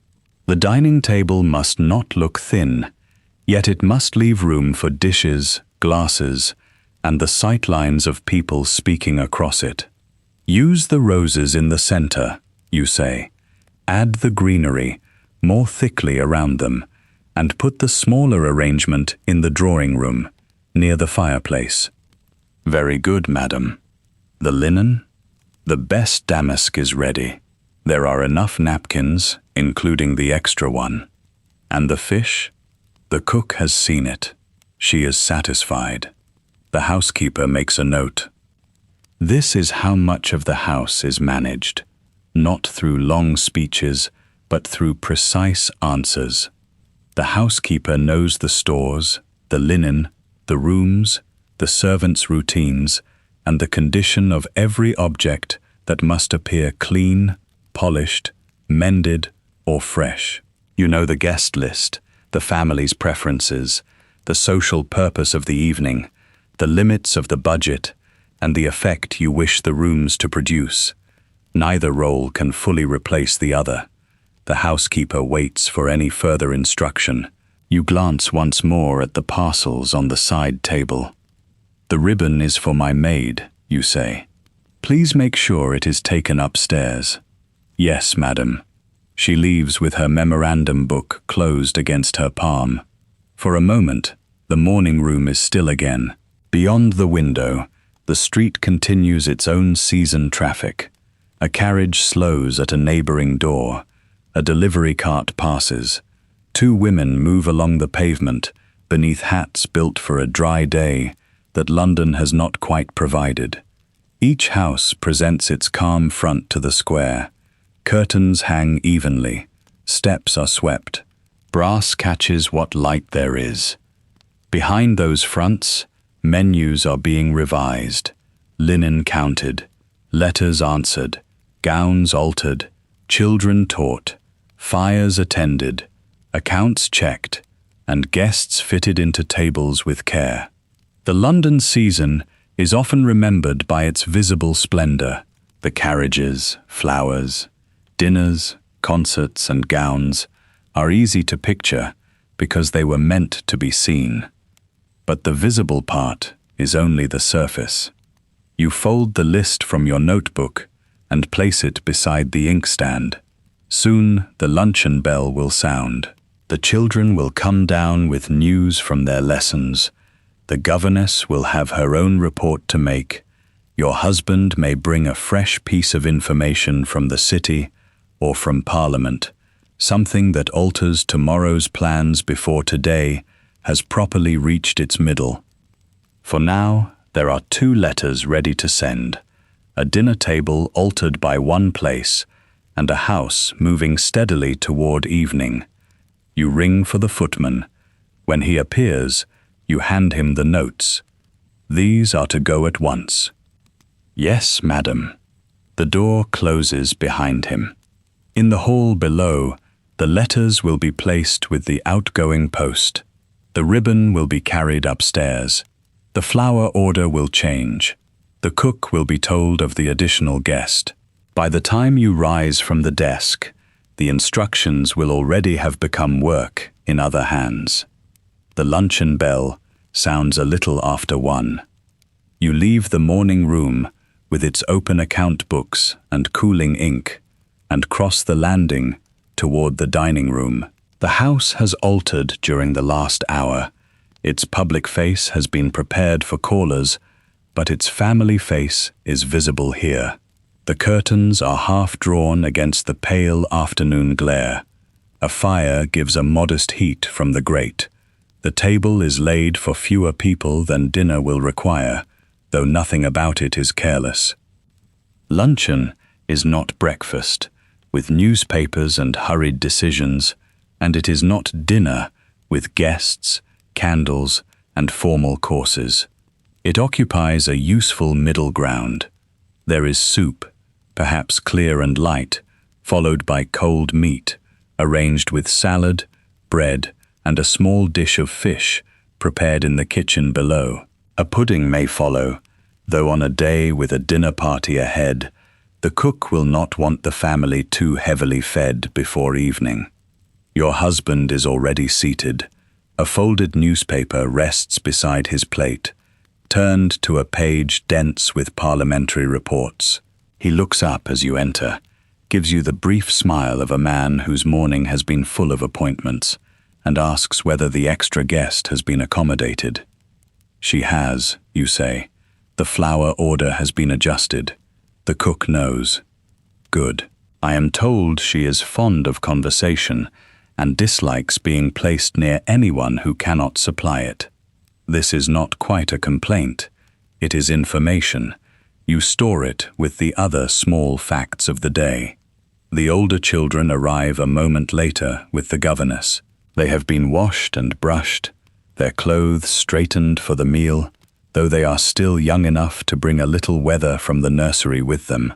The dining table must not look thin, yet it must leave room for dishes, glasses, and the sightlines of people speaking across it. Use the roses in the center, you say. Add the greenery more thickly around them, and put the smaller arrangement in the drawing room, near the fireplace." "Very good, madam." "The linen? The best damask is ready. There are enough napkins, including the extra one. And the fish? The cook has seen it. She is satisfied." The housekeeper makes a note. This is how much of the house is managed, not through long speeches, but through precise answers. The housekeeper knows the stores, the linen, the rooms, the servants' routines, and the condition of every object that must appear clean, polished, mended, or fresh. You know the guest list, the family's preferences, the social purpose of the evening, the limits of the budget, and the effect you wish the rooms to produce. Neither role can fully replace the other. The housekeeper waits for any further instruction. You glance once more at the parcels on the side table. "The ribbon is for my maid," you say. "Please make sure it is taken upstairs." "Yes, madam." She leaves with her memorandum book closed against her palm. For a moment, the morning room is still again. Beyond the window, the street continues its own season traffic. A carriage slows at a neighboring door. A delivery cart passes. Two women move along the pavement beneath hats built for a dry day that London has not quite provided. Each house presents its calm front to the square. Curtains hang evenly. Steps are swept. Brass catches what light there is. Behind those fronts, menus are being revised, linen counted, letters answered, gowns altered, children taught, fires attended, accounts checked, and guests fitted into tables with care. The London season is often remembered by its visible splendor, the carriages, flowers, dinners, concerts, and gowns are easy to picture because they were meant to be seen. But the visible part is only the surface. You fold the list from your notebook and place it beside the inkstand. Soon the luncheon bell will sound. The children will come down with news from their lessons. The governess will have her own report to make. Your husband may bring a fresh piece of information from the city or from Parliament, something that alters tomorrow's plans before today has properly reached its middle. For now, there are 2 letters ready to send, a dinner table altered by one place, and a house moving steadily toward evening. You ring for the footman. When he appears, you hand him the notes. These are to go at once. Yes, madam. The door closes behind him. In the hall below, the letters will be placed with the outgoing post. The ribbon will be carried upstairs. The flower order will change. The cook will be told of the additional guest. By the time you rise from the desk, the instructions will already have become work in other hands. The luncheon bell sounds a little after 1. You leave the morning room with its open account books and cooling ink, and cross the landing toward the dining room. The house has altered during the last hour. Its public face has been prepared for callers, but its family face is visible here. The curtains are half drawn against the pale afternoon glare. A fire gives a modest heat from the grate. The table is laid for fewer people than dinner will require, though nothing about it is careless. Luncheon is not breakfast, with newspapers and hurried decisions, and it is not dinner, with guests, candles, and formal courses. It occupies a useful middle ground. There is soup, perhaps clear and light, followed by cold meat, arranged with salad, bread, and a small dish of fish prepared in the kitchen below. A pudding may follow, though on a day with a dinner party ahead, the cook will not want the family too heavily fed before evening. Your husband is already seated. A folded newspaper rests beside his plate, turned to a page dense with parliamentary reports. He looks up as you enter, gives you the brief smile of a man whose morning has been full of appointments, and asks whether the extra guest has been accommodated. She has, you say. The flower order has been adjusted. The cook knows. Good. I am told she is fond of conversation and dislikes being placed near anyone who cannot supply it. This is not quite a complaint. It is information. You store it with the other small facts of the day. The older children arrive a moment later with the governess. They have been washed and brushed, their clothes straightened for the meal, though they are still young enough to bring a little weather from the nursery with them.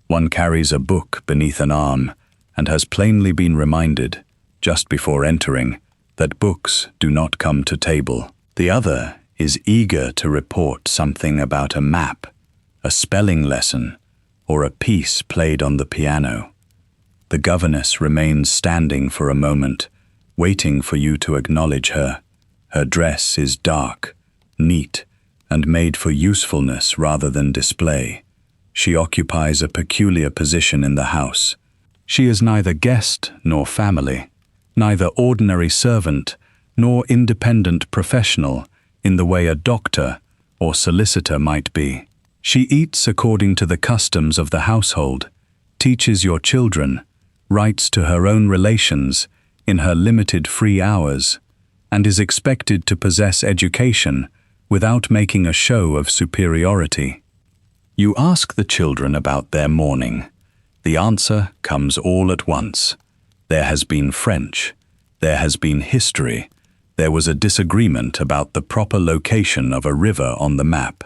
One carries a book beneath an arm and has plainly been reminded, just before entering, that books do not come to table. The other is eager to report something about a map, a spelling lesson, or a piece played on the piano. The governess remains standing for a moment, waiting for you to acknowledge her. Her dress is dark, neat, and made for usefulness rather than display. She occupies a peculiar position in the house. She is neither guest nor family, neither ordinary servant nor independent professional in the way a doctor or solicitor might be. She eats according to the customs of the household, teaches your children, writes to her own relations in her limited free hours, and is expected to possess education without making a show of superiority. You ask the children about their morning. The answer comes all at once. There has been French. There has been history. There was a disagreement about the proper location of a river on the map.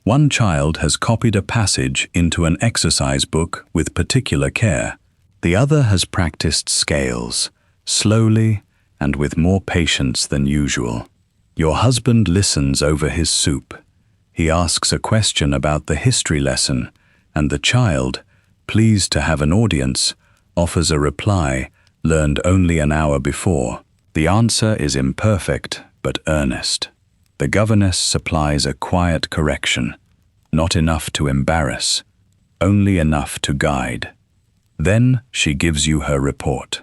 One child has copied a passage into an exercise book with particular care. The other has practiced scales, slowly and with more patience than usual. Your husband listens over his soup. He asks a question about the history lesson, and the child, pleased to have an audience, offers a reply learned only an hour before. The answer is imperfect but earnest. The governess supplies a quiet correction. not enough to embarrass, only enough to guide. Then she gives you her report.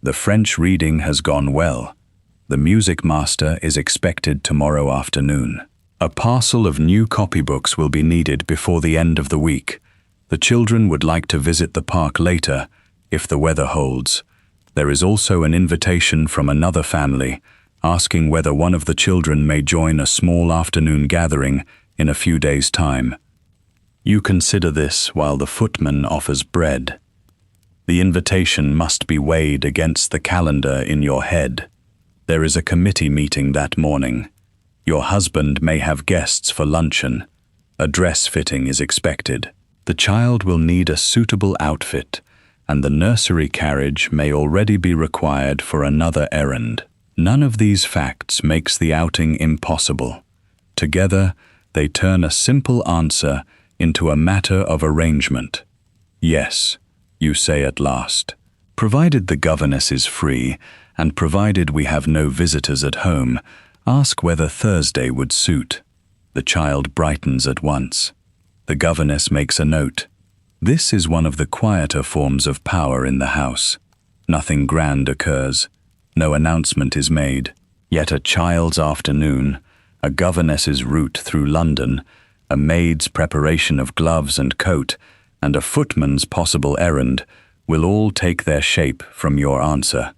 The French reading has gone well. The music master is expected tomorrow afternoon. A parcel of new copybooks will be needed before the end of the week. The children would like to visit the park later, if the weather holds. There is also an invitation from another family, asking whether one of the children may join a small afternoon gathering in a few days' time. You consider this while the footman offers bread. The invitation must be weighed against the calendar in your head. There is a committee meeting that morning. Your husband may have guests for luncheon. A dress fitting is expected. The child will need a suitable outfit, and the nursery carriage may already be required for another errand. None of these facts makes the outing impossible. Together, they turn a simple answer into a matter of arrangement. Yes, you say at last. Provided the governess is free, and provided we have no visitors at home, ask whether Thursday would suit. The child brightens at once. The governess makes a note. This is one of the quieter forms of power in the house. Nothing grand occurs. No announcement is made. Yet a child's afternoon, a governess's route through London, a maid's preparation of gloves and coat, and a footman's possible errand will all take their shape from your answer.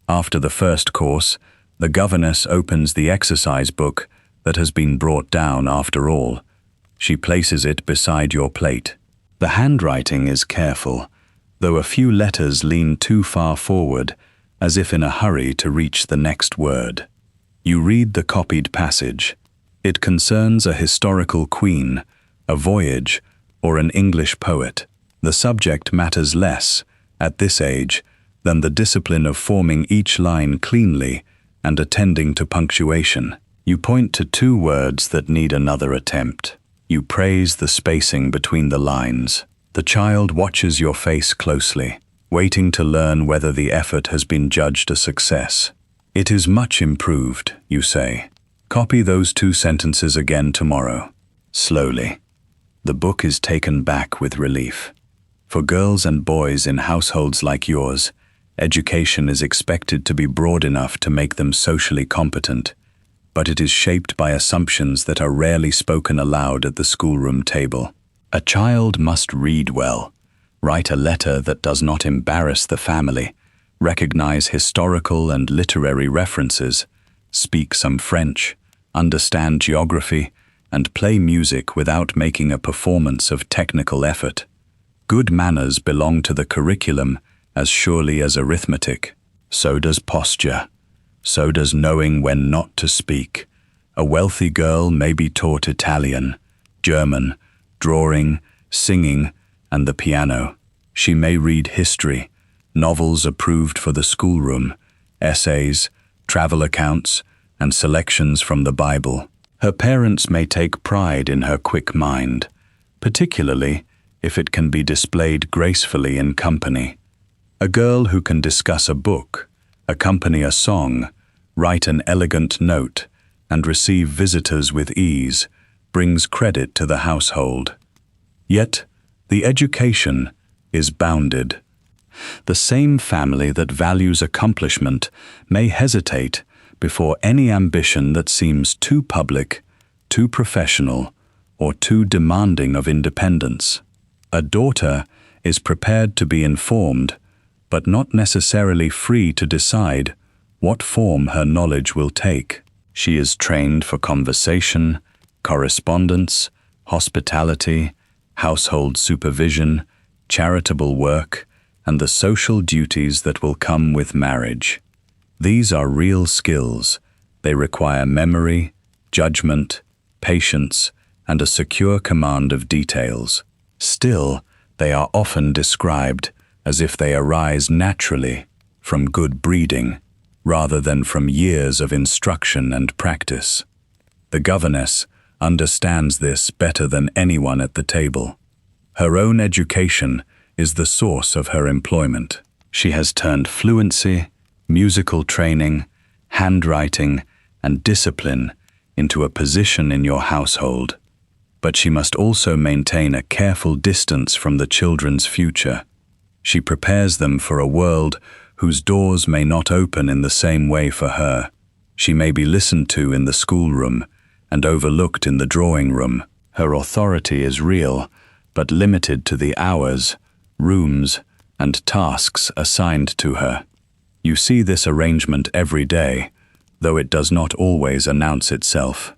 After the first course, the governess opens the exercise book that has been brought down after all. She places it beside your plate. The handwriting is careful, though a few letters lean too far forward, as if in a hurry to reach the next word. You read the copied passage. It concerns a historical queen, a voyage, or an English poet. The subject matters less, at this age, than the discipline of forming each line cleanly and attending to punctuation. You point to 2 words that need another attempt. You praise the spacing between the lines. The child watches your face closely, waiting to learn whether the effort has been judged a success. It is much improved, you say. Copy those 2 sentences again tomorrow. Slowly. The book is taken back with relief. For girls and boys in households like yours, education is expected to be broad enough to make them socially competent, but it is shaped by assumptions that are rarely spoken aloud at the schoolroom table. A child must read well, write a letter that does not embarrass the family, recognize historical and literary references, speak some French, understand geography, and play music without making a performance of technical effort. Good manners belong to the curriculum as surely as arithmetic. So does posture. So does knowing when not to speak. A wealthy girl may be taught Italian, German, drawing, singing, and the piano. She may read history, novels approved for the schoolroom, essays, travel accounts, and selections from the Bible. Her parents may take pride in her quick mind, particularly if it can be displayed gracefully in company. A girl who can discuss a book, accompany a song, write an elegant note, and receive visitors with ease brings credit to the household. Yet, the education is bounded. The same family that values accomplishment may hesitate before any ambition that seems too public, too professional, or too demanding of independence. A daughter is prepared to be informed, but not necessarily free to decide what form her knowledge will take. She is trained for conversation, correspondence, hospitality, household supervision, charitable work, and the social duties that will come with marriage. These are real skills. They require memory, judgment, patience, and a secure command of details. Still, they are often described as if they arise naturally from good breeding, rather than from years of instruction and practice. The governess understands this better than anyone at the table. Her own education is the source of her employment. She has turned fluency, musical training, handwriting, and discipline into a position in your household. but she must also maintain a careful distance from the children's future. She prepares them for a world whose doors may not open in the same way for her. She may be listened to in the schoolroom and overlooked in the drawing room. Her authority is real, but limited to the hours, rooms, and tasks assigned to her. You see this arrangement every day, though it does not always announce itself.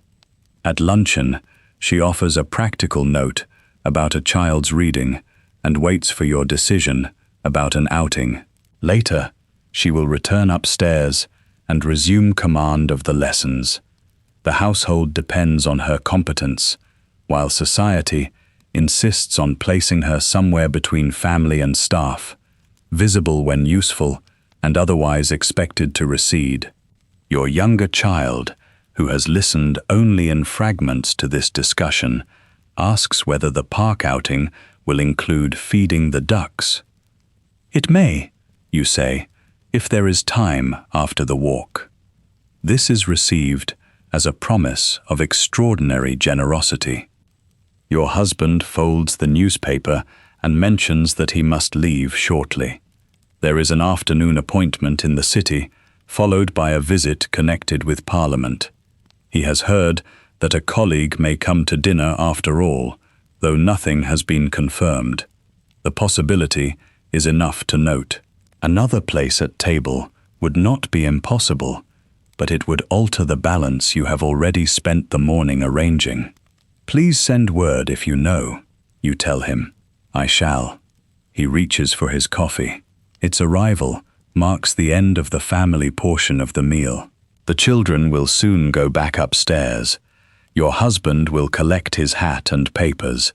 At luncheon, she offers a practical note about a child's reading and waits for your decision about an outing. Later, she will return upstairs and resume command of the lessons. The household depends on her competence, while society insists on placing her somewhere between family and staff, visible when useful and otherwise expected to recede. Your younger child, who has listened only in fragments to this discussion, asks whether the park outing will include feeding the ducks. It may, you say, if there is time after the walk. This is received as a promise of extraordinary generosity. Your husband folds the newspaper and mentions that he must leave shortly. There is an afternoon appointment in the city, followed by a visit connected with Parliament. He has heard that a colleague may come to dinner after all, though nothing has been confirmed. The possibility is enough to note. Another place at table would not be impossible, but it would alter the balance you have already spent the morning arranging. Please send word if you know, you tell him. I shall. He reaches for his coffee. Its arrival marks the end of the family portion of the meal. The children will soon go back upstairs. Your husband will collect his hat and papers.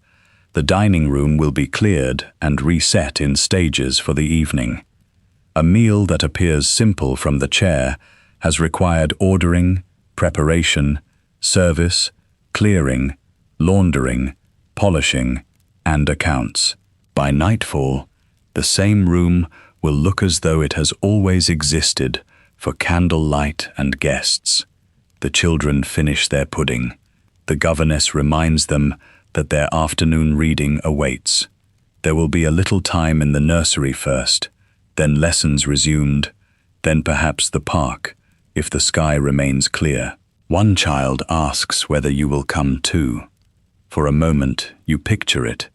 The dining room will be cleared and reset in stages for the evening. A meal that appears simple from the chair has required ordering, preparation, service, clearing, laundering, polishing, and accounts. By nightfall, the same room will look as though it has always existed for candlelight and guests. The children finish their pudding. The governess reminds them that their afternoon reading awaits. There will be a little time in the nursery first, then lessons resumed, then perhaps the park, if the sky remains clear. One child asks whether you will come too. For a moment, you picture it,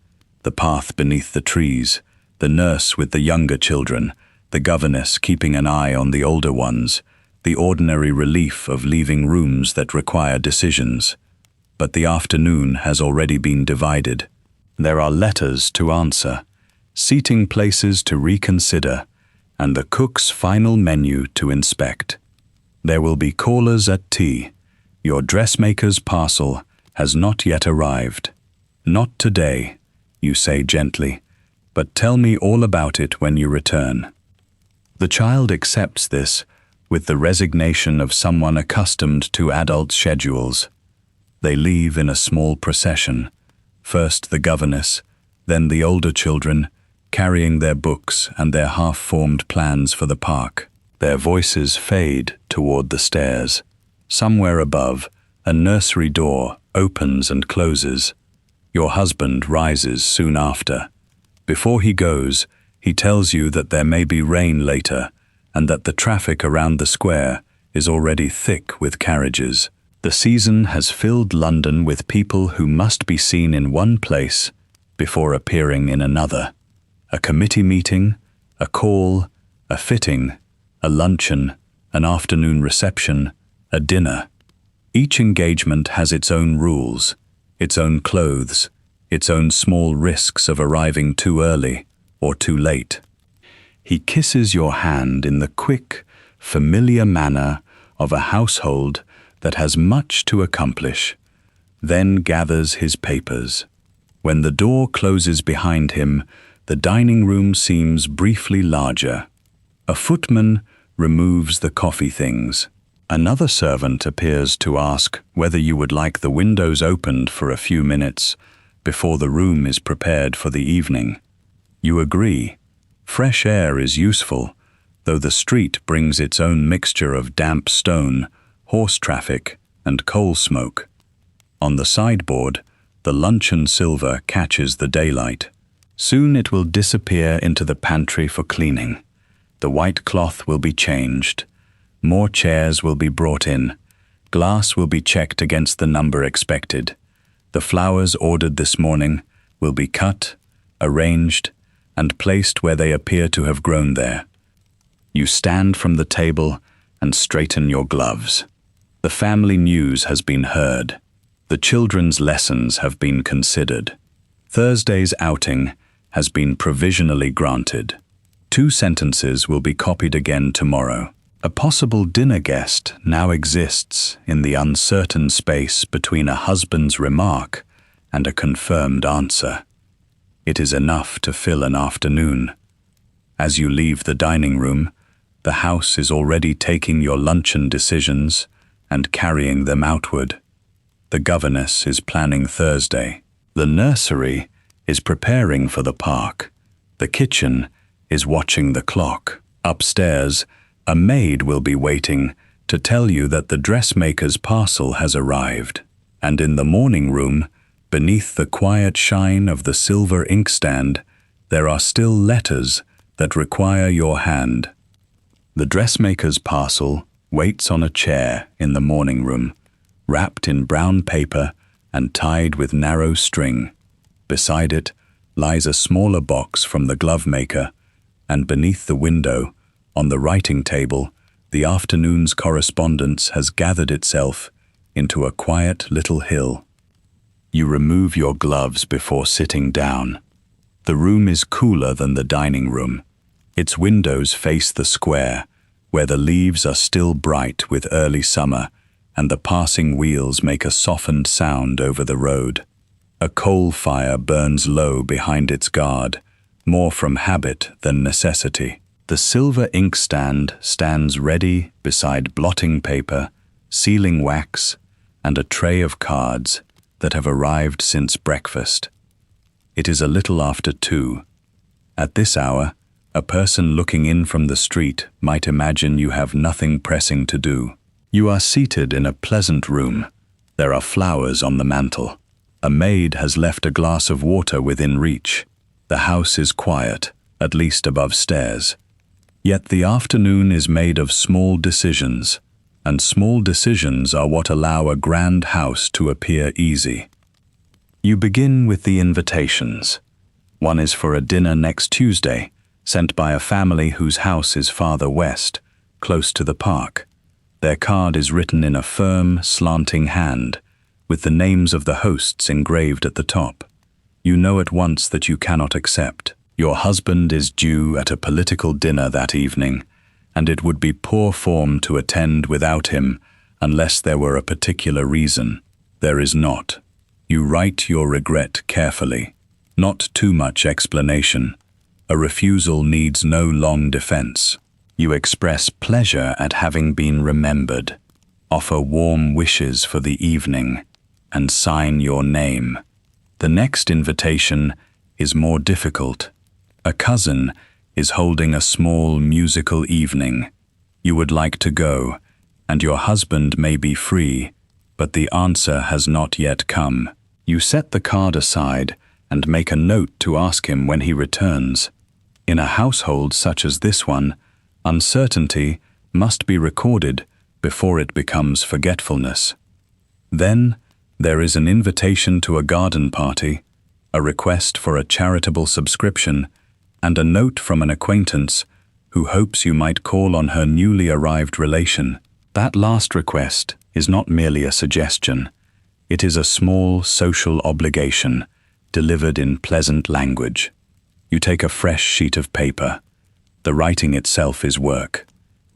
the path beneath the trees, the nurse with the younger children, the governess keeping an eye on the older ones, the ordinary relief of leaving rooms that require decisions. But the afternoon has already been divided. There are letters to answer, seating places to reconsider, and the cook's final menu to inspect. There will be callers at tea. Your dressmaker's parcel has not yet arrived. Not today, you say gently, but tell me all about it when you return. The child accepts this with the resignation of someone accustomed to adult schedules. They leave in a small procession, first the governess, then the older children, carrying their books and their half-formed plans for the park. Their voices fade toward the stairs. Somewhere above, a nursery door opens and closes. Your husband rises soon after. Before he goes, he tells you that there may be rain later and that the traffic around the square is already thick with carriages. The season has filled London with people who must be seen in one place before appearing in another. A committee meeting, a call, a fitting, a luncheon, an afternoon reception, a dinner. Each engagement has its own rules, its own clothes, its own small risks of arriving too early or too late. He kisses your hand in the quick, familiar manner of a household that has much to accomplish, then gathers his papers. When the door closes behind him, the dining room seems briefly larger. A footman removes the coffee things. Another servant appears to ask whether you would like the windows opened for a few minutes before the room is prepared for the evening. You agree. Fresh air is useful, though the street brings its own mixture of damp stone, horse traffic, and coal smoke. On the sideboard, The luncheon silver catches the daylight. Soon it will disappear into the pantry for cleaning. The white cloth will be changed. More chairs will be brought in. Glass will be checked against the number expected. The flowers ordered this morning will be cut, arranged, and placed where they appear to have grown there. You stand from the table and straighten your gloves. The family news has been heard. The children's lessons have been considered. Thursday's outing has been provisionally granted. 2 sentences will be copied again tomorrow. A possible dinner guest now exists in the uncertain space between a husband's remark and a confirmed answer. It is enough to fill an afternoon. As you leave the dining room, the house is already taking your luncheon decisions and carrying them outward. The governess is planning Thursday. The nursery is preparing for the park. The kitchen is watching the clock. Upstairs, a maid will be waiting to tell you that the dressmaker's parcel has arrived. And in the morning room, beneath the quiet shine of the silver inkstand, there are still letters that require your hand. The dressmaker's parcel waits on a chair in the morning room, wrapped in brown paper and tied with narrow string. Beside it lies a smaller box from the glove maker, and beneath the window, on the writing table, the afternoon's correspondence has gathered itself into a quiet little hill. You remove your gloves before sitting down. The room is cooler than the dining room. Its windows face the square, where the leaves are still bright with early summer, and the passing wheels make a softened sound over the road. A coal fire burns low behind its guard, more from habit than necessity. The silver inkstand stands ready beside blotting paper, sealing wax, and a tray of cards that have arrived since breakfast. It is a little after 2. At this hour, a person looking in from the street might imagine you have nothing pressing to do. You are seated in a pleasant room. There are flowers on the mantel. A maid has left a glass of water within reach. The house is quiet, at least above stairs. Yet the afternoon is made of small decisions, and small decisions are what allow a grand house to appear easy. You begin with the invitations. One is for a dinner next Tuesday, sent by a family whose house is farther west, close to the park. Their card is written in a firm, slanting hand, with the names of the hosts engraved at the top. You know at once that you cannot accept. Your husband is due at a political dinner that evening, and it would be poor form to attend without him unless there were a particular reason. There is not. You write your regret carefully. Not too much explanation. A refusal needs no long defense. You express pleasure at having been remembered, offer warm wishes for the evening, and sign your name. The next invitation is more difficult. A cousin is holding a small musical evening. You would like to go, and your husband may be free, but the answer has not yet come. You set the card aside and make a note to ask him when he returns. In a household such as this one, uncertainty must be recorded before it becomes forgetfulness. Then there is an invitation to a garden party, a request for a charitable subscription, and a note from an acquaintance who hopes you might call on her newly arrived relation. That last request is not merely a suggestion. It is a small social obligation, delivered in pleasant language. You take a fresh sheet of paper. The writing itself is work.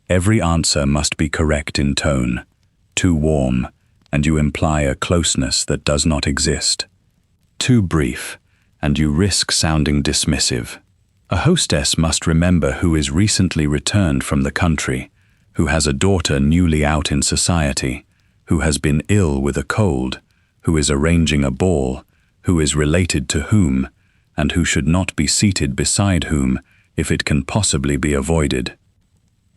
Every answer must be correct in tone. Too warm, and you imply a closeness that does not exist. Too brief, and you risk sounding dismissive. A hostess must remember who is recently returned from the country, who has a daughter newly out in society, who has been ill with a cold, who is arranging a ball, who is related to whom, and who should not be seated beside whom if it can possibly be avoided.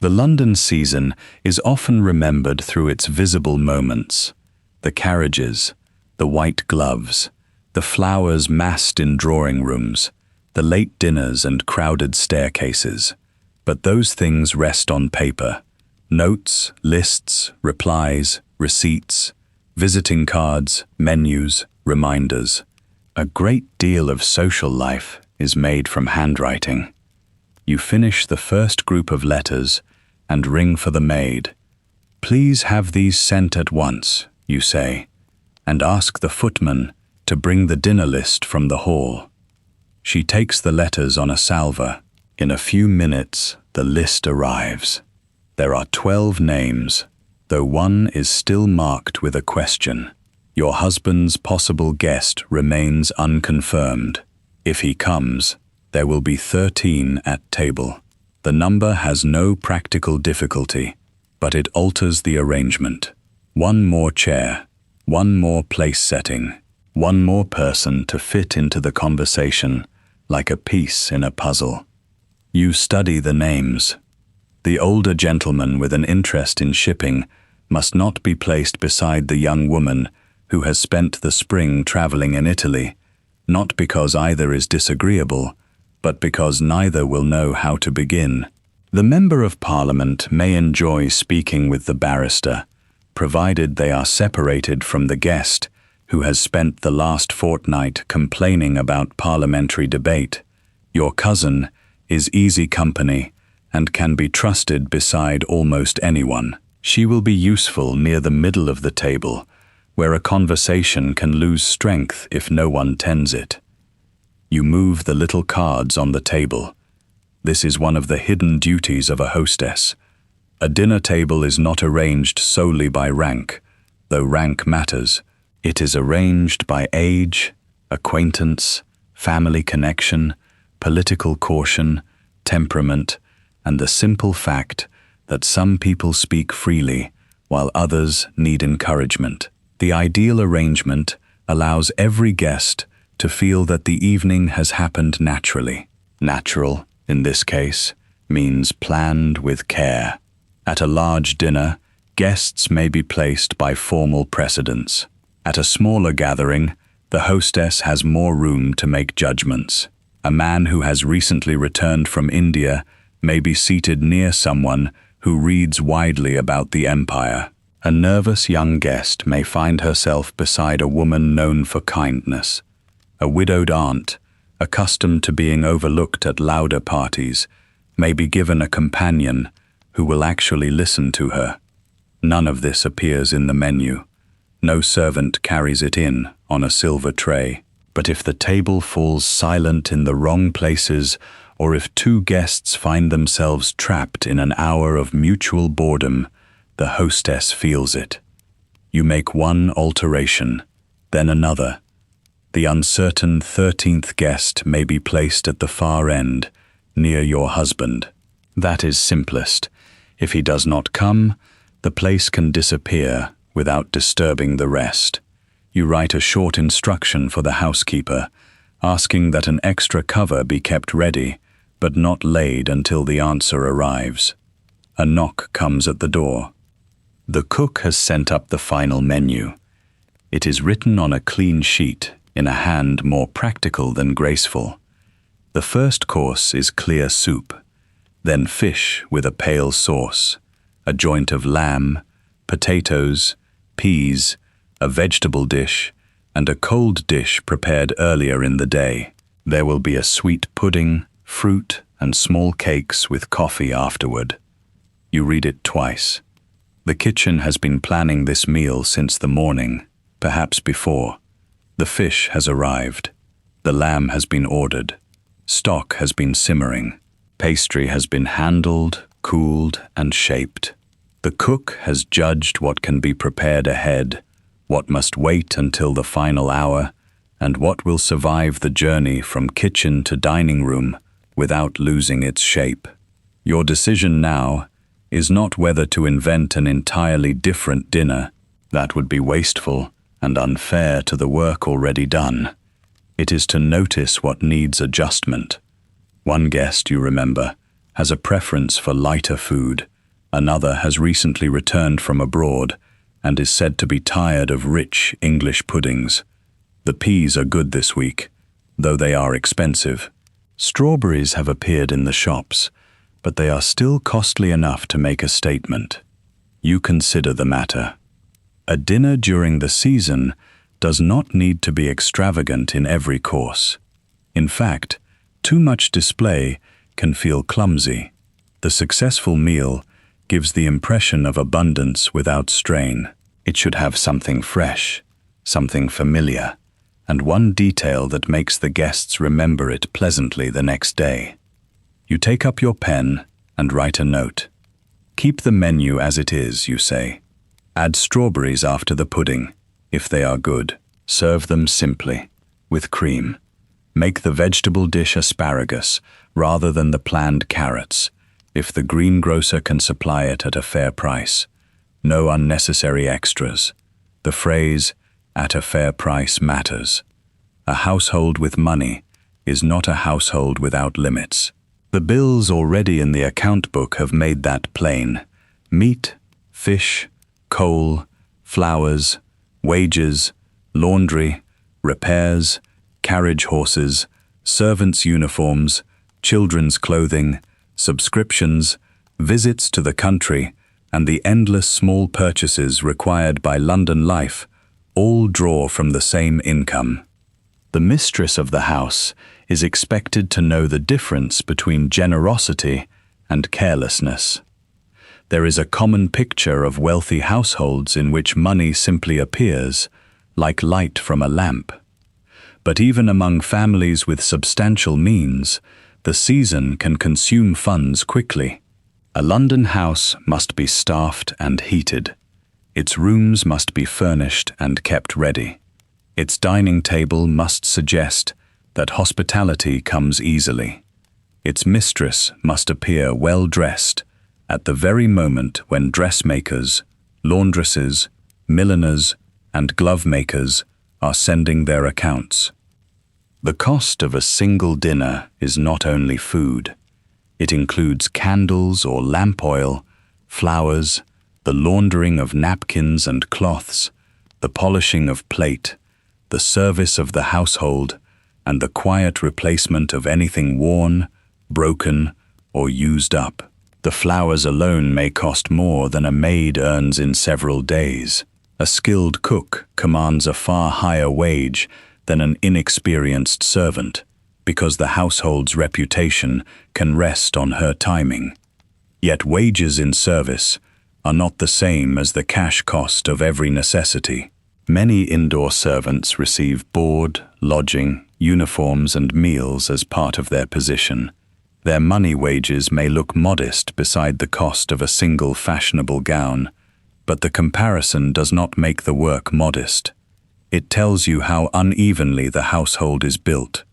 The London season is often remembered through its visible moments: the carriages, the white gloves, the flowers massed in drawing rooms, the late dinners and crowded staircases. But those things rest on paper. Notes, lists, replies, receipts, visiting cards, menus, reminders. A great deal of social life is made from handwriting. You finish the first group of letters and ring for the maid. "Please have these sent at once," you say, and ask the footman to bring the dinner list from the hall. She takes the letters on a salver. In a few minutes, the list arrives. There are 12 names, though one is still marked with a question. Your husband's possible guest remains unconfirmed. If he comes, there will be 13 at table. The number has no practical difficulty, but it alters the arrangement. One more chair, one more place setting, one more person to fit into the conversation, like a piece in a puzzle. You study the names. The older gentleman with an interest in shipping must not be placed beside the young woman who has spent the spring traveling in Italy, not because either is disagreeable, but because neither will know how to begin. The Member of Parliament may enjoy speaking with the barrister, provided they are separated from the guest who has spent the last fortnight complaining about parliamentary debate. Your cousin is easy company and can be trusted beside almost anyone. She will be useful near the middle of the table, where a conversation can lose strength if no one tends it. You move the little cards on the table. This is one of the hidden duties of a hostess. A dinner table is not arranged solely by rank, though rank matters. It is arranged by age, acquaintance, family connection, political caution, temperament, and the simple fact that some people speak freely while others need encouragement. The ideal arrangement allows every guest to feel that the evening has happened naturally. Natural, in this case, means planned with care. At a large dinner, guests may be placed by formal precedence. At a smaller gathering, the hostess has more room to make judgments. A man who has recently returned from India may be seated near someone who reads widely about the empire. A nervous young guest may find herself beside a woman known for kindness. A widowed aunt, accustomed to being overlooked at louder parties, may be given a companion who will actually listen to her. None of this appears in the menu. No servant carries it in on a silver tray. But if the table falls silent in the wrong places, or if two guests find themselves trapped in an hour of mutual boredom, the hostess feels it. You make one alteration, then another. The uncertain 13th guest may be placed at the far end, near your husband. That is simplest. If he does not come, the place can disappear without disturbing the rest. You write a short instruction for the housekeeper, asking that an extra cover be kept ready, but not laid until the answer arrives. A knock comes at the door. The cook has sent up the final menu. It is written on a clean sheet, in a hand more practical than graceful. The first course is clear soup, then fish with a pale sauce, a joint of lamb, potatoes, peas, a vegetable dish, and a cold dish prepared earlier in the day. There will be a sweet pudding, fruit, and small cakes with coffee afterward. You read it twice. The kitchen has been planning this meal since the morning, perhaps before. The fish has arrived. The lamb has been ordered. Stock has been simmering. Pastry has been handled, cooled, and shaped. The cook has judged what can be prepared ahead, what must wait until the final hour, and what will survive the journey from kitchen to dining room without losing its shape. Your decision now is not whether to invent an entirely different dinner. That would be wasteful and unfair to the work already done. It is to notice what needs adjustment. One guest, you remember, has a preference for lighter food. Another has recently returned from abroad and is said to be tired of rich English puddings. The peas are good this week, though they are expensive. Strawberries have appeared in the shops, but they are still costly enough to make a statement. You consider the matter. A dinner during the season does not need to be extravagant in every course. In fact, too much display can feel clumsy. The successful meal gives the impression of abundance without strain. It should have something fresh, something familiar, and one detail that makes the guests remember it pleasantly the next day. You take up your pen and write a note. Keep the menu as it is, you say. Add strawberries after the pudding, if they are good. Serve them simply, with cream. Make the vegetable dish asparagus rather than the planned carrots, if the greengrocer can supply it at a fair price. No unnecessary extras. The phrase, "at a fair price," matters. A household with money is not a household without limits. The bills already in the account book have made that plain. Meat, fish, coal, flowers, wages, laundry, repairs, carriage horses, servants' uniforms, children's clothing, subscriptions, visits to the country, and the endless small purchases required by London life all draw from the same income. The mistress of the house is expected to know the difference between generosity and carelessness. There is a common picture of wealthy households in which money simply appears, like light from a lamp. But even among families with substantial means, the season can consume funds quickly. A London house must be staffed and heated. Its rooms must be furnished and kept ready. Its dining table must suggest that hospitality comes easily. Its mistress must appear well dressed at the very moment when dressmakers, laundresses, milliners, and glove makers are sending their accounts. The cost of a single dinner is not only food. It includes candles or lamp oil, flowers, the laundering of napkins and cloths, the polishing of plate, the service of the household, and the quiet replacement of anything worn, broken, or used up. The flowers alone may cost more than a maid earns in several days. A skilled cook commands a far higher wage than an inexperienced servant, because the household's reputation can rest on her timing. Yet wages in service are not the same as the cash cost of every necessity. Many indoor servants receive board, lodging, uniforms, and meals as part of their position. Their money wages may look modest beside the cost of a single fashionable gown, but the comparison does not make the work modest. It tells you how unevenly the household is built.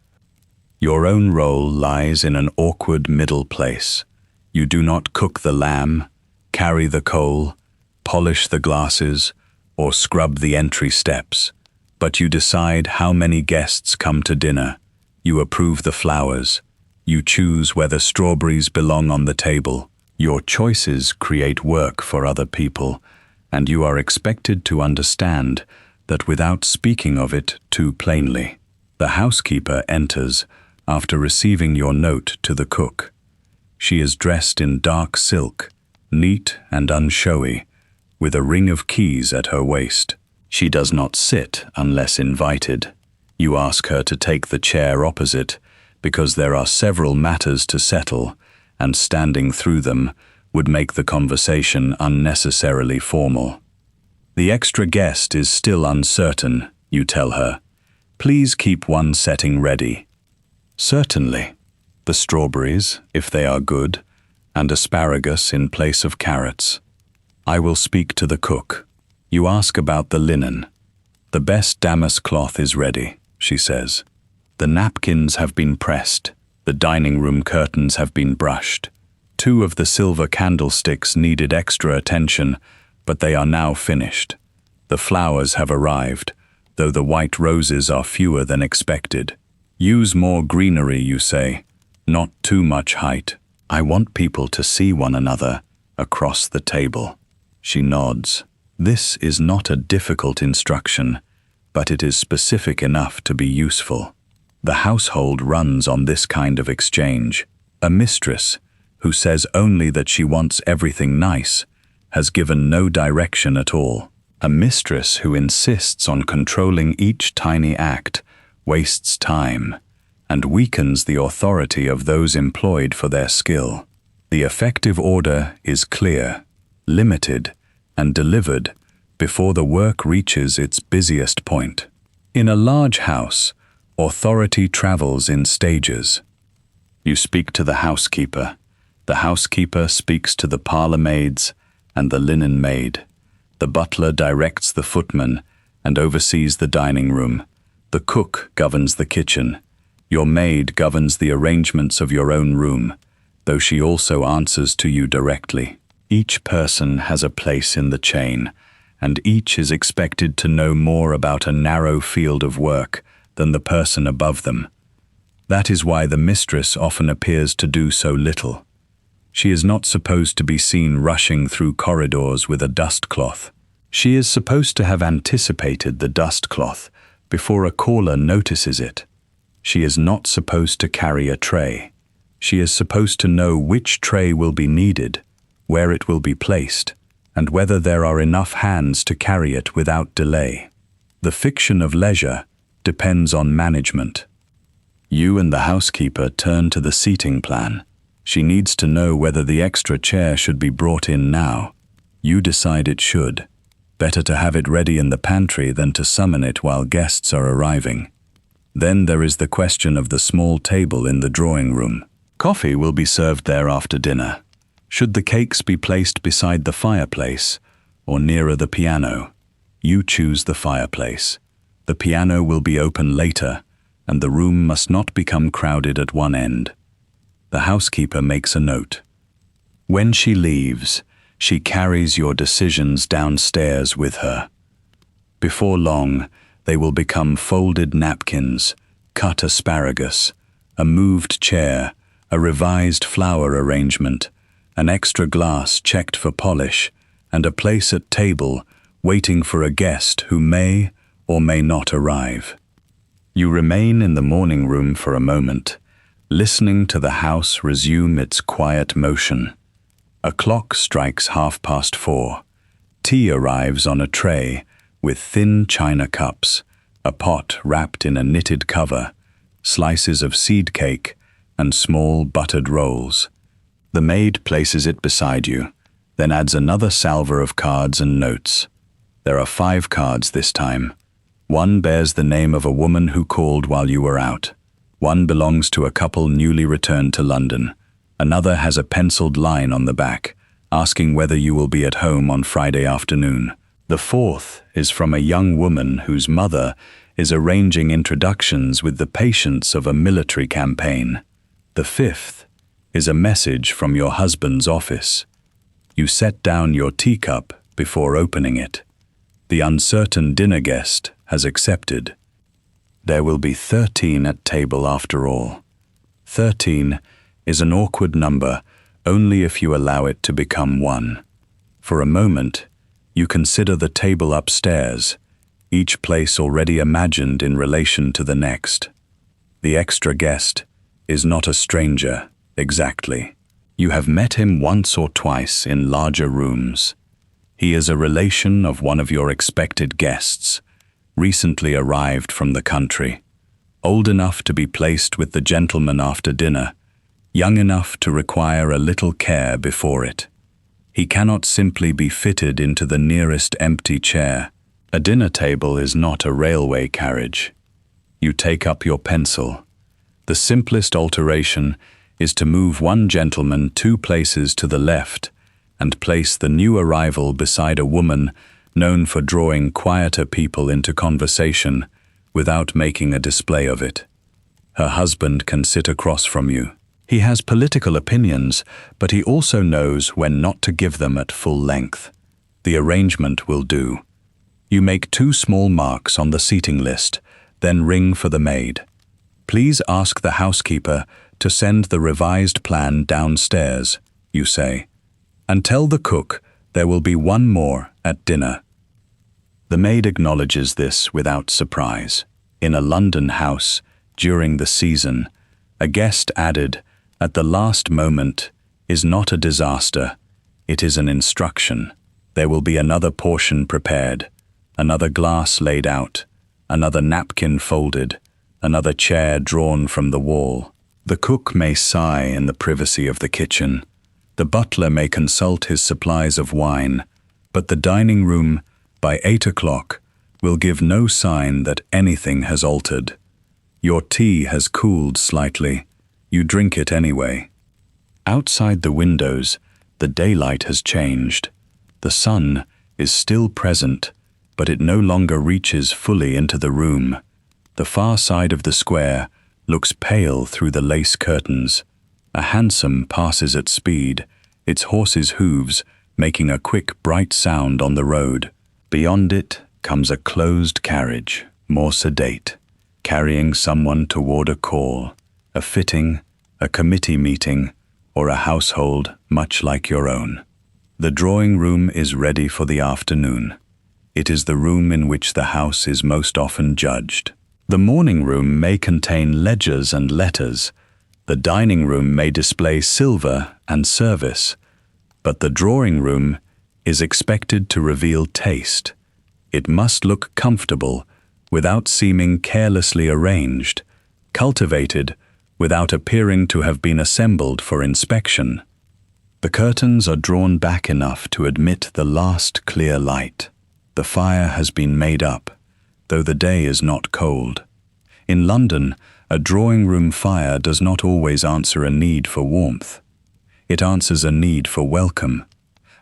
Your own role lies in an awkward middle place. You do not cook the lamb, carry the coal, polish the glasses, or scrub the entry steps, but you decide how many guests come to dinner. You approve the flowers. You choose whether strawberries belong on the table. Your choices create work for other people, and you are expected to understand that without speaking of it too plainly. The housekeeper enters after receiving your note to the cook. She is dressed in dark silk, neat and unshowy, with a ring of keys at her waist. She does not sit unless invited. You ask her to take the chair opposite, because there are several matters to settle, and standing through them would make the conversation unnecessarily formal. The extra guest is still uncertain, you tell her. Please keep one setting ready. Certainly. The strawberries, if they are good, and asparagus in place of carrots. I will speak to the cook. You ask about the linen. The best damask cloth is ready, she says. The napkins have been pressed. The dining room curtains have been brushed. 2 of the silver candlesticks needed extra attention, but they are now finished. The flowers have arrived, though the white roses are fewer than expected. Use more greenery, you say, not too much height. I want people to see one another across the table. She nods. This is not a difficult instruction. but it is specific enough to be useful. The household runs on this kind of exchange. A mistress, who says only that she wants everything nice, has given no direction at all. A mistress who insists on controlling each tiny act wastes time and weakens the authority of those employed for their skill. The effective order is clear, limited, and delivered before the work reaches its busiest point. In a large house, authority travels in stages. You speak to the housekeeper speaks to the parlor maids and the linen maid. The butler directs the footman and oversees the dining room. The cook governs the kitchen. Your maid governs the arrangements of your own room, though she also answers to you directly. Each person has a place in the chain, and each is expected to know more about a narrow field of work than the person above them. That is why the mistress often appears to do so little. She is not supposed to be seen rushing through corridors with a dust cloth. She is supposed to have anticipated the dust cloth before a caller notices it. She is not supposed to carry a tray. She is supposed to know which tray will be needed, where it will be placed, and whether there are enough hands to carry it without delay. The fiction of leisure depends on management. You and the housekeeper turn to the seating plan. She needs to know whether the extra chair should be brought in now. You decide it should. Better to have it ready in the pantry than to summon it while guests are arriving. Then there is the question of the small table in the drawing room. Coffee will be served there after dinner. Should the cakes be placed beside the fireplace or nearer the piano? You choose the fireplace. The piano will be open later, and the room must not become crowded at one end. The housekeeper makes a note. When she leaves, she carries your decisions downstairs with her. Before long, they will become folded napkins, cut asparagus, a moved chair, a revised flower arrangement, an extra glass checked for polish, and a place at table waiting for a guest who may or may not arrive. You remain in the morning room for a moment, listening to the house resume its quiet motion. A clock strikes 4:30. Tea arrives on a tray with thin china cups, a pot wrapped in a knitted cover, slices of seed cake, and small buttered rolls. The maid places it beside you, then adds another salver of cards and notes. There are 5 cards this time. One bears the name of a woman who called while you were out. One belongs to a couple newly returned to London. Another has a penciled line on the back, asking whether you will be at home on Friday afternoon. The 4th is from a young woman whose mother is arranging introductions with the patients of a military campaign. The 5th is a message from your husband's office. You set down your teacup before opening it. The uncertain dinner guest has accepted. There will be 13 at table after all. 13 is an awkward number only if you allow it to become 1. For a moment, you consider the table upstairs, each place already imagined in relation to the next. The extra guest is not a stranger, exactly. You have met him once or twice in larger rooms. He is a relation of one of your expected guests, recently arrived from the country, old enough to be placed with the gentleman after dinner, young enough to require a little care before it. He cannot simply be fitted into the nearest empty chair. A dinner table is not a railway carriage. You take up your pencil. The simplest alteration is to move one gentleman 2 places to the left and place the new arrival beside a woman known for drawing quieter people into conversation without making a display of it. Her husband can sit across from you. He has political opinions, but he also knows when not to give them at full length. The arrangement will do. You make 2 small marks on the seating list, then ring for the maid. Please ask the housekeeper to send the revised plan downstairs, you say, and tell the cook there will be 1 more at dinner. The maid acknowledges this without surprise. In a London house, during the season, a guest added, "At the last moment," is not a disaster, it is an instruction. There will be another portion prepared, another glass laid out, another napkin folded, another chair drawn from the wall. The cook may sigh in the privacy of the kitchen. The butler may consult his supplies of wine, but the dining room, by 8 o'clock, will give no sign that anything has altered. Your tea has cooled slightly. You drink it anyway. Outside the windows, the daylight has changed. The sun is still present, but it no longer reaches fully into the room. The far side of the square looks pale through the lace curtains. A hansom passes at speed, its horse's hooves making a quick, bright sound on the road. Beyond it comes a closed carriage, more sedate, carrying someone toward a call, a fitting, a committee meeting, or a household much like your own. The drawing room is ready for the afternoon. It is the room in which the house is most often judged. The morning room may contain ledgers and letters. The dining room may display silver and service. But the drawing room is expected to reveal taste. It must look comfortable without seeming carelessly arranged, cultivated without appearing to have been assembled for inspection. The curtains are drawn back enough to admit the last clear light. The fire has been made up, though the day is not cold. In London, a drawing-room fire does not always answer a need for warmth. It answers a need for welcome.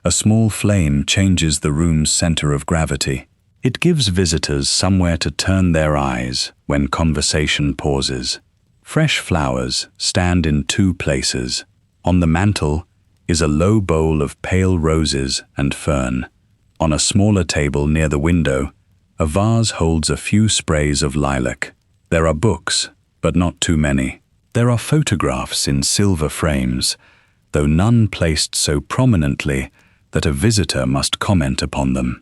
A small flame changes the room's center of gravity. It gives visitors somewhere to turn their eyes when conversation pauses. Fresh flowers stand in 2 places. On the mantel is a low bowl of pale roses and fern. On a smaller table near the window, a vase holds a few sprays of lilac. There are books, but not too many. There are photographs in silver frames, though none placed so prominently that a visitor must comment upon them.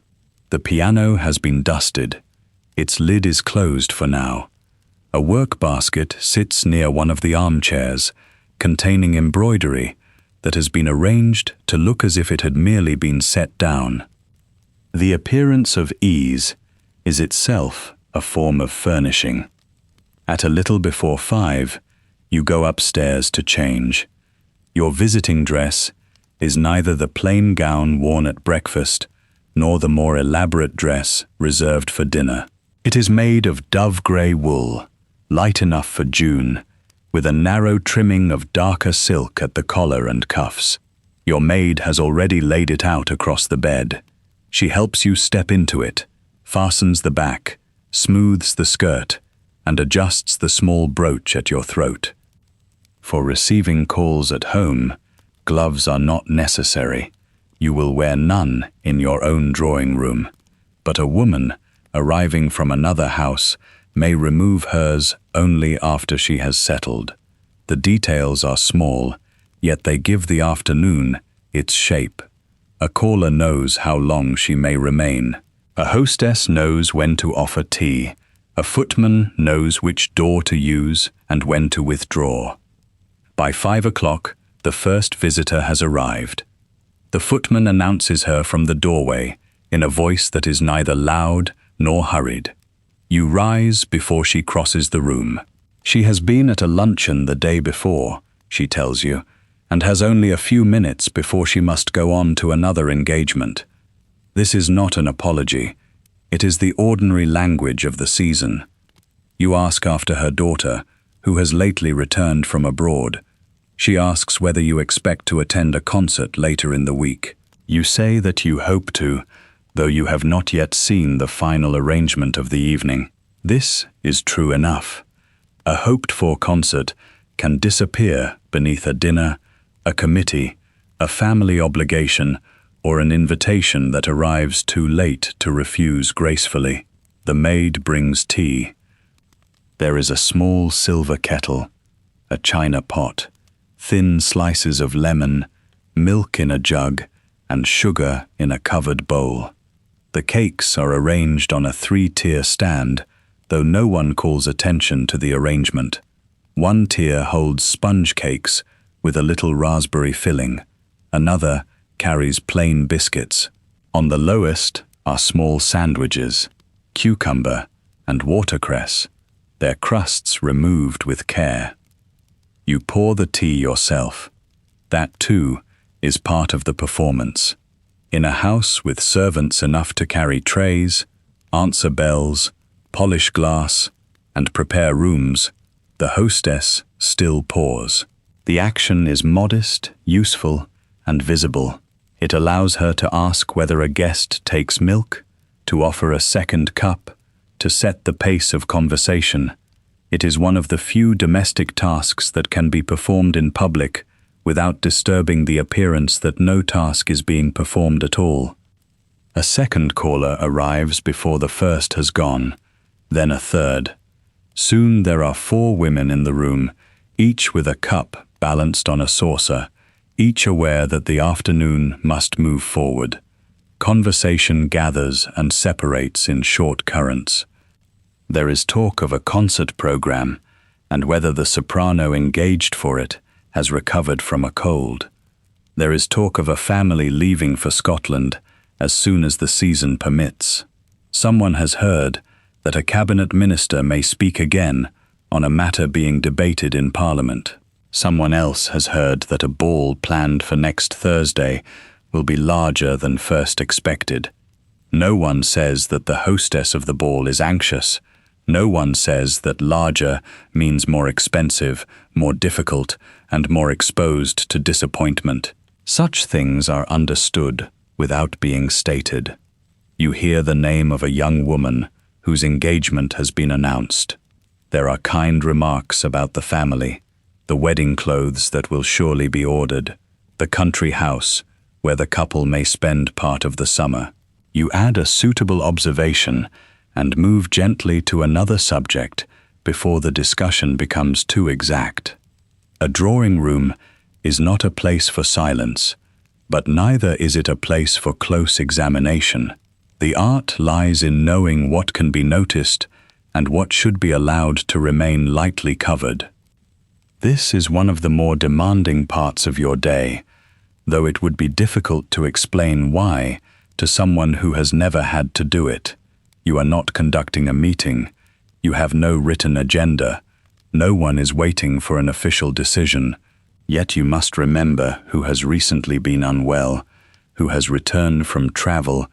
The piano has been dusted. Its lid is closed for now. A work basket sits near one of the armchairs, containing embroidery that has been arranged to look as if it had merely been set down. The appearance of ease is itself a form of furnishing. At a little before 5, you go upstairs to change. Your visiting dress is neither the plain gown worn at breakfast nor the more elaborate dress reserved for dinner. It is made of dove-grey wool, light enough for June, with a narrow trimming of darker silk at the collar and cuffs. Your maid has already laid it out across the bed. She helps you step into it, fastens the back, smooths the skirt, and adjusts the small brooch at your throat. For receiving calls at home, gloves are not necessary. You will wear none in your own drawing room, but a woman arriving from another house may remove hers only after she has settled. The details are small, yet they give the afternoon its shape. A caller knows how long she may remain. A hostess knows when to offer tea. A footman knows which door to use and when to withdraw. By 5 o'clock, the first visitor has arrived. The footman announces her from the doorway in a voice that is neither loud nor hurried. You rise before she crosses the room. She has been at a luncheon the day before, she tells you, and has only a few minutes before she must go on to another engagement. This is not an apology. It is the ordinary language of the season. You ask after her daughter, who has lately returned from abroad. She asks whether you expect to attend a concert later in the week. You say that you hope to, though you have not yet seen the final arrangement of the evening. This is true enough. A hoped-for concert can disappear beneath a dinner, a committee, a family obligation, or an invitation that arrives too late to refuse gracefully. The maid brings tea. There is a small silver kettle, a china pot, thin slices of lemon, milk in a jug, and sugar in a covered bowl. The cakes are arranged on a 3-tier stand, though no one calls attention to the arrangement. One tier holds sponge cakes with a little raspberry filling. Another carries plain biscuits. On the lowest are small sandwiches, cucumber and watercress, their crusts removed with care. You pour the tea yourself. That, too, is part of the performance. In a house with servants enough to carry trays, answer bells, polish glass, and prepare rooms, the hostess still pours. The action is modest, useful, and visible. It allows her to ask whether a guest takes milk, to offer a second cup, to set the pace of conversation. It is one of the few domestic tasks that can be performed in public without disturbing the appearance that no task is being performed at all. A second caller arrives before the first has gone, then a third. Soon there are 4 women in the room, each with a cup balanced on a saucer, each aware that the afternoon must move forward. Conversation gathers and separates in short currents. There is talk of a concert program, and whether the soprano engaged for it has recovered from a cold. There is talk of a family leaving for Scotland as soon as the season permits. Someone has heard that a cabinet minister may speak again on a matter being debated in Parliament. Someone else has heard that a ball planned for next Thursday will be larger than first expected. No one says that the hostess of the ball is anxious. No one says that larger means more expensive, more difficult, and more exposed to disappointment. Such things are understood without being stated. You hear the name of a young woman whose engagement has been announced. There are kind remarks about the family, the wedding clothes that will surely be ordered, the country house where the couple may spend part of the summer. You add a suitable observation and move gently to another subject before the discussion becomes too exact. A drawing room is not a place for silence, but neither is it a place for close examination. The art lies in knowing what can be noticed and what should be allowed to remain lightly covered. This is one of the more demanding parts of your day, though it would be difficult to explain why to someone who has never had to do it. You are not conducting a meeting. You have no written agenda. No one is waiting for an official decision. Yet you must remember who has recently been unwell, who has returned from travel,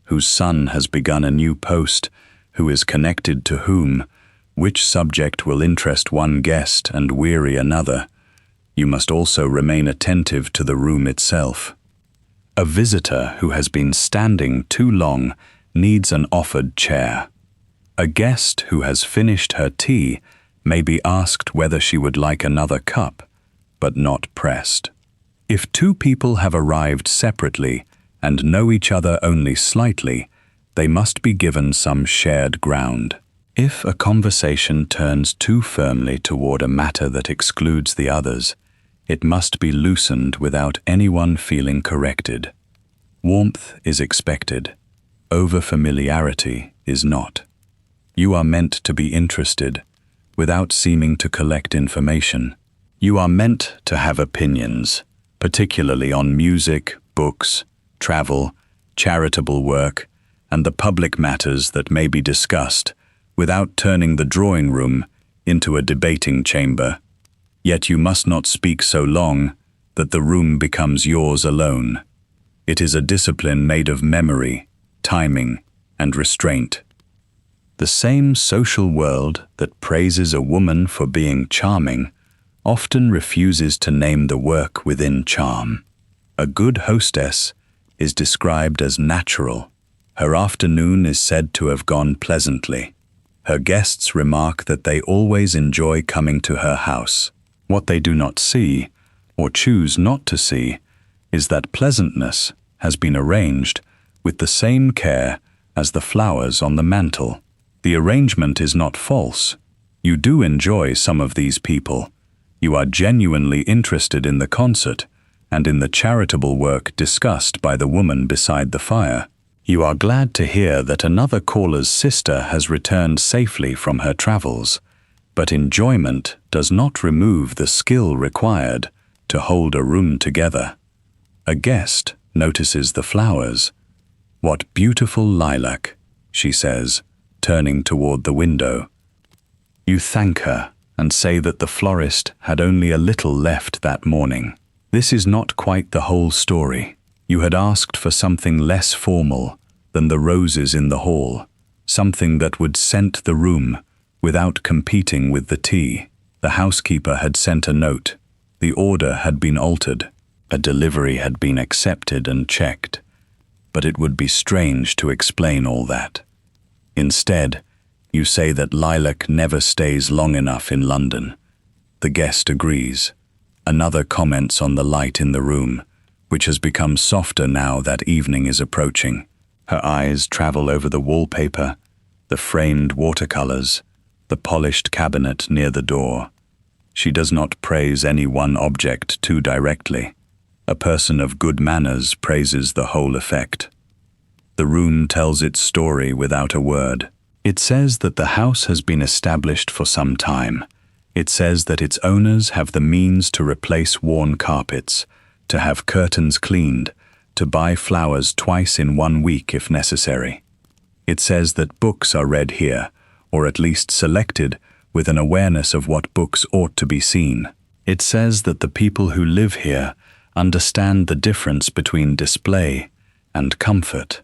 whose son has begun a new post, who is connected to whom, which subject will interest one guest and weary another. You must also remain attentive to the room itself. A visitor who has been standing too long needs an offered chair. A guest who has finished her tea may be asked whether she would like another cup, but not pressed. If 2 people have arrived separately and know each other only slightly, they must be given some shared ground. If a conversation turns too firmly toward a matter that excludes the others, it must be loosened without anyone feeling corrected. Warmth is expected. Over-familiarity is not. You are meant to be interested, without seeming to collect information. You are meant to have opinions, particularly on music, books, travel, charitable work, and the public matters that may be discussed, without turning the drawing room into a debating chamber. Yet you must not speak so long that the room becomes yours alone. It is a discipline made of memory, timing, and restraint. The same social world that praises a woman for being charming often refuses to name the work within charm. A good hostess is described as natural. Her afternoon is said to have gone pleasantly. Her guests remark that they always enjoy coming to her house. What they do not see, or choose not to see, is that pleasantness has been arranged with the same care as the flowers on the mantel. The arrangement is not false. You do enjoy some of these people. You are genuinely interested in the concert and in the charitable work discussed by the woman beside the fire. You are glad to hear that another caller's sister has returned safely from her travels, but enjoyment does not remove the skill required to hold a room together. A guest notices the flowers. "What beautiful lilac," she says, turning toward the window. You thank her and say that the florist had only a little left that morning. This is not quite the whole story. You had asked for something less formal than the roses in the hall, something that would scent the room without competing with the tea. The housekeeper had sent a note. The order had been altered. A delivery had been accepted and checked. But it would be strange to explain all that. Instead, you say that lilac never stays long enough in London. The guest agrees. Another comments on the light in the room, which has become softer now that evening is approaching. Her eyes travel over the wallpaper, the framed watercolors, the polished cabinet near the door. She does not praise any one object too directly. A person of good manners praises the whole effect. The room tells its story without a word. It says that the house has been established for some time. It says that its owners have the means to replace worn carpets, to have curtains cleaned, to buy flowers twice in 1 week if necessary. It says that books are read here, or at least selected with an awareness of what books ought to be seen. It says that the people who live here understand the difference between display and comfort.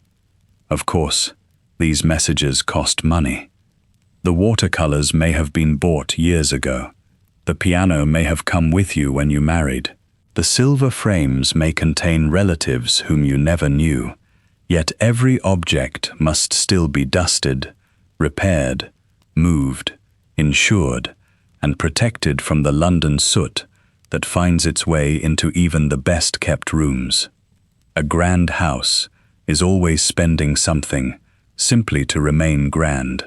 Of course, these messages cost money. The watercolors may have been bought years ago. The piano may have come with you when you married. The silver frames may contain relatives whom you never knew. Yet every object must still be dusted, repaired, moved, insured, and protected from the London soot that finds its way into even the best-kept rooms. A grand house is always spending something, simply to remain grand.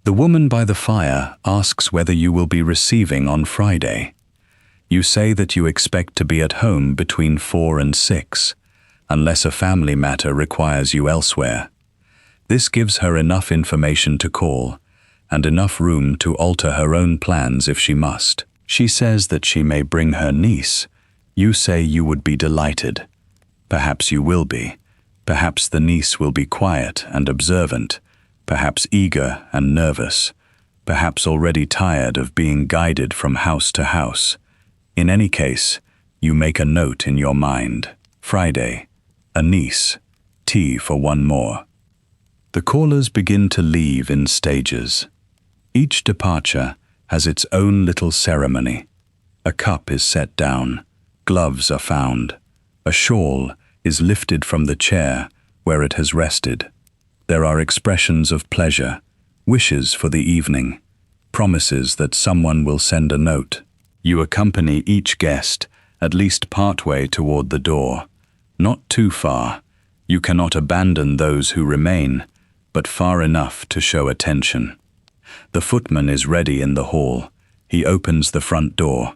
The woman by the fire asks whether you will be receiving on Friday. You say that you expect to be at home between 4 and 6, unless a family matter requires you elsewhere. This gives her enough information to call, and enough room to alter her own plans if she must. She says that she may bring her niece. You say you would be delighted. Perhaps you will be. Perhaps the niece will be quiet and observant, perhaps eager and nervous, perhaps already tired of being guided from house to house. In any case, you make a note in your mind. Friday, a niece, tea for one more. The callers begin to leave in stages. Each departure has its own little ceremony. A cup is set down, gloves are found, a shawl is lifted from the chair where it has rested. There are expressions of pleasure, wishes for the evening, promises that someone will send a note. You accompany each guest at least partway toward the door. Not too far. You cannot abandon those who remain, but far enough to show attention. The footman is ready in the hall. He opens the front door.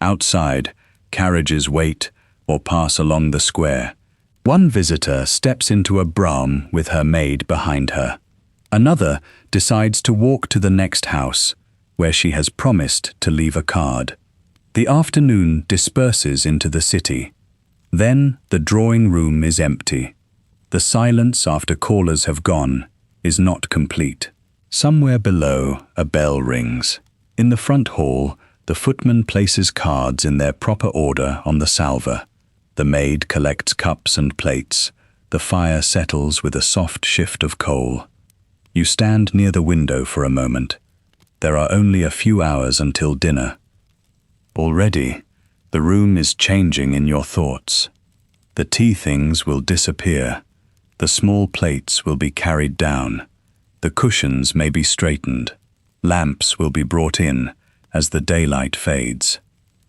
Outside, carriages wait or pass along the square. One visitor steps into a brougham with her maid behind her. Another decides to walk to the next house, where she has promised to leave a card. The afternoon disperses into the city. Then the drawing room is empty. The silence after callers have gone is not complete. Somewhere below, a bell rings. In the front hall, the footman places cards in their proper order on the salver. The maid collects cups and plates. The fire settles with a soft shift of coal. You stand near the window for a moment. There are only a few hours until dinner. Already, the room is changing in your thoughts. The tea things will disappear. The small plates will be carried down. The cushions may be straightened. Lamps will be brought in as the daylight fades.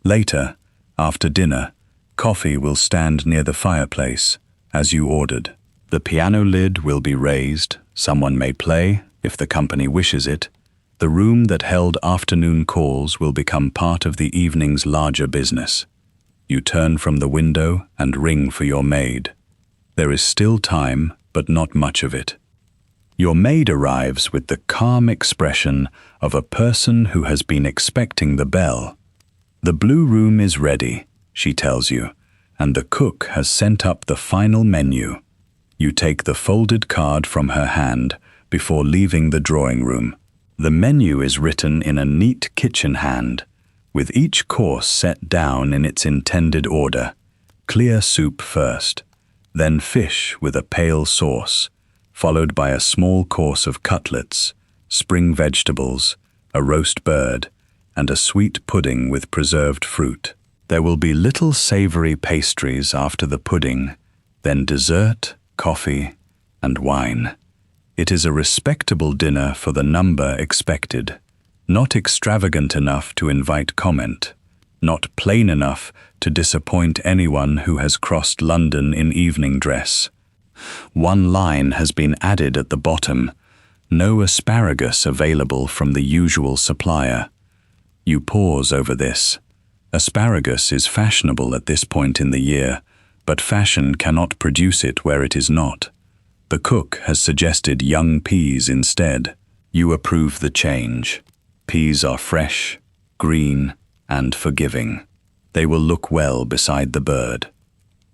Later, after dinner, coffee will stand near the fireplace, as you ordered. The piano lid will be raised. Someone may play, if the company wishes it. The room that held afternoon calls will become part of the evening's larger business. You turn from the window and ring for your maid. There is still time but not much of it. Your maid arrives with the calm expression of a person who has been expecting the bell. The blue room is ready, she tells you, and the cook has sent up the final menu. You take the folded card from her hand before leaving the drawing room. The menu is written in a neat kitchen hand, with each course set down in its intended order. Clear soup first, then fish with a pale sauce, followed by a small course of cutlets, spring vegetables, a roast bird, and a sweet pudding with preserved fruit. There will be little savory pastries after the pudding, then dessert, coffee, and wine. It is a respectable dinner for the number expected, not extravagant enough to invite comment, not plain enough to disappoint anyone who has crossed London in evening dress. One line has been added at the bottom: no asparagus available from the usual supplier. You pause over this. Asparagus is fashionable at this point in the year, but fashion cannot produce it where it is not. The cook has suggested young peas instead. You approve the change. Peas are fresh, green, and forgiving. They will look well beside the bird.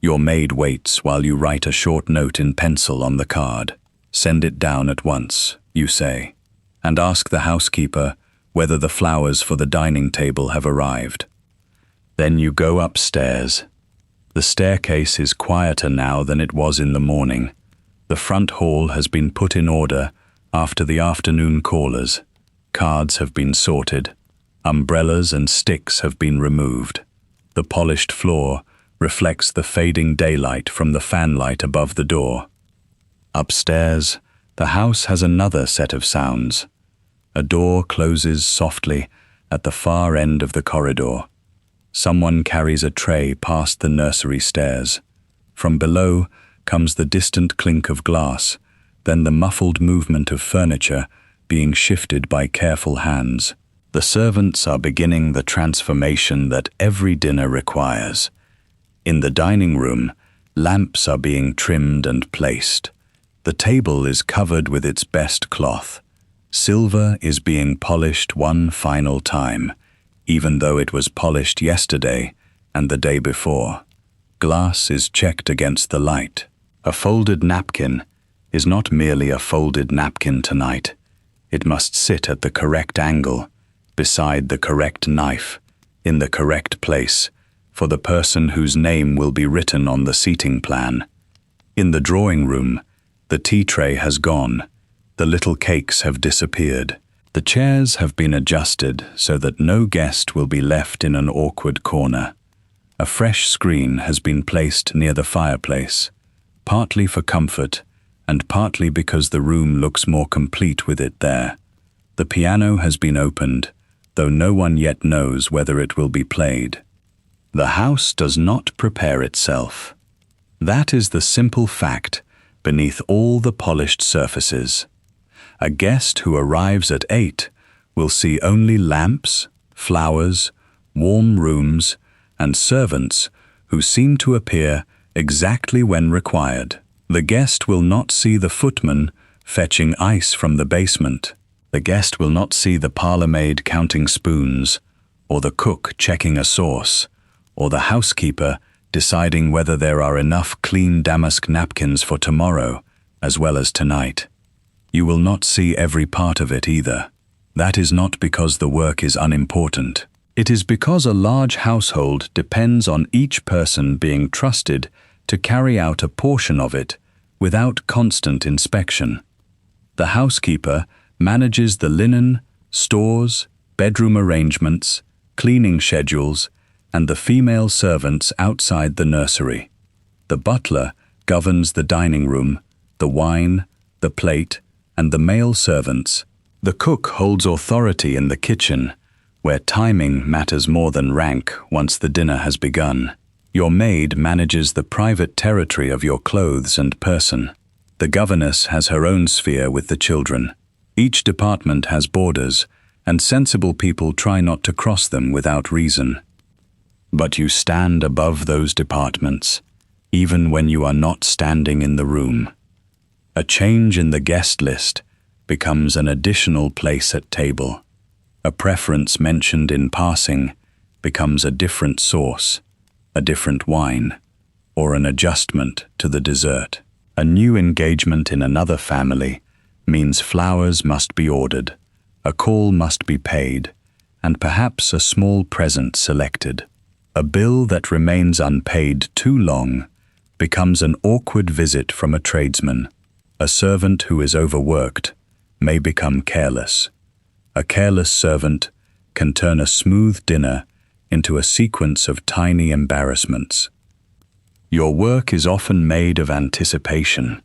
Your maid waits while you write a short note in pencil on the card. Send it down at once, you say, and ask the housekeeper whether the flowers for the dining table have arrived. Then you go upstairs. The staircase is quieter now than it was in the morning. The front hall has been put in order after the afternoon callers. Cards have been sorted. Umbrellas and sticks have been removed. The polished floor reflects the fading daylight from the fanlight above the door. Upstairs, the house has another set of sounds. A door closes softly at the far end of the corridor. Someone carries a tray past the nursery stairs. From below comes the distant clink of glass, then the muffled movement of furniture being shifted by careful hands. The servants are beginning the transformation that every dinner requires. In the dining room, lamps are being trimmed and placed. The table is covered with its best cloth. Silver is being polished one final time, even though it was polished yesterday and the day before. Glass is checked against the light. A folded napkin is not merely a folded napkin tonight. It must sit at the correct angle, beside the correct knife, in the correct place, for the person whose name will be written on the seating plan. In the drawing room, the tea tray has gone. The little cakes have disappeared. The chairs have been adjusted so that no guest will be left in an awkward corner. A fresh screen has been placed near the fireplace, partly for comfort and partly because the room looks more complete with it there. The piano has been opened, though no one yet knows whether it will be played. The house does not prepare itself. That is the simple fact beneath all the polished surfaces. A guest who arrives at 8 will see only lamps, flowers, warm rooms, and servants who seem to appear exactly when required. The guest will not see the footman fetching ice from the basement. The guest will not see the parlour maid counting spoons, or the cook checking a sauce, or the housekeeper deciding whether there are enough clean damask napkins for tomorrow as well as tonight. You will not see every part of it either. That is not because the work is unimportant. It is because a large household depends on each person being trusted to carry out a portion of it without constant inspection. The housekeeper manages the linen, stores, bedroom arrangements, cleaning schedules, and the female servants outside the nursery. The butler governs the dining room, the wine, the plate, and the male servants. The cook holds authority in the kitchen, where timing matters more than rank once the dinner has begun. Your maid manages the private territory of your clothes and person. The governess has her own sphere with the children. Each department has borders, and sensible people try not to cross them without reason. But you stand above those departments, even when you are not standing in the room. A change in the guest list becomes an additional place at table. A preference mentioned in passing becomes a different sauce, a different wine, or an adjustment to the dessert. A new engagement in another family means flowers must be ordered, a call must be paid, and perhaps a small present selected. A bill that remains unpaid too long becomes an awkward visit from a tradesman. A servant who is overworked may become careless. A careless servant can turn a smooth dinner into a sequence of tiny embarrassments. Your work is often made of anticipation.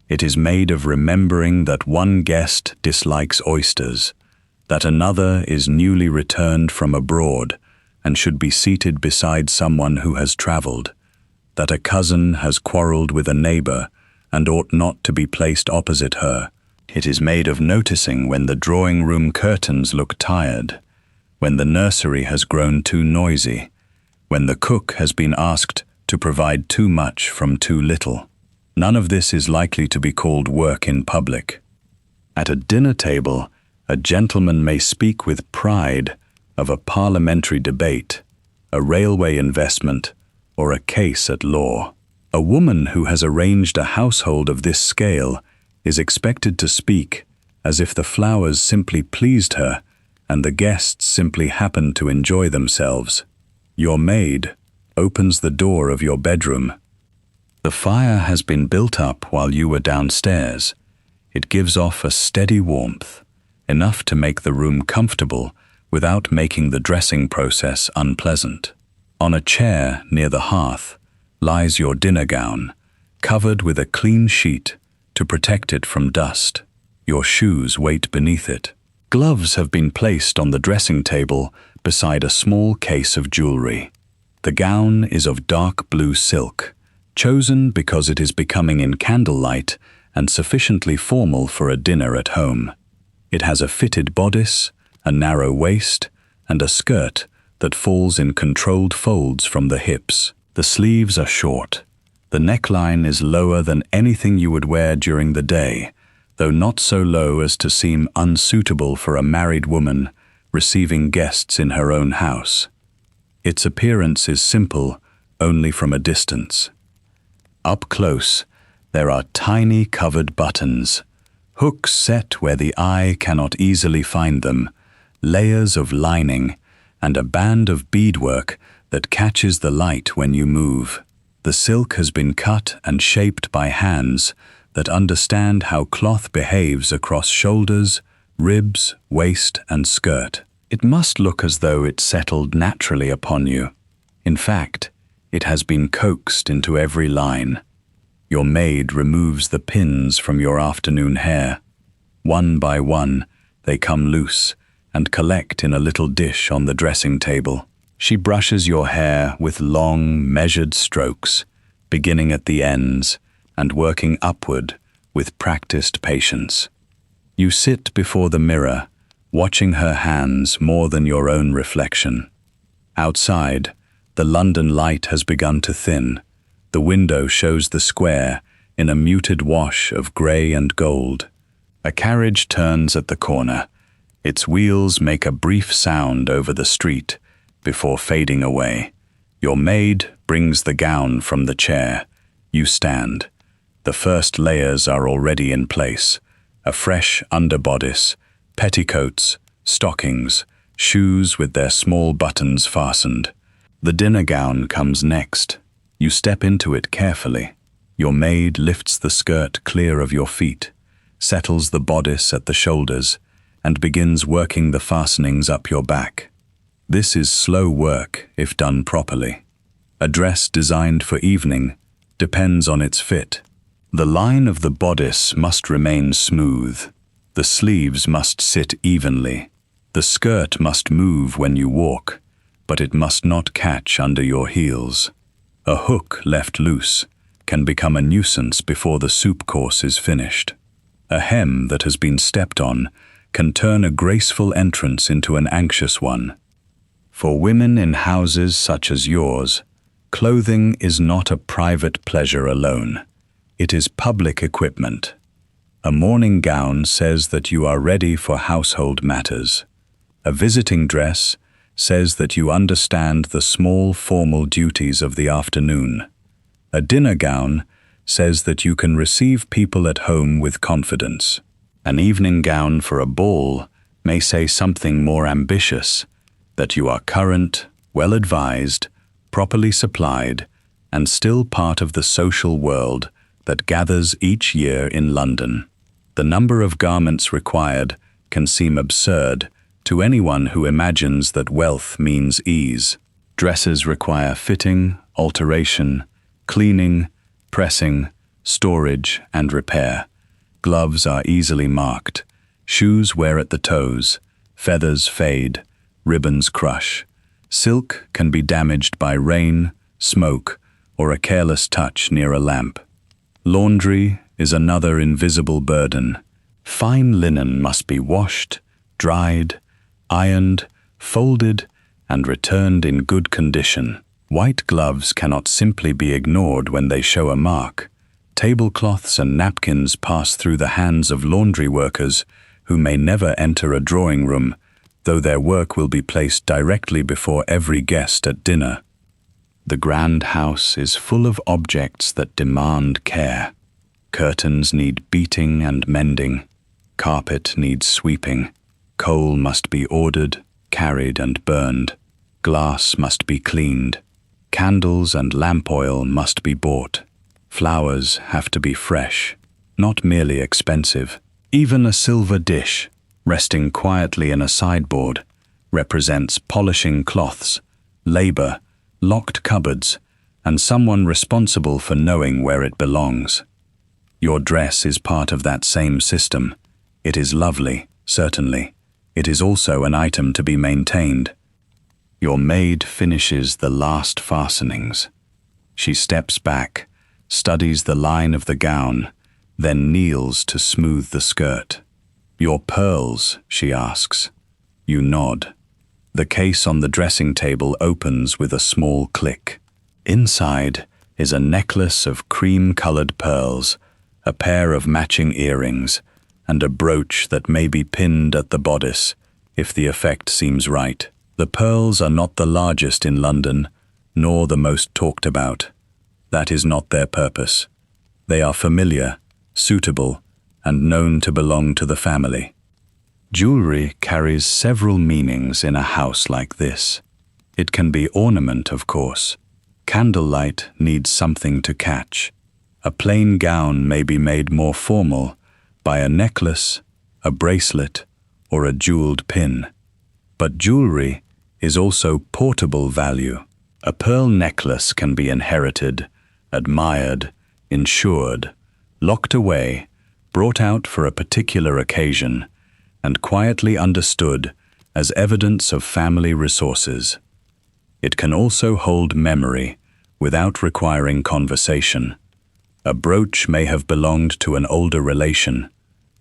It is made of remembering that one guest dislikes oysters, that another is newly returned from abroad and should be seated beside someone who has traveled, that a cousin has quarreled with a neighbor and ought not to be placed opposite her. It is made of noticing when the drawing room curtains look tired, when the nursery has grown too noisy, when the cook has been asked to provide too much from too little. None of this is likely to be called work in public. At a dinner table, a gentleman may speak with pride of a parliamentary debate, a railway investment, or a case at law. A woman who has arranged a household of this scale is expected to speak as if the flowers simply pleased her and the guests simply happened to enjoy themselves. Your maid opens the door of your bedroom. The fire has been built up while you were downstairs. It gives off a steady warmth, enough to make the room comfortable without making the dressing process unpleasant. On a chair near the hearth lies your dinner gown, covered with a clean sheet to protect it from dust. Your shoes wait beneath it. Gloves have been placed on the dressing table beside a small case of jewelry. The gown is of dark blue silk, chosen because it is becoming in candlelight and sufficiently formal for a dinner at home. It has a fitted bodice, a narrow waist, and a skirt that falls in controlled folds from the hips. The sleeves are short. The neckline is lower than anything you would wear during the day, though not so low as to seem unsuitable for a married woman receiving guests in her own house. Its appearance is simple only from a distance. Up close, there are tiny covered buttons, hooks set where the eye cannot easily find them, layers of lining, and a band of beadwork that catches the light when you move. The silk has been cut and shaped by hands that understand how cloth behaves across shoulders, ribs, waist, and skirt. It must look as though it settled naturally upon you. In fact, it has been coaxed into every line. Your maid removes the pins from your afternoon hair. One by one, they come loose and collect in a little dish on the dressing table. She brushes your hair with long, measured strokes, beginning at the ends and working upward with practiced patience. You sit before the mirror, watching her hands more than your own reflection. Outside, the London light has begun to thin. The window shows the square in a muted wash of grey and gold. A carriage turns at the corner. Its wheels make a brief sound over the street before fading away. Your maid brings the gown from the chair. You stand. The first layers are already in place. A fresh underbodice, petticoats, stockings, shoes with their small buttons fastened. The dinner gown comes next. You step into it carefully. Your maid lifts the skirt clear of your feet, settles the bodice at the shoulders, and begins working the fastenings up your back. This is slow work if done properly. A dress designed for evening depends on its fit. The line of the bodice must remain smooth. The sleeves must sit evenly. The skirt must move when you walk, but it must not catch under your heels. A hook left loose can become a nuisance before the soup course is finished. A hem that has been stepped on can turn a graceful entrance into an anxious one. For women in houses such as yours, clothing is not a private pleasure alone. It is public equipment. A morning gown says that you are ready for household matters. A visiting dress says that you understand the small formal duties of the afternoon. A dinner gown says that you can receive people at home with confidence. An evening gown for a ball may say something more ambitious, that you are current, well-advised, properly supplied, and still part of the social world that gathers each year in London. The number of garments required can seem absurd to anyone who imagines that wealth means ease. Dresses require fitting, alteration, cleaning, pressing, storage, and repair. Gloves are easily marked. Shoes wear at the toes. Feathers fade. Ribbons crush. Silk can be damaged by rain, smoke, or a careless touch near a lamp. Laundry is another invisible burden. Fine linen must be washed, dried, ironed, folded, and returned in good condition. White gloves cannot simply be ignored when they show a mark. Tablecloths and napkins pass through the hands of laundry workers who may never enter a drawing room, though their work will be placed directly before every guest at dinner. The grand house is full of objects that demand care. Curtains need beating and mending. Carpet needs sweeping. Coal must be ordered, carried, and burned. Glass must be cleaned. Candles and lamp oil must be bought. Flowers have to be fresh, not merely expensive. Even a silver dish, resting quietly in a sideboard, represents polishing cloths, labor, locked cupboards, and someone responsible for knowing where it belongs. Your dress is part of that same system. It is lovely, certainly. It is also an item to be maintained. Your maid finishes the last fastenings. She steps back, studies the line of the gown, then kneels to smooth the skirt. "Your pearls?" she asks. You nod. The case on the dressing table opens with a small click. Inside is a necklace of cream-colored pearls, a pair of matching earrings, and a brooch that may be pinned at the bodice, if the effect seems right. The pearls are not the largest in London, nor the most talked about. That is not their purpose. They are familiar, suitable, and known to belong to the family. Jewelry carries several meanings in a house like this. It can be ornament, of course. Candlelight needs something to catch. A plain gown may be made more formal by a necklace, a bracelet, or a jeweled pin. But jewelry is also portable value. A pearl necklace can be inherited, admired, insured, locked away, brought out for a particular occasion, and quietly understood as evidence of family resources. It can also hold memory without requiring conversation. A brooch may have belonged to an older relation.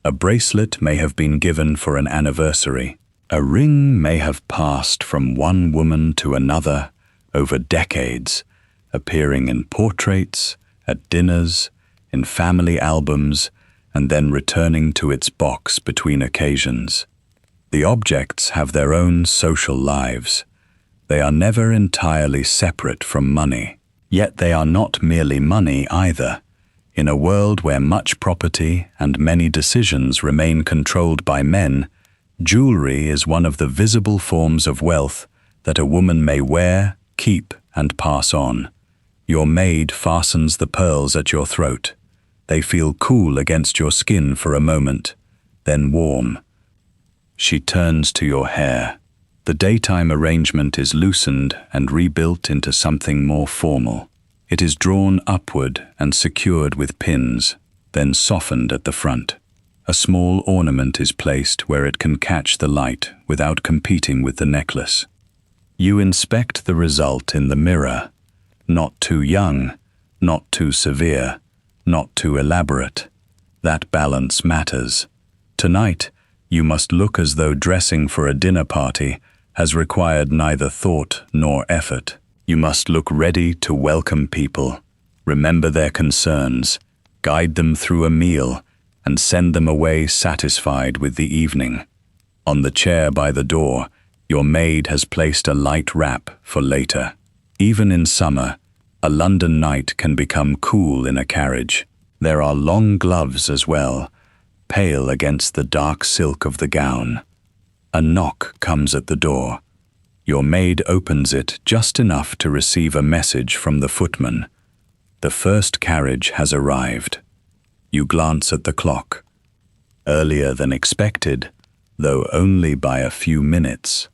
A bracelet may have been given for an anniversary. A ring may have passed from one woman to another over decades, appearing in portraits, at dinners, in family albums, and then returning to its box between occasions. The objects have their own social lives. They are never entirely separate from money. Yet they are not merely money either. In a world where much property and many decisions remain controlled by men, jewelry is one of the visible forms of wealth that a woman may wear, keep, and pass on. Your maid fastens the pearls at your throat. They feel cool against your skin for a moment, then warm. She turns to your hair. The daytime arrangement is loosened and rebuilt into something more formal. It is drawn upward and secured with pins, then softened at the front. A small ornament is placed where it can catch the light without competing with the necklace. You inspect the result in the mirror. Not too young, not too severe, not too elaborate. That balance matters. Tonight, you must look as though dressing for a dinner party has required neither thought nor effort. You must look ready to welcome people, remember their concerns, guide them through a meal, and send them away satisfied with the evening. On the chair by the door, your maid has placed a light wrap for later. Even in summer, a London night can become cool in a carriage. There are long gloves as well, pale against the dark silk of the gown. A knock comes at the door. Your maid opens it just enough to receive a message from the footman. The first carriage has arrived. You glance at the clock. Earlier than expected, though only by a few minutes.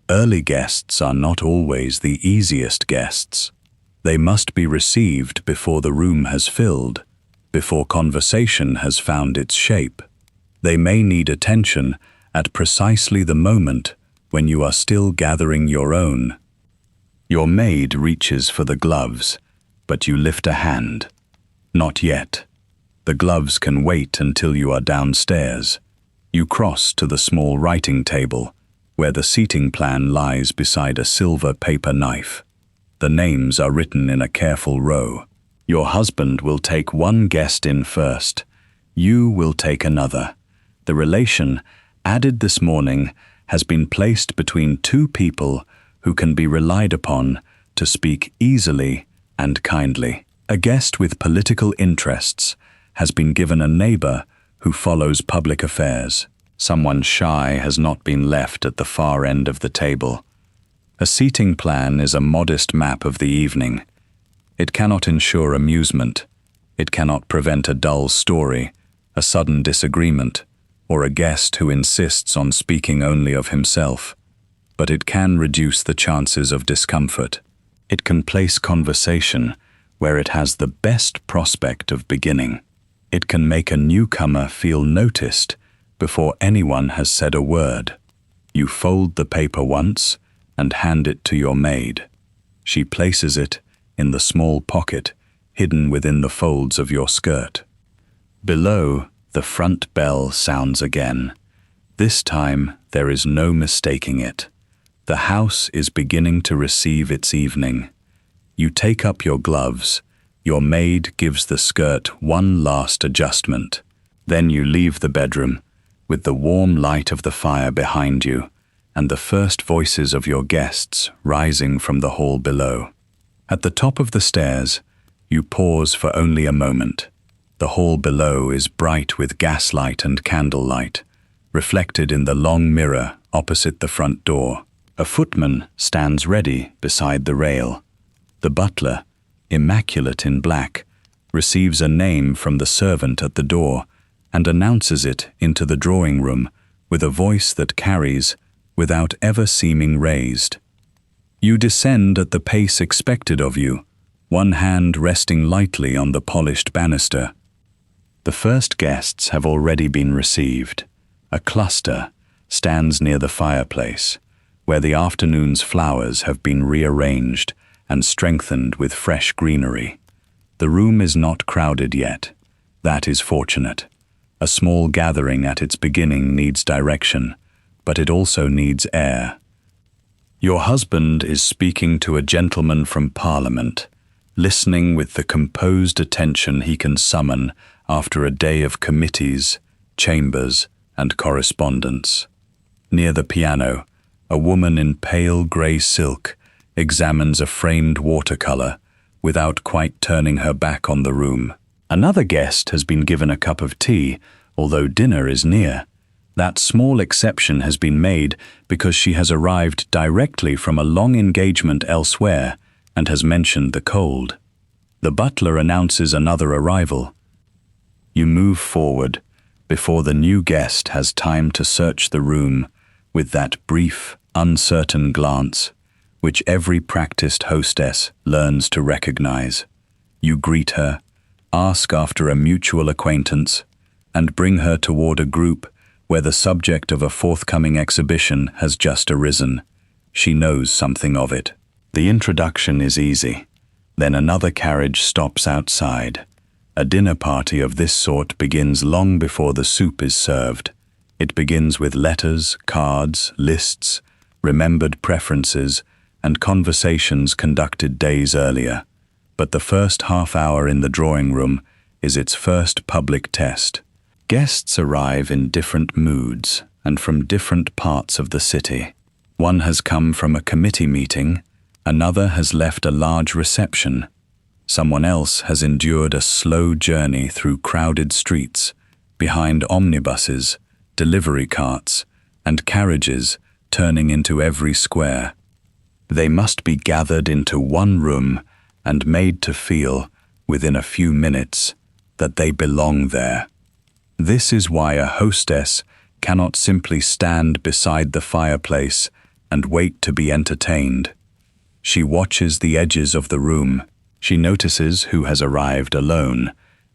Early guests are not always the easiest guests. They must be received before the room has filled, before conversation has found its shape. They may need attention at precisely the moment when you are still gathering your own. Your maid reaches for the gloves, but you lift a hand. Not yet. The gloves can wait until you are downstairs. You cross to the small writing table, where the seating plan lies beside a silver paper knife. The names are written in a careful row. Your husband will take one guest in first. You will take another. The relation, added this morning, has been placed between two people who can be relied upon to speak easily and kindly. A guest with political interests has been given a neighbor who follows public affairs. Someone shy has not been left at the far end of the table. A seating plan is a modest map of the evening. It cannot ensure amusement. It cannot prevent a dull story, a sudden disagreement, or a guest who insists on speaking only of himself. But it can reduce the chances of discomfort. It can place conversation where it has the best prospect of beginning. It can make a newcomer feel noticed before anyone has said a word. You fold the paper once and hand it to your maid. She places it in the small pocket hidden within the folds of your skirt. Below, the front bell sounds again. This time, there is no mistaking it. The house is beginning to receive its evening. You take up your gloves. Your maid gives the skirt one last adjustment. Then you leave the bedroom, with the warm light of the fire behind you, and the first voices of your guests rising from the hall below. At the top of the stairs, you pause for only a moment. The hall below is bright with gaslight and candlelight, reflected in the long mirror opposite the front door. A footman stands ready beside the rail. The butler, immaculate in black, receives a name from the servant at the door and announces it into the drawing room with a voice that carries without ever seeming raised. You descend at the pace expected of you, one hand resting lightly on the polished banister. The first guests have already been received. A cluster stands near the fireplace, where the afternoon's flowers have been rearranged and strengthened with fresh greenery. The room is not crowded yet. That is fortunate. A small gathering at its beginning needs direction, but it also needs air. Your husband is speaking to a gentleman from Parliament, listening with the composed attention he can summon after a day of committees, chambers, and correspondence. Near the piano, a woman in pale grey silk examines a framed watercolor without quite turning her back on the room. Another guest has been given a cup of tea, although dinner is near. That small exception has been made because she has arrived directly from a long engagement elsewhere and has mentioned the cold. The butler announces another arrival. You move forward before the new guest has time to search the room with that brief, uncertain glance which every practiced hostess learns to recognize. You greet her, ask after a mutual acquaintance, and bring her toward a group where the subject of a forthcoming exhibition has just arisen. She knows something of it. The introduction is easy. Then another carriage stops outside. A dinner party of this sort begins long before the soup is served. It begins with letters, cards, lists, remembered preferences, and conversations conducted days earlier. But the first half hour in the drawing room is its first public test. Guests arrive in different moods and from different parts of the city. One has come from a committee meeting, another has left a large reception. Someone else has endured a slow journey through crowded streets, behind omnibuses, delivery carts, and carriages turning into every square. They must be gathered into one room and made to feel, within a few minutes, that they belong there. This is why a hostess cannot simply stand beside the fireplace and wait to be entertained. She watches the edges of the room. She notices who has arrived alone,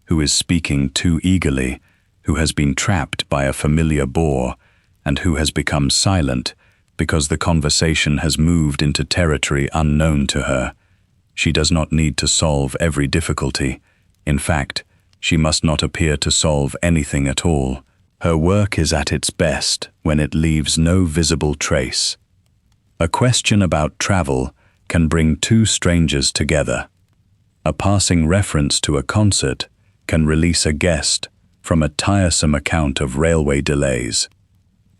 who is speaking too eagerly, who has been trapped by a familiar bore, and who has become silent because the conversation has moved into territory unknown to her. She does not need to solve every difficulty. In fact, she must not appear to solve anything at all. Her work is at its best when it leaves no visible trace. A question about travel can bring two strangers together. A passing reference to a concert can release a guest from a tiresome account of railway delays.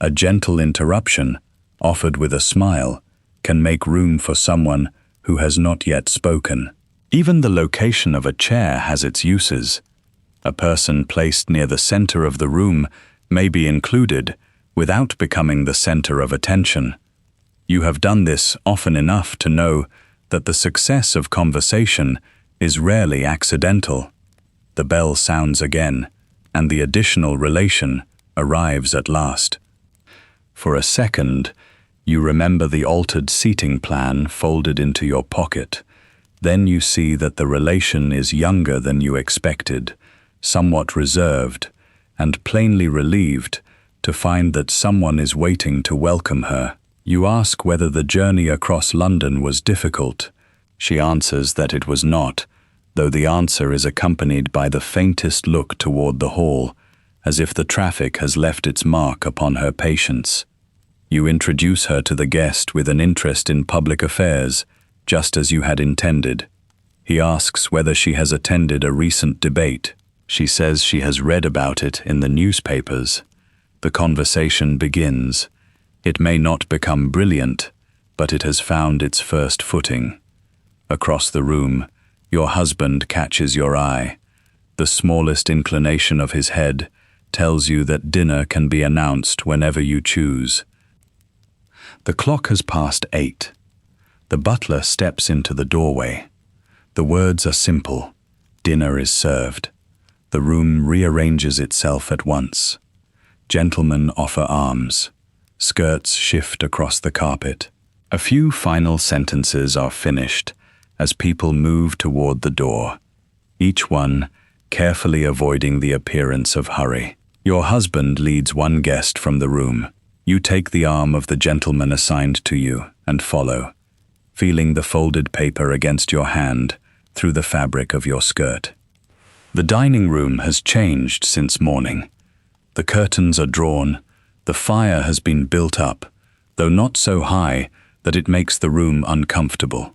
A gentle interruption, offered with a smile, can make room for someone who has not yet spoken. Even the location of a chair has its uses. A person placed near the center of the room may be included without becoming the center of attention. You have done this often enough to know that the success of conversation is rarely accidental. The bell sounds again, and the additional relation arrives at last. For a second, you remember the altered seating plan folded into your pocket. Then you see that the relation is younger than you expected, somewhat reserved, and plainly relieved to find that someone is waiting to welcome her. You ask whether the journey across London was difficult. She answers that it was not, though the answer is accompanied by the faintest look toward the hall, as if the traffic has left its mark upon her patience. You introduce her to the guest with an interest in public affairs, just as you had intended. He asks whether she has attended a recent debate. She says she has read about it in the newspapers. The conversation begins. It may not become brilliant, but it has found its first footing. Across the room, your husband catches your eye. The smallest inclination of his head tells you that dinner can be announced whenever you choose. The clock has passed 8. The butler steps into the doorway. The words are simple. Dinner is served. The room rearranges itself at once. Gentlemen offer arms. Skirts shift across the carpet. A few final sentences are finished as people move toward the door, each one carefully avoiding the appearance of hurry. Your husband leads one guest from the room. You take the arm of the gentleman assigned to you and follow, feeling the folded paper against your hand through the fabric of your skirt. The dining room has changed since morning. The curtains are drawn, the fire has been built up, though not so high that it makes the room uncomfortable.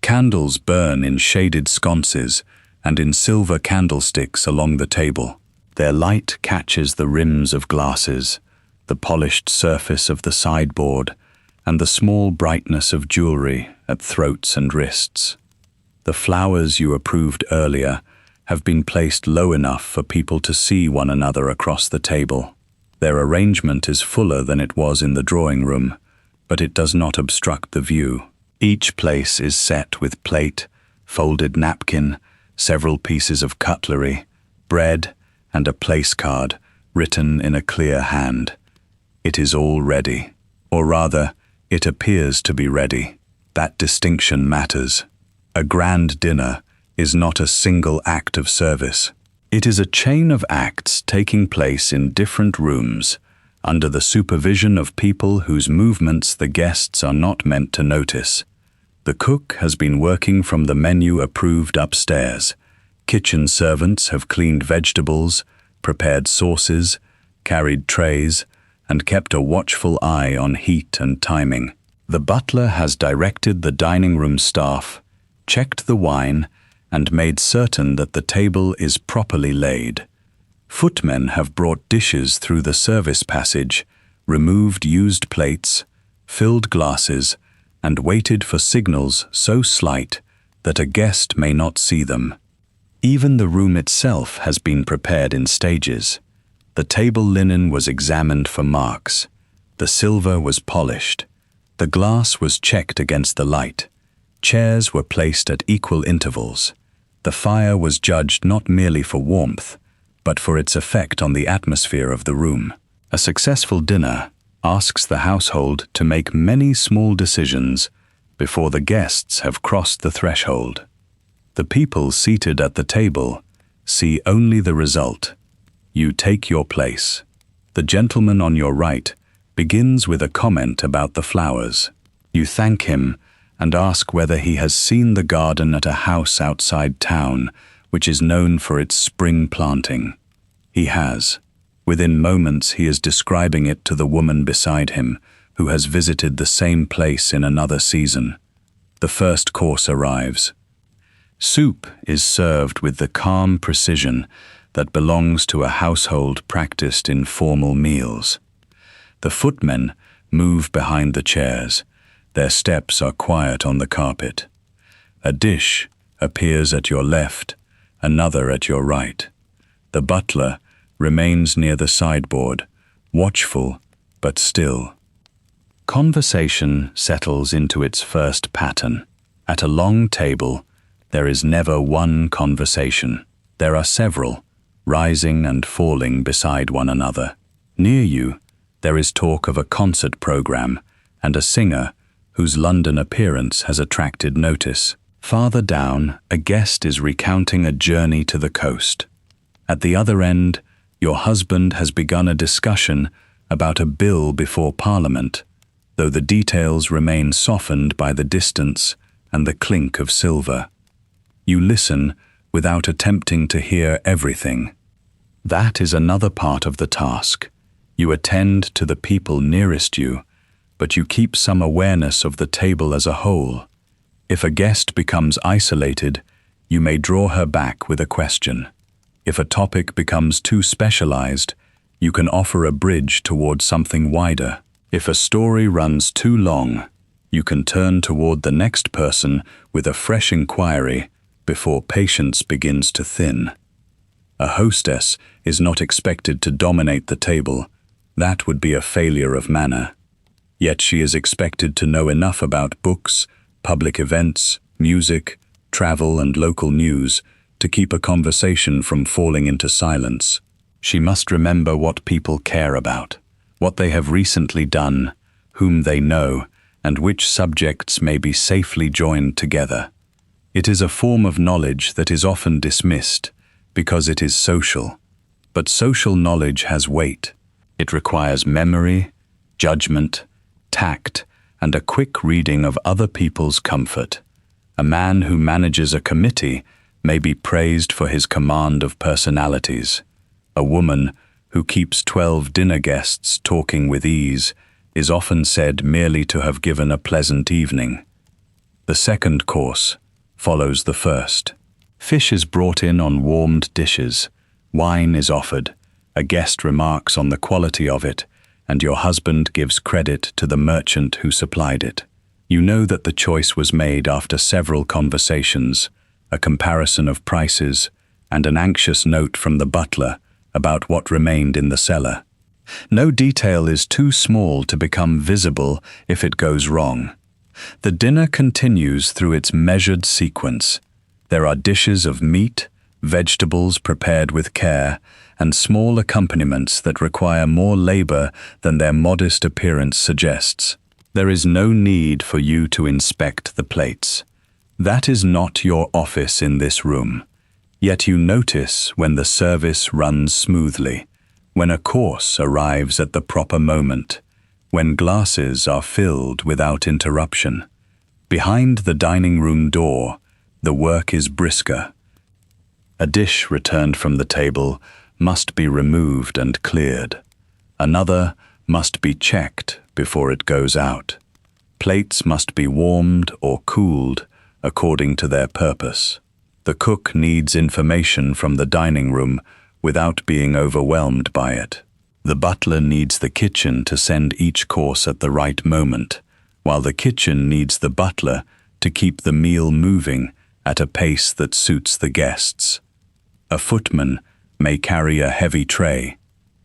Candles burn in shaded sconces and in silver candlesticks along the table. Their light catches the rims of glasses, the polished surface of the sideboard, and the small brightness of jewelry at throats and wrists. The flowers you approved earlier have been placed low enough for people to see one another across the table. Their arrangement is fuller than it was in the drawing room, but it does not obstruct the view. Each place is set with plate, folded napkin, several pieces of cutlery, bread, and a place card written in a clear hand. It is all ready, or rather, it appears to be ready. That distinction matters. A grand dinner is not a single act of service. It is a chain of acts taking place in different rooms, under the supervision of people whose movements the guests are not meant to notice. The cook has been working from the menu approved upstairs. Kitchen servants have cleaned vegetables, prepared sauces, carried trays, and kept a watchful eye on heat and timing. The butler has directed the dining room staff, checked the wine, and made certain that the table is properly laid. Footmen have brought dishes through the service passage, removed used plates, filled glasses, and waited for signals so slight that a guest may not see them. Even the room itself has been prepared in stages. The table linen was examined for marks. The silver was polished. The glass was checked against the light. Chairs were placed at equal intervals. The fire was judged not merely for warmth, but for its effect on the atmosphere of the room. A successful dinner asks the household to make many small decisions before the guests have crossed the threshold. The people seated at the table see only the result. You take your place. The gentleman on your right begins with a comment about the flowers. You thank him and ask whether he has seen the garden at a house outside town, which is known for its spring planting. He has. Within moments he is describing it to the woman beside him, who has visited the same place in another season. The first course arrives. Soup is served with the calm precision that belongs to a household practiced in formal meals. The footmen move behind the chairs. Their steps are quiet on the carpet. A dish appears at your left, another at your right. The butler remains near the sideboard, watchful but still. Conversation settles into its first pattern. At a long table, there is never one conversation. There are several, rising and falling beside one another. Near you, there is talk of a concert program and a singer whose London appearance has attracted notice. Farther down, a guest is recounting a journey to the coast. At the other end, your husband has begun a discussion about a bill before Parliament, though the details remain softened by the distance and the clink of silver. You listen without attempting to hear everything. That is another part of the task. You attend to the people nearest you, but you keep some awareness of the table as a whole. If a guest becomes isolated, you may draw her back with a question. If a topic becomes too specialized, you can offer a bridge towards something wider. If a story runs too long, you can turn toward the next person with a fresh inquiry before patience begins to thin. A hostess is not expected to dominate the table. That would be a failure of manner. Yet she is expected to know enough about books, public events, music, travel, and local news to keep a conversation from falling into silence. She must remember what people care about, what they have recently done, whom they know, and which subjects may be safely joined together. It is a form of knowledge that is often dismissed because it is social. But social knowledge has weight. It requires memory, judgment, tact, and a quick reading of other people's comfort. A man who manages a committee may be praised for his command of personalities. A woman who keeps 12 dinner guests talking with ease is often said merely to have given a pleasant evening. The second course follows the first. Fish is brought in on warmed dishes. Wine is offered. A guest remarks on the quality of it, and your husband gives credit to the merchant who supplied it. You know that the choice was made after several conversations, a comparison of prices, and an anxious note from the butler about what remained in the cellar. No detail is too small to become visible if it goes wrong. The dinner continues through its measured sequence. There are dishes of meat, vegetables prepared with care, and small accompaniments that require more labor than their modest appearance suggests. There is no need for you to inspect the plates. That is not your office in this room. Yet you notice when the service runs smoothly, when a course arrives at the proper moment, when glasses are filled without interruption. Behind the dining room door, the work is brisker. A dish returned from the table must be removed and cleared. Another must be checked before it goes out. Plates must be warmed or cooled according to their purpose. The cook needs information from the dining room without being overwhelmed by it. The butler needs the kitchen to send each course at the right moment, while the kitchen needs the butler to keep the meal moving at a pace that suits the guests. A footman may carry a heavy tray,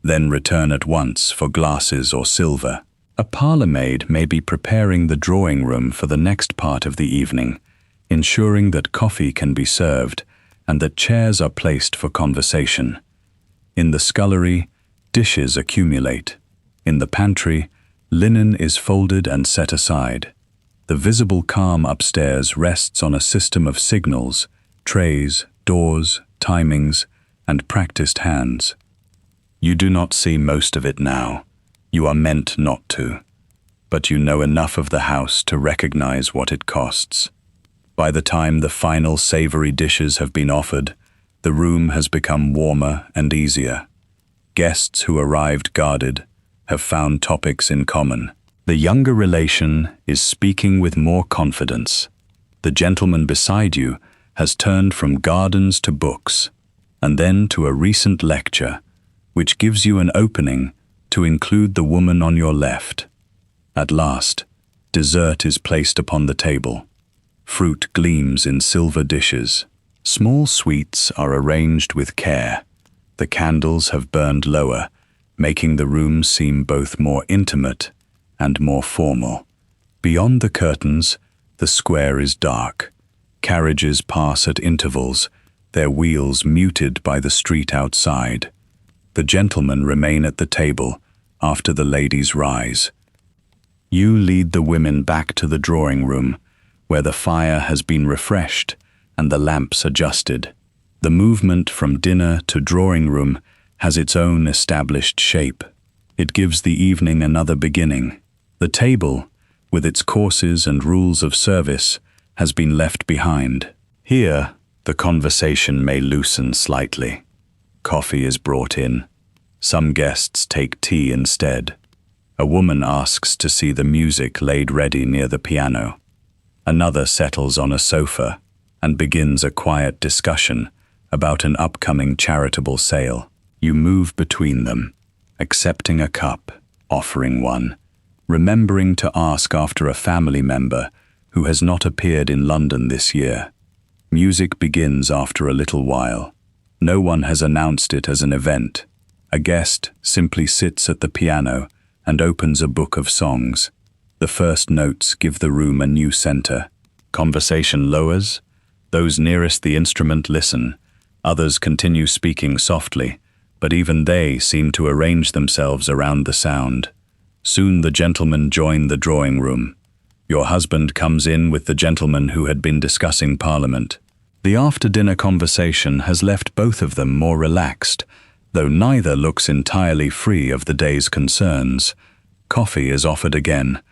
then return at once for glasses or silver. A parlour-maid may be preparing the drawing room for the next part of the evening, ensuring that coffee can be served and that chairs are placed for conversation. In the scullery, dishes accumulate. In the pantry, linen is folded and set aside. The visible calm upstairs rests on a system of signals, trays, doors, timings, and practiced hands. You do not see most of it now. You are meant not to. But you know enough of the house to recognize what it costs. By the time the final savory dishes have been offered, the room has become warmer and easier. Guests who arrived guarded have found topics in common. The younger relation is speaking with more confidence. The gentleman beside you has turned from gardens to books, and then to a recent lecture, which gives you an opening to include the woman on your left. At last, dessert is placed upon the table. Fruit gleams in silver dishes. Small sweets are arranged with care. The candles have burned lower, making the room seem both more intimate and more formal. Beyond the curtains, the square is dark. Carriages pass at intervals, their wheels muted by the street outside. The gentlemen remain at the table after the ladies rise. You lead the women back to the drawing room, where the fire has been refreshed and the lamps adjusted. The movement from dinner to drawing room has its own established shape. It gives the evening another beginning. The table, with its courses and rules of service, has been left behind. Here, the conversation may loosen slightly. Coffee is brought in. Some guests take tea instead. A woman asks to see the music laid ready near the piano. Another settles on a sofa and begins a quiet discussion about an upcoming charitable sale. You move between them, accepting a cup, offering one, remembering to ask after a family member who has not appeared in London this year. Music begins after a little while. No one has announced it as an event. A guest simply sits at the piano and opens a book of songs. The first notes give the room a new center. Conversation lowers. Those nearest the instrument listen. Others continue speaking softly, but even they seem to arrange themselves around the sound. Soon the gentlemen join the drawing room. Your husband comes in with the gentleman who had been discussing Parliament. The after-dinner conversation has left both of them more relaxed, though neither looks entirely free of the day's concerns. Coffee is offered again.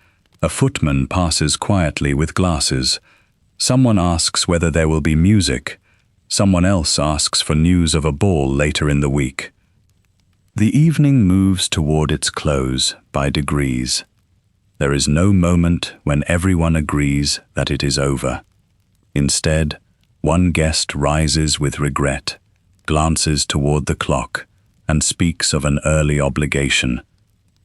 A footman passes quietly with glasses. Someone asks whether there will be music. Someone else asks for news of a ball later in the week. The evening moves toward its close by degrees. There is no moment when everyone agrees that it is over. Instead, one guest rises with regret, glances toward the clock, and speaks of an early obligation.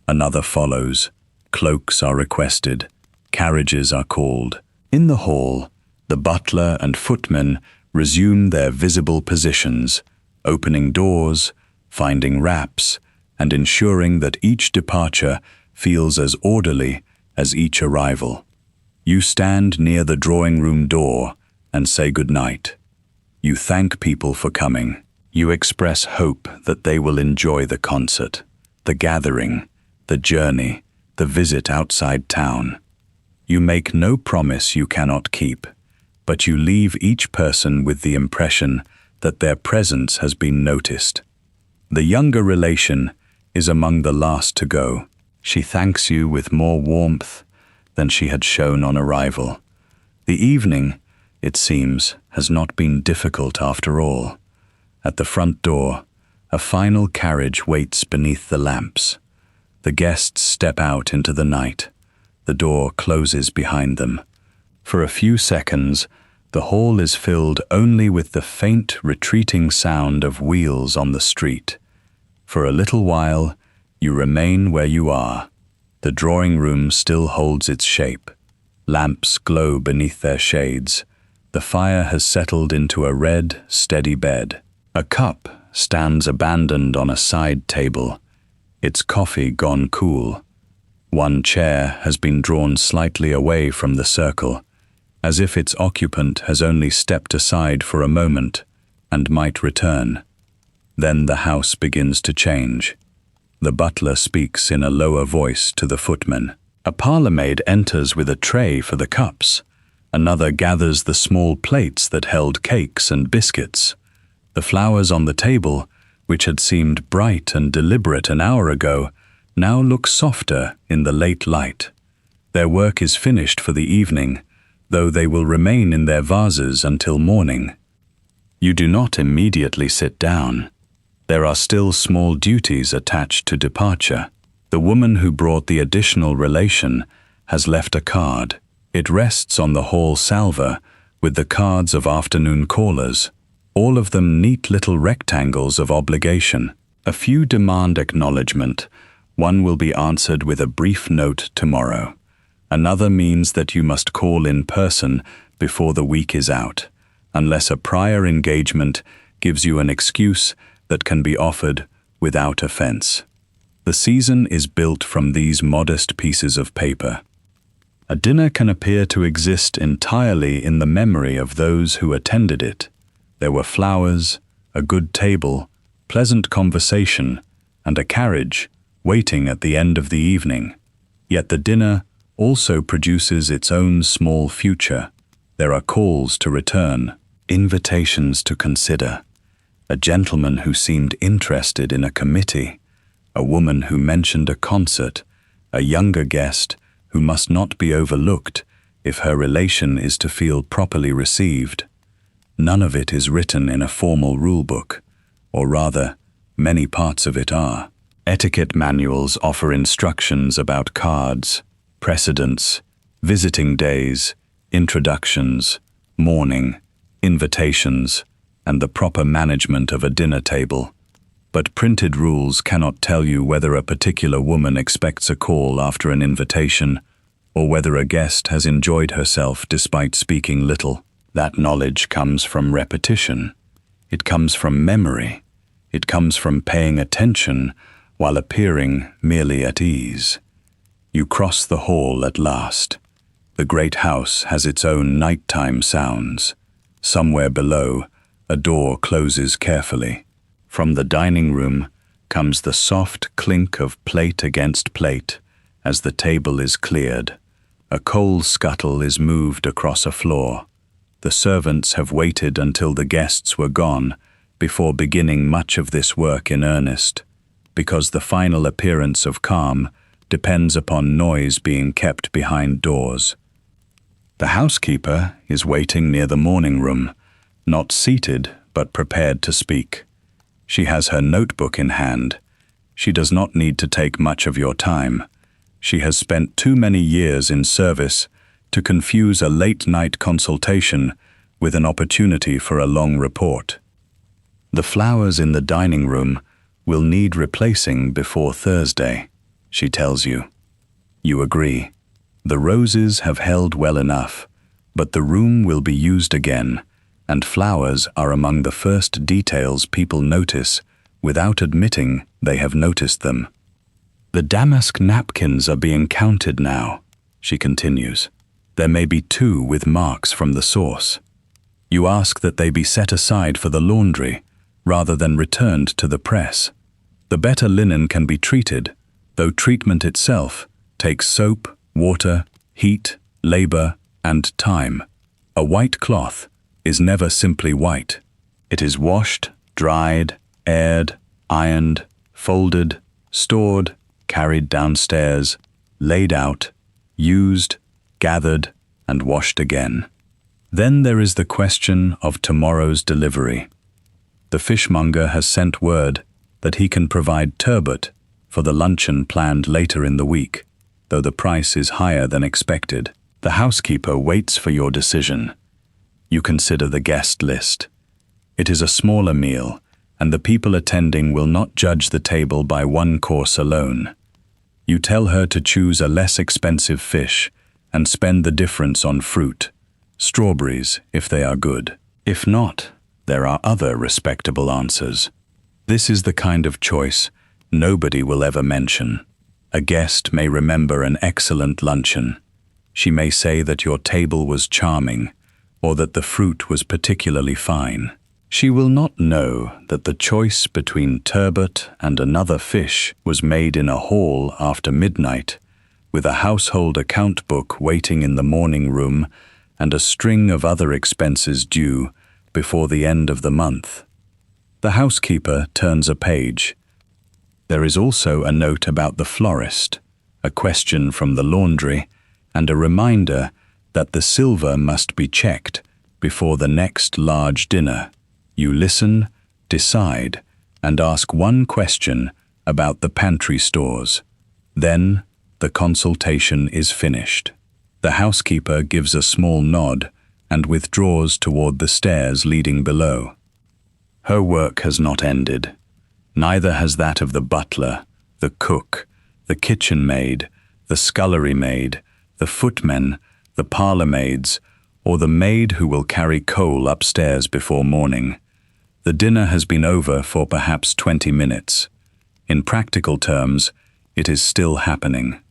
Another follows. Cloaks are requested. Carriages are called. In the hall, the butler and footmen resume their visible positions, opening doors, finding wraps, and ensuring that each departure feels as orderly as each arrival. You stand near the drawing room door and say goodnight. You thank people for coming. You express hope that they will enjoy the concert, the gathering, the journey, the visit outside town. You make no promise you cannot keep, but you leave each person with the impression that their presence has been noticed. The younger relation is among the last to go. She thanks you with more warmth than she had shown on arrival. The evening, it seems, has not been difficult after all. At the front door, a final carriage waits beneath the lamps. The guests step out into the night. The door closes behind them. For a few seconds, The hall is filled only with the faint, retreating sound of wheels on the street. For a little while, you remain where you are. The drawing room still holds its shape. Lamps glow beneath their shades. The fire has settled into a red, steady bed. A cup stands abandoned on a side table, its coffee gone cool. One chair has been drawn slightly away from the circle, as if its occupant has only stepped aside for a moment and might return. Then the house begins to change. The butler speaks in a lower voice to the footman. A parlour-maid enters with a tray for the cups. Another gathers the small plates that held cakes and biscuits. The flowers on the table, which had seemed bright and deliberate an hour ago, now look softer in the late light. Their work is finished for the evening, though they will remain in their vases until morning. You do not immediately sit down. There are still small duties attached to departure. The woman who brought the additional relation has left a card. It rests on the hall salver with the cards of afternoon callers, all of them neat little rectangles of obligation. A few demand acknowledgement. One will be answered with a brief note tomorrow. Another means that you must call in person before the week is out, unless a prior engagement gives you an excuse that can be offered without offense. The season is built from these modest pieces of paper. A dinner can appear to exist entirely in the memory of those who attended it. There were flowers, a good table, pleasant conversation, and a carriage waiting at the end of the evening. Yet the dinner also produces its own small future. There are calls to return, invitations to consider, a gentleman who seemed interested in a committee, a woman who mentioned a concert, a younger guest who must not be overlooked if her relation is to feel properly received. None of it is written in a formal rulebook, or rather, many parts of it are. Etiquette manuals offer instructions about cards, precedents, visiting days, introductions, mourning, invitations, and the proper management of a dinner table. But printed rules cannot tell you whether a particular woman expects a call after an invitation, or whether a guest has enjoyed herself despite speaking little. That knowledge comes from repetition. It comes from memory. It comes from paying attention while appearing merely at ease. You cross the hall at last. The great house has its own nighttime sounds. Somewhere below, a door closes carefully. From the dining room comes the soft clink of plate against plate as the table is cleared. A coal scuttle is moved across a floor. The servants have waited until the guests were gone before beginning much of this work in earnest, because the final appearance of calm depends upon noise being kept behind doors. The housekeeper is waiting near the morning room, not seated but prepared to speak. She has her notebook in hand. She does not need to take much of your time. She has spent too many years in service to confuse a late-night consultation with an opportunity for a long report. The flowers in the dining room will need replacing before Thursday, she tells you. You agree. The roses have held well enough, but the room will be used again, and flowers are among the first details people notice without admitting they have noticed them. The damask napkins are being counted now, she continues. There may be 2 with marks from the source. You ask that they be set aside for the laundry, rather than returned to the press. The better linen can be treated, though treatment itself takes soap, water, heat, labor, and time. A white cloth is never simply white. It is washed, dried, aired, ironed, folded, stored, carried downstairs, laid out, used, gathered, and washed again. Then there is the question of tomorrow's delivery. The fishmonger has sent word that he can provide turbot for the luncheon planned later in the week, though the price is higher than expected. The housekeeper waits for your decision. You consider the guest list. It is a smaller meal, and the people attending will not judge the table by one course alone. You tell her to choose a less expensive fish and spend the difference on fruit, strawberries if they are good. If not, there are other respectable answers. This is the kind of choice nobody will ever mention. A guest may remember an excellent luncheon. She may say that your table was charming, or that the fruit was particularly fine. She will not know that the choice between turbot and another fish was made in a hall after midnight, with a household account book waiting in the morning room and a string of other expenses due before the end of the month. The housekeeper turns a page. There is also a note about the florist, a question from the laundry, and a reminder that the silver must be checked before the next large dinner. You listen, decide, and ask one question about the pantry stores. Then, the consultation is finished. The housekeeper gives a small nod and withdraws toward the stairs leading below. Her work has not ended. Neither has that of the butler, the cook, the kitchen maid, the scullery maid, the footmen, the parlor maids, or the maid who will carry coal upstairs before morning. The dinner has been over for perhaps 20 minutes. In practical terms, it is still happening.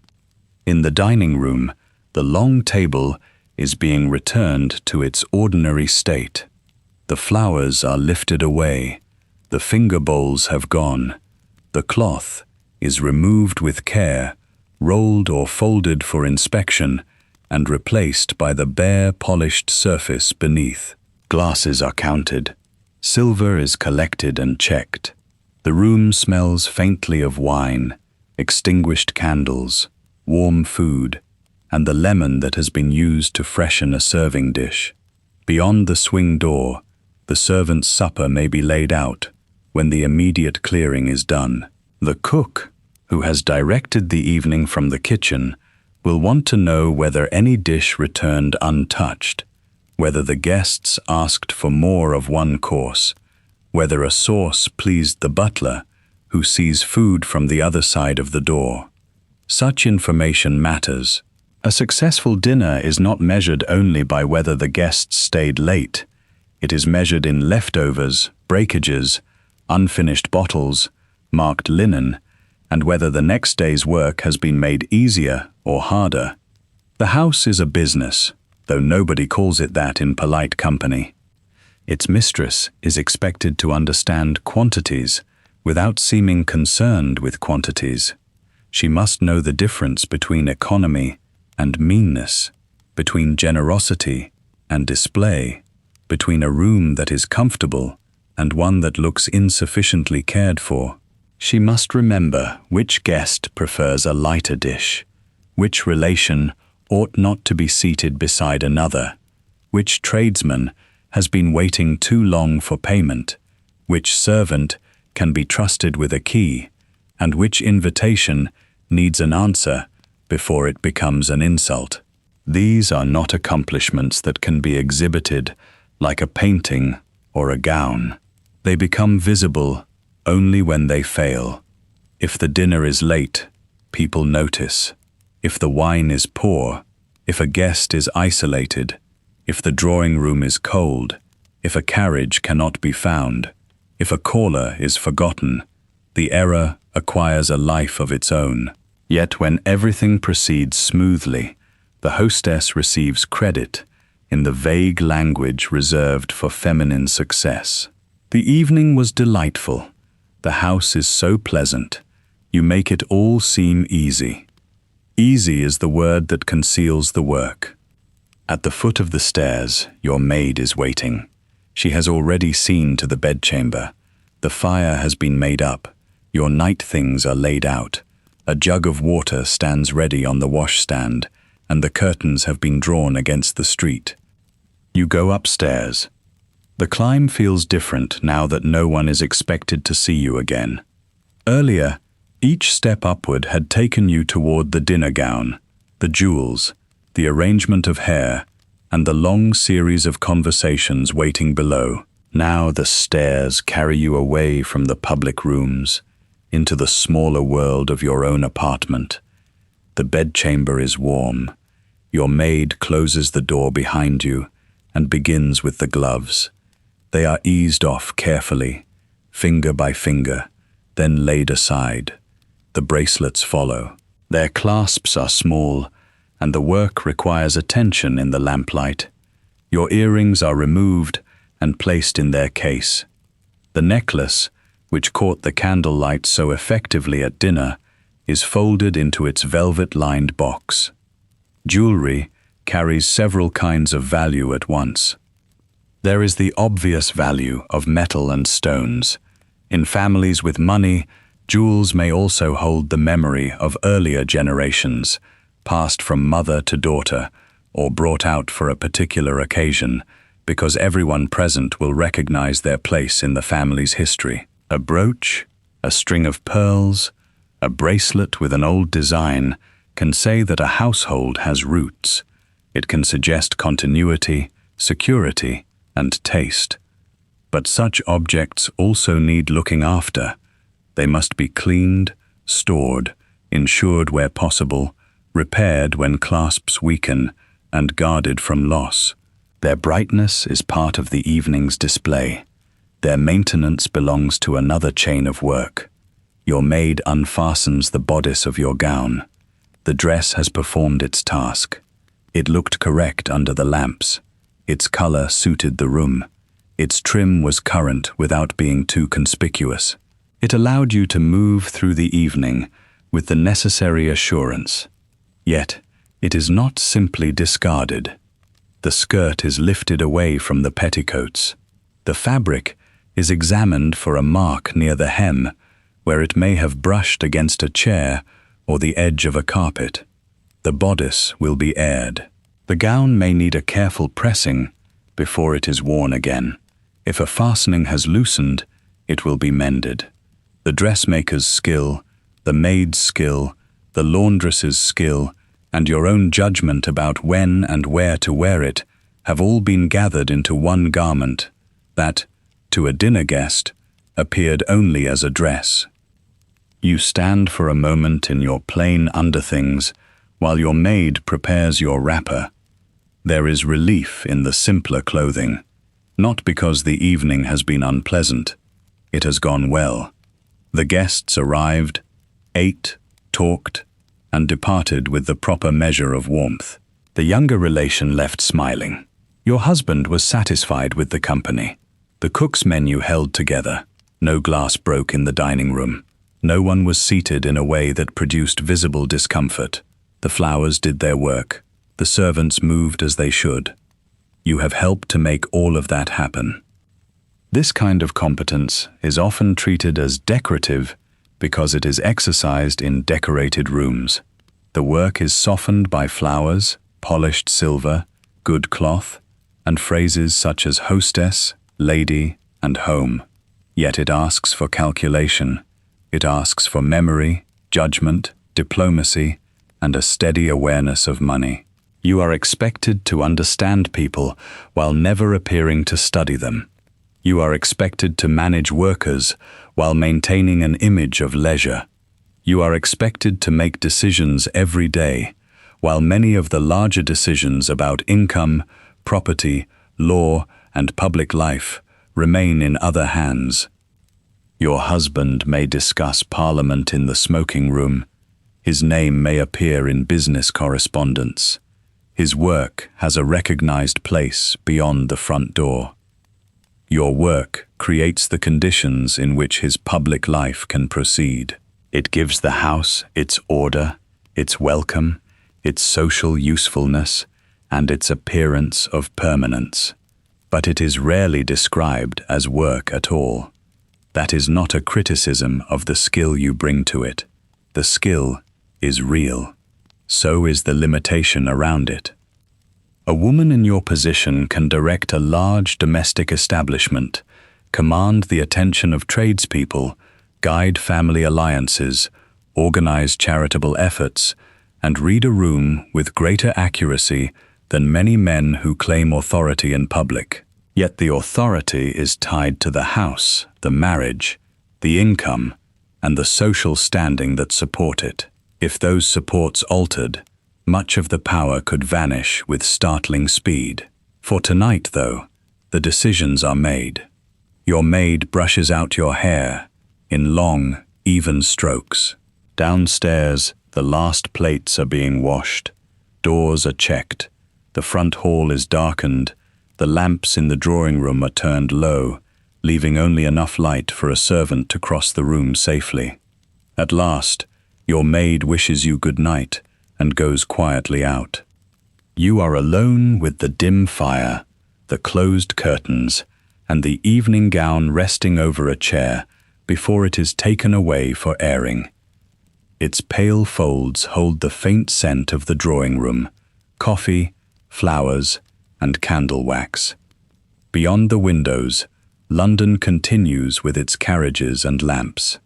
In the dining room, the long table is being returned to its ordinary state. The flowers are lifted away. The finger bowls have gone. The cloth is removed with care, rolled or folded for inspection, and replaced by the bare, polished surface beneath. Glasses are counted. Silver is collected and checked. The room smells faintly of wine, extinguished candles, warm food, and the lemon that has been used to freshen a serving dish. Beyond the swing door, the servant's supper may be laid out when the immediate clearing is done. The cook, who has directed the evening from the kitchen, will want to know whether any dish returned untouched, whether the guests asked for more of one course, whether a sauce pleased the butler, who sees food from the other side of the door. Such information matters. A successful dinner is not measured only by whether the guests stayed late. It is measured in leftovers, breakages, unfinished bottles, marked linen, and whether the next day's work has been made easier or harder. The house is a business, though nobody calls it that in polite company. Its mistress is expected to understand quantities without seeming concerned with quantities. She must know the difference between economy and meanness, between generosity and display, between a room that is comfortable and one that looks insufficiently cared for. She must remember which guest prefers a lighter dish, which relation ought not to be seated beside another, which tradesman has been waiting too long for payment, which servant can be trusted with a key, and which invitation needs an answer before it becomes an insult. These are not accomplishments that can be exhibited like a painting or a gown. They become visible only when they fail. If the dinner is late, people notice. If the wine is poor, if a guest is isolated, if the drawing room is cold, if a carriage cannot be found, if a caller is forgotten, the error acquires a life of its own. Yet when everything proceeds smoothly, the hostess receives credit in the vague language reserved for feminine success. The evening was delightful. The house is so pleasant. You make it all seem easy. Easy is the word that conceals the work. At the foot of the stairs, your maid is waiting. She has already seen to the bedchamber. The fire has been made up. Your night things are laid out. A jug of water stands ready on the washstand, and the curtains have been drawn against the street. You go upstairs. The climb feels different now that no one is expected to see you again. Earlier, each step upward had taken you toward the dinner gown, the jewels, the arrangement of hair, and the long series of conversations waiting below. Now the stairs carry you away from the public rooms into the smaller world of your own apartment. The bedchamber is warm. Your maid closes the door behind you and begins with the gloves. They are eased off carefully, finger by finger, then laid aside. The bracelets follow. Their clasps are small, and the work requires attention in the lamplight. Your earrings are removed and placed in their case. The necklace, which caught the candlelight so effectively at dinner, is folded into its velvet-lined box. Jewelry carries several kinds of value at once. There is the obvious value of metal and stones. In families with money, jewels may also hold the memory of earlier generations, passed from mother to daughter, or brought out for a particular occasion, because everyone present will recognize their place in the family's history. A brooch, a string of pearls, a bracelet with an old design can say that a household has roots. It can suggest continuity, security, and taste. But such objects also need looking after. They must be cleaned, stored, insured where possible, repaired when clasps weaken, and guarded from loss. Their brightness is part of the evening's display. Their maintenance belongs to another chain of work. Your maid unfastens the bodice of your gown. The dress has performed its task. It looked correct under the lamps. Its color suited the room. Its trim was current without being too conspicuous. It allowed you to move through the evening with the necessary assurance. Yet, it is not simply discarded. The skirt is lifted away from the petticoats. The fabric is examined for a mark near the hem, where it may have brushed against a chair or the edge of a carpet. The bodice will be aired. The gown may need a careful pressing before it is worn again. If a fastening has loosened, it will be mended. The dressmaker's skill, the maid's skill, the laundress's skill, and your own judgment about when and where to wear it have all been gathered into one garment that, to a dinner guest, appeared only as a dress. You stand for a moment in your plain underthings while your maid prepares your wrapper. There is relief in the simpler clothing, not because the evening has been unpleasant. It has gone well. The guests arrived, ate, talked, and departed with the proper measure of warmth. The younger relation left smiling. Your husband was satisfied with the company. The cook's menu held together. No glass broke in the dining room. No one was seated in a way that produced visible discomfort. The flowers did their work. The servants moved as they should. You have helped to make all of that happen. This kind of competence is often treated as decorative because it is exercised in decorated rooms. The work is softened by flowers, polished silver, good cloth, and phrases such as hostess, lady, and home. Yet it asks for calculation. It asks for memory, judgment, diplomacy, and a steady awareness of money. You are expected to understand people while never appearing to study them. You are expected to manage workers while maintaining an image of leisure. You are expected to make decisions every day, while many of the larger decisions about income, property, law, and public life remain in other hands. Your husband may discuss Parliament in the smoking room. His name may appear in business correspondence. His work has a recognized place beyond the front door. Your work creates the conditions in which his public life can proceed. It gives the house its order, its welcome, its social usefulness, and its appearance of permanence. But it is rarely described as work at all. That is not a criticism of the skill you bring to it. The skill is real. So is the limitation around it. A woman in your position can direct a large domestic establishment, command the attention of tradespeople, guide family alliances, organize charitable efforts, and read a room with greater accuracy than many men who claim authority in public. Yet the authority is tied to the house, the marriage, the income, and the social standing that support it. If those supports altered, much of the power could vanish with startling speed. For tonight, though, the decisions are made. Your maid brushes out your hair in long, even strokes. Downstairs, the last plates are being washed. Doors are checked. The front hall is darkened. The lamps in the drawing room are turned low, leaving only enough light for a servant to cross the room safely. At last, your maid wishes you good night and goes quietly out. You are alone with the dim fire, the closed curtains, and the evening gown resting over a chair before it is taken away for airing. Its pale folds hold the faint scent of the drawing room, coffee, flowers, and candle wax. Beyond the windows, London continues with its carriages and lamps.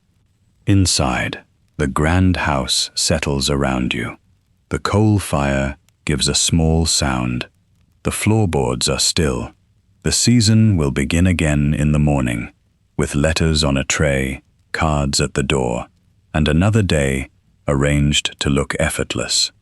Inside, the grand house settles around you. The coal fire gives a small sound. The floorboards are still. The season will begin again in the morning, with letters on a tray, cards at the door, and another day arranged to look effortless.